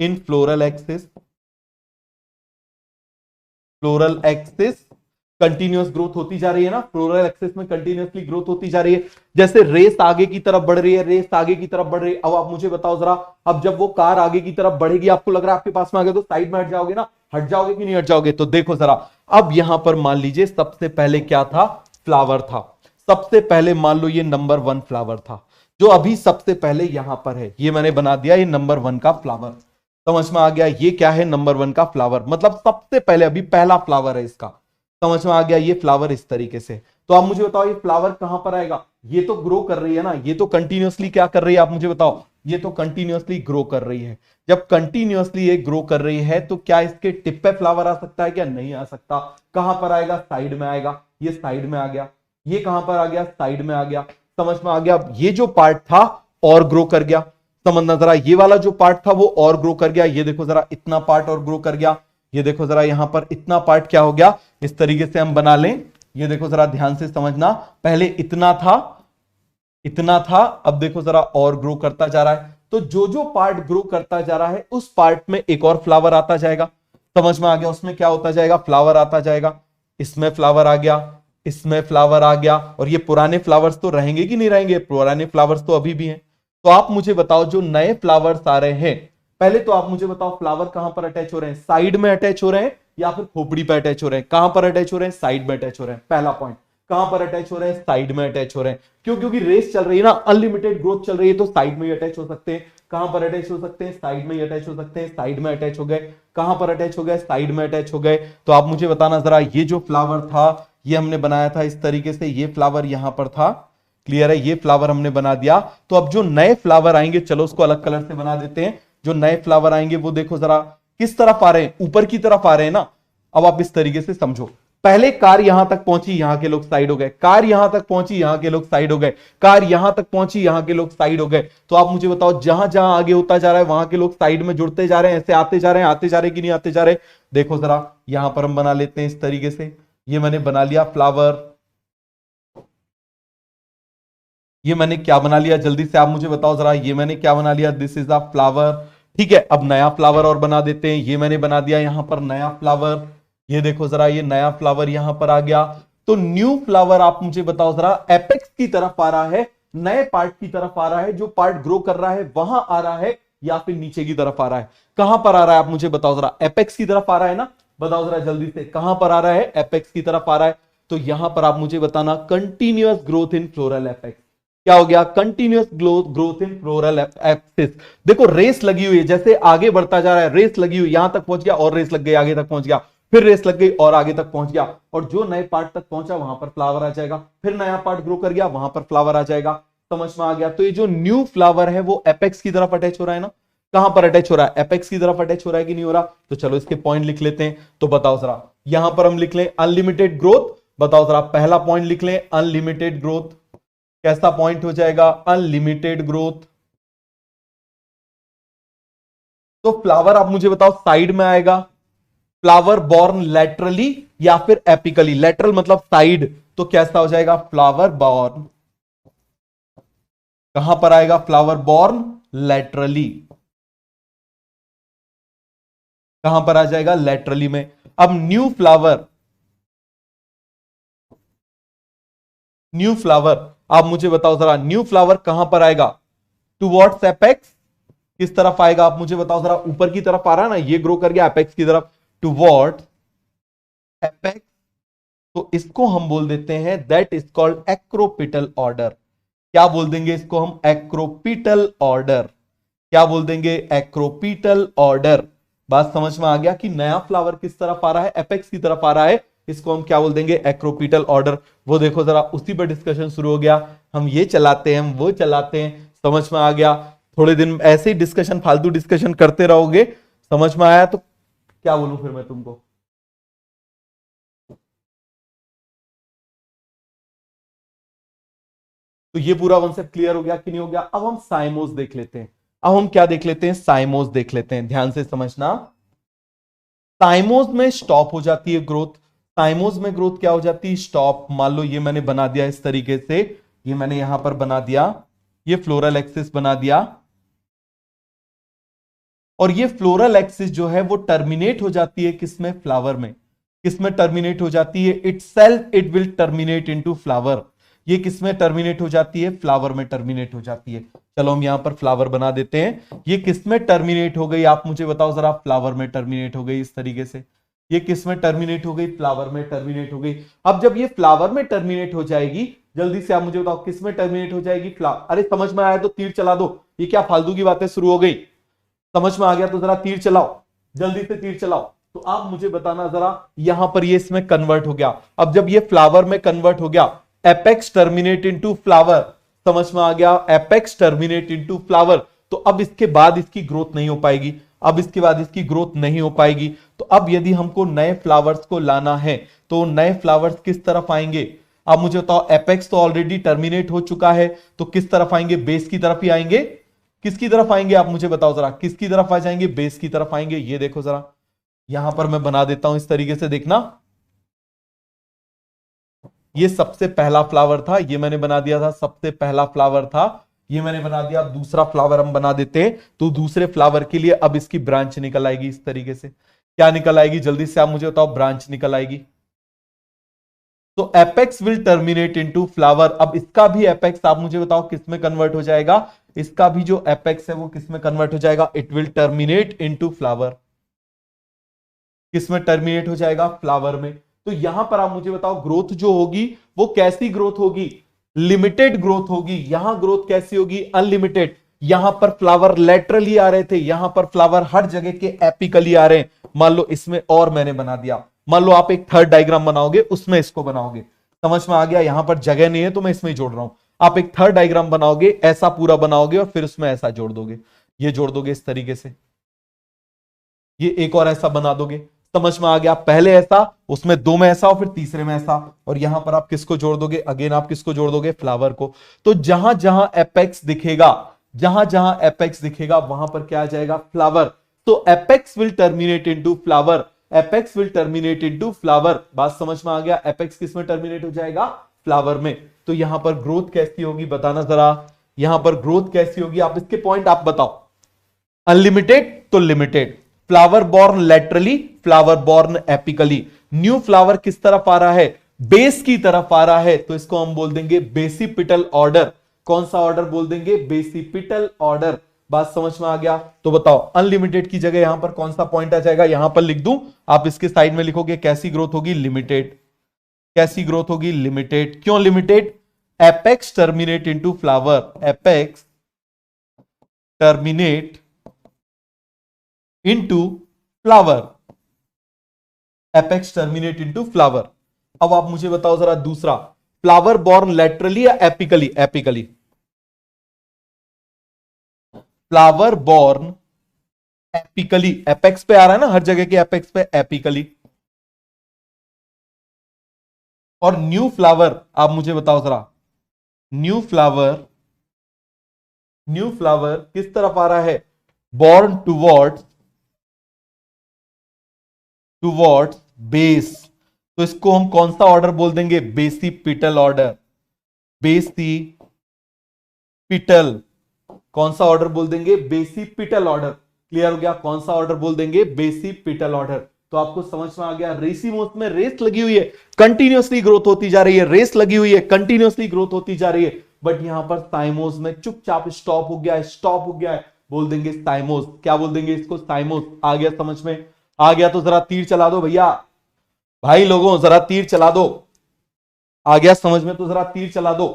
in floral axis. Floral axis continuous growth होती जा रही है ना, फ्लोरल एक्सिस में कंटिन्यूअसली ग्रोथ होती जा रही है। जैसे रेस आगे की तरफ बढ़ रही है, रेस आगे की तरफ बढ़ रही है। अब आप मुझे बताओ जरा, अब जब वो कार आगे की तरफ बढ़ेगी, आपको लग रहा है आपके पास में आ गया तो साइड में हट जाओगे ना? हट जाओगे कि नहीं हट जाओगे? तो देखो जरा, अब यहां पर मान लीजिए सबसे पहले क्या था? फ्लावर था। सबसे पहले मान लो ये नंबर 1 फ्लावर था, जो अभी सबसे पहले यहां पर है। ये मैंने बना दिया ये नंबर 1 का फ्लावर। समझ में आ गया? ये क्या है? नंबर 1 का फ्लावर, मतलब सबसे पहले अभी पहला फ्लावर है इसका। समझ में आ गया? ये फ्लावर इस तरीके से। तो आप मुझे बताओ ये फ्लावर कहां पर आएगा? ये तो ग्रो कर रही है ना, ये तो कंटिन्यूअसली क्या कर रही है? आप मुझे बताओ, ये तो कंटिन्यूअसली ग्रो कर रही है। जब कंटिन्यूअसली ये ग्रो कर रही है तो क्या इसके टिप पे फ्लावर आ सकता है? क्या नहीं आ सकता? कहां पर आएगा? साइड में आएगा। ये साइड में आ गया। ये कहां पर आ गया? साइड में आ गया। समझ में आ गया? ये जो पार्ट था और ग्रो कर गया। समझना जरा, ये वाला जो पार्ट था वो और ग्रो कर गया। ये देखो जरा, इतना पार्ट और ग्रो कर गया। ये देखो जरा, यहां पर इतना पार्ट क्या हो गया? इस तरीके से हम बना लें। ये देखो जरा, ध्यान से समझना, पहले इतना था, इतना था, अब देखो जरा और ग्रो करता जा रहा है। तो जो जो पार्ट ग्रो करता जा रहा है उस पार्ट में एक और फ्लावर आता जाएगा। समझ में आ गया? उसमें क्या होता जाएगा? फ्लावर आता जाएगा। इसमें फ्लावर आ गया, इसमें फ्लावर आ गया। और ये पुराने फ्लावर्स तो रहेंगे कि नहीं रहेंगे? पुराने फ्लावर्स तो अभी भी हैं। तो आप मुझे बताओ, जो नए फ्लावर्स आ रहे हैं, पहले तो आप मुझे बताओ फ्लावर कहां पर अटैच हो रहे हैं? साइड में अटैच हो रहे हैं या फिर खोपड़ी पे अटैच हो रहे हैं? कहां पर अटैच हो रहे हैं? साइड में अटैच हो रहे हैं। पहला पॉइंट, कहां पर अटैच हो रहे हैं? साइड में अटैच हो रहे हैं। क्यों? क्योंकि रेस चल रही है ना, अनलिमिटेड ग्रोथ चल रही है, तो साइड में ही अटैच हो सकते हैं। कहां पर अटैच हो सकते हैं? साइड में ही अटैच हो सकते हैं। साइड में अटैच हो गए। कहां पर अटैच हो गए? साइड में अटैच हो गए। तो आप मुझे बताना जरा, ये जो फ्लावर था ये हमने बनाया था इस तरीके से, ये फ्लावर यहां पर था। क्लियर है? ये फ्लावर हमने बना दिया। तो अब जो नए फ्लावर आएंगे, चलो उसको अलग कलर से बना देते हैं। जो नए फ्लावर आएंगे वो देखो जरा किस तरफ आ रहे हैं? ऊपर की तरफ आ रहे हैं ना। अब आप इस तरीके से समझो, पहले कार यहां तक पहुंची, यहां के लोग साइड हो गए। कार यहां तक पहुंची, यहां के लोग साइड हो गए। कार यहां तक पहुंची, यहां के लोग साइड हो गए। तो आप मुझे बताओ, जहां जहां आगे होता जा रहा है वहां के लोग साइड में जुड़ते जा रहे हैं, ऐसे आते जा रहे हैं, आते जा रहे हैं कि नहीं आते जा रहे? देखो जरा, यहां पर हम बना लेते हैं इस तरीके से। ये मैंने बना लिया फ्लावर। ये मैंने क्या बना लिया? जल्दी से आप मुझे बताओ जरा, ये मैंने क्या बना लिया? This is a flower. ठीक है, अब नया फ्लावर और बना देते हैं। ये मैंने बना दिया यहां पर नया फ्लावर। ये देखो जरा, ये नया फ्लावर यहां पर आ गया। तो न्यू फ्लावर आप मुझे बताओ जरा, एपेक्स की तरफ आ रहा है नए पार्ट की तरफ आ रहा है, जो पार्ट ग्रो कर रहा है वहां आ रहा है, या फिर नीचे की तरफ आ रहा है? कहां पर आ रहा है आप मुझे बताओ जरा। एपेक्स की तरफ आ रहा है ना, बताओ जरा जल्दी से, कहां पर आ रहा है? एपेक्स की तरफ आ रहा है। तो यहां पर आप मुझे बताना continuous growth in floral apex. क्या हो गया? Continuous growth in floral axis. देखो रेस लगी हुई है, जैसे आगे बढ़ता जा रहा है, रेस लगी हुई, यहां तक पहुंच गया और रेस लग गई, आगे तक पहुंच गया, फिर रेस लग गई और आगे तक पहुंच गया, और जो नए पार्ट तक पहुंचा वहां पर फ्लावर आ जाएगा, फिर नया पार्ट ग्रो कर गया, वहां पर फ्लावर आ जाएगा। समझ में आ गया? तो ये जो न्यू फ्लावर है वो एपेक्स की तरफ अटैच हो रहा है ना। कहां पर अटैच हो रहा है? एपेक्स की तरफ अटैच हो रहा है कि नहीं हो रहा? तो चलो इसके पॉइंट लिख लेते हैं। तो बताओ जरा, यहां पर हम लिख लें अनलिमिटेड ग्रोथ। बताओ जरा, पहला पॉइंट लिख लें अनलिमिटेड ग्रोथ। कैसा पॉइंट हो जाएगा? Unlimited growth. तो फ्लावर आप मुझे बताओ साइड में आएगा, फ्लावर बॉर्न लैटरली या फिर एपिकली? लैटरल मतलब साइड, तो कैसा हो जाएगा? फ्लावर बॉर्न कहां पर आएगा? Flower born laterally. कहां पर आ जाएगा? लैटरली में। अब न्यू फ्लावर आप मुझे बताओ जरा, न्यू फ्लावर कहां पर आएगा? Towards apex. किस तरफ आएगा आप मुझे बताओ जरा? ऊपर की तरफ आ रहा है ना, ये ग्रो कर गया एपेक्स की तरफ, टुवर्ड्स एपेक्स। तो इसको हम बोल देते हैं, that is called acropetal order. क्या बोल देंगे इसको हम? Acropetal order. क्या बोल देंगे? Acropetal order. बात समझ में आ गया कि नया फ्लावर किस तरफ आ रहा है? एपेक्स की तरफ आ रहा है। इसको हम क्या बोल देंगे? Acropetal order. वो देखो जरा, उसी पर डिस्कशन शुरू हो गया, हम ये चलाते हैं, हम वो चलाते हैं। समझ में आ गया? थोड़े दिन ऐसे ही डिस्कशन, फालतू डिस्कशन करते रहोगे। समझ में आया तो क्या बोलूं फिर मैं तुमको? तो ये पूरा कॉन्सेप्ट क्लियर हो गया कि नहीं हो गया? अब हम साइमोस देख लेते हैं। अब हम क्या देख लेते हैं? साइमोस देख लेते हैं। ध्यान से समझना, साइमोस में स्टॉप हो जाती है ग्रोथ। साइमोस में ग्रोथ क्या हो जाती है? स्टॉप। मान लो ये मैंने बना दिया इस तरीके से, ये मैंने यहां पर बना दिया, ये फ्लोरल एक्सिस बना दिया, और ये फ्लोरल एक्सिस जो है वो टर्मिनेट हो जाती है किसमें? फ्लावर में। किसमें टर्मिनेट हो जाती है? Itself it will terminate into flower. ये किसमें टर्मिनेट हो जाती है? फ्लावर में टर्मिनेट हो जाती है। चलो हम यहां पर फ्लावर बना देते हैं। ये किसमें टर्मिनेट हो गई आप मुझे बताओ जरा? फ्लावर में टर्मिनेट हो गई इस तरीके से। ये किसमें टर्मिनेट हो गई? फ्लावर में टर्मिनेट हो गई। अब जब ये फ्लावर में टर्मिनेट हो जाएगी, जल्दी से आप मुझे बताओ किसमें टर्मिनेट हो जाएगी? फ्लावर। अरे समझ में आया तो तीर चला दो। ये क्या फालतू की बातें शुरू हो गई? समझ में आ गया तो जरा तीर चलाओ, जल्दी से तीर चलाओ। तो आप मुझे बताना जरा, यहां पर ये इसमें कन्वर्ट हो गया। अब जब ये फ्लावर में कन्वर्ट हो गया, एपेक्स टर्मिनेट इनटू फ्लावर। समझ में आ गया? Apex terminate into flower. तो अब इसके बाद इसकी ग्रोथ नहीं हो पाएगी। अब इसके बाद इसकी ग्रोथ नहीं हो पाएगी। तो अब यदि हमको नए फ्लावर्स को लाना है, तो नए फ्लावर्स किस तरफ आएंगे? आप मुझे बताओ, एपेक्स तो ऑलरेडी टर्मिनेट हो चुका है, तो किस तरफ आएंगे? बेस की तरफ ही आएंगे। किसकी तरफ आएंगे आप मुझे बताओ जरा? किसकी तरफ आ जाएंगे? बेस की तरफ आएंगे। ये देखो जरा, यहां पर मैं बना देता हूं इस तरीके से, देखना। ये सबसे पहला फ्लावर था, ये मैंने बना दिया था, सबसे पहला फ्लावर था, ये मैंने बना दिया। दूसरा फ्लावर हम बना देते हैं, तो दूसरे फ्लावर के लिए अब इसकी ब्रांच निकल आएगी इस तरीके से। क्या निकल आएगी? जल्दी से आप मुझे बताओ। ब्रांच निकल आएगी। तो apex will terminate into flower. अब इसका भी एपेक्स आप मुझे बताओ किस में कन्वर्ट हो जाएगा? इसका भी जो एपेक्स है वो किस में कन्वर्ट हो जाएगा? It will terminate into flower. किस में टर्मिनेट हो जाएगा? फ्लावर में। तो यहां पर आप मुझे बताओ, ग्रोथ जो होगी वो कैसी ग्रोथ होगी? लिमिटेड ग्रोथ होगी। यहां ग्रोथ कैसी होगी? अनलिमिटेड। यहां पर फ्लावर लेटरली आ रहे थे, यहां पर फ्लावर हर जगह के एपिकली आ रहे हैं। मान लो इसमें और मैंने बना दिया, मान लो आप एक थर्ड डायग्राम बनाओगे, उसमें इसको बनाओगे। समझ में आ गया? यहां पर जगह नहीं है तो मैं इसमें ही जोड़ रहा हूं। आप एक थर्ड डायग्राम बनाओगे, ऐसा पूरा बनाओगे और फिर उसमें ऐसा जोड़ दोगे, ये जोड़ दोगे इस तरीके से, ये एक और ऐसा बना दोगे। समझ में आ गया? पहले ऐसा, उसमें दो में ऐसा और फिर तीसरे में ऐसा, और यहां पर आप किसको जोड़ दोगे? अगेन आप किसको जोड़ दोगे? फ्लावर को। तो जहां जहां एपेक्स दिखेगा, जहां जहां एपेक्स दिखेगा वहां पर क्या आ जाएगा? फ्लावर। तो apex will terminate into flower. Apex will terminate into flower. बात समझ में आ गया? एपेक्स किस में टर्मिनेट हो जाएगा? फ्लावर में। तो यहां पर ग्रोथ कैसी होगी बताना जरा? यहां पर ग्रोथ कैसी होगी? आप इसके पॉइंट आप बताओ। अनलिमिटेड तो limited, flower borne laterally, flower borne apically. New flower किस तरफ आ रहा है? बेस की तरफ आ रहा है, तो इसको हम बोल देंगे बेसिपिटल ऑर्डर। कौन सा ऑर्डर बोल देंगे? Basipetal order. बात समझ में आ गया? तो बताओ अनलिमिटेड की जगह यहां पर कौन सा पॉइंट आ जाएगा? यहां पर लिख दूं, आप इसके साइड में लिखोगे कैसी ग्रोथ होगी? लिमिटेड। कैसी ग्रोथ होगी? लिमिटेड। क्यों limited? Apex terminate into flower, apex terminate into flower, apex terminate into flower. अब आप मुझे बताओ जरा दूसरा, फ्लावर बॉर्न लेटरली या एपिकली? एपिकली। फ्लावर बॉर्न एपिकली, एपेक्स पे आ रहा है ना हर जगह के एपेक्स पे, एपिकली। और न्यू फ्लावर आप मुझे बताओ जरा, न्यू फ्लावर, न्यू फ्लावर किस तरफ आ रहा है? Born towards, towards base. तो इसको हम कौन सा ऑर्डर बोल देंगे? Basipetal order, basipetal. कौन सा ऑर्डर बोल देंगे? Basipetal order. क्लियर हो गया? कौन सा ऑर्डर बोल देंगे? Basipetal order. तो आपको समझ में आ गया, रेसिमोस में रेस लगी हुई है, कंटिन्यूअसली ग्रोथ होती जा रही है, रेस लगी हुई है, कंटिन्यूअसली ग्रोथ होती जा रही है। बट यहां पर साइमोस में चुपचाप स्टॉप हो गया है, स्टॉप हो गया है, बोल देंगे साइमोस। क्या बोल देंगे इसको? साइमोस। आ गया समझ में? आ गया तो जरा तीर चला दो भैया, भाई लोगों जरा तीर चला दो। आ गया समझ में तो जरा तीर चला दो।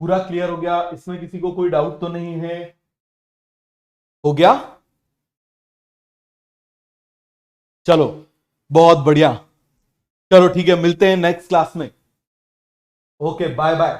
पूरा क्लियर हो गया? इसमें किसी को कोई डाउट तो नहीं है? हो गया? चलो बहुत बढ़िया। चलो ठीक है, मिलते हैं नेक्स्ट क्लास में। Okay bye bye.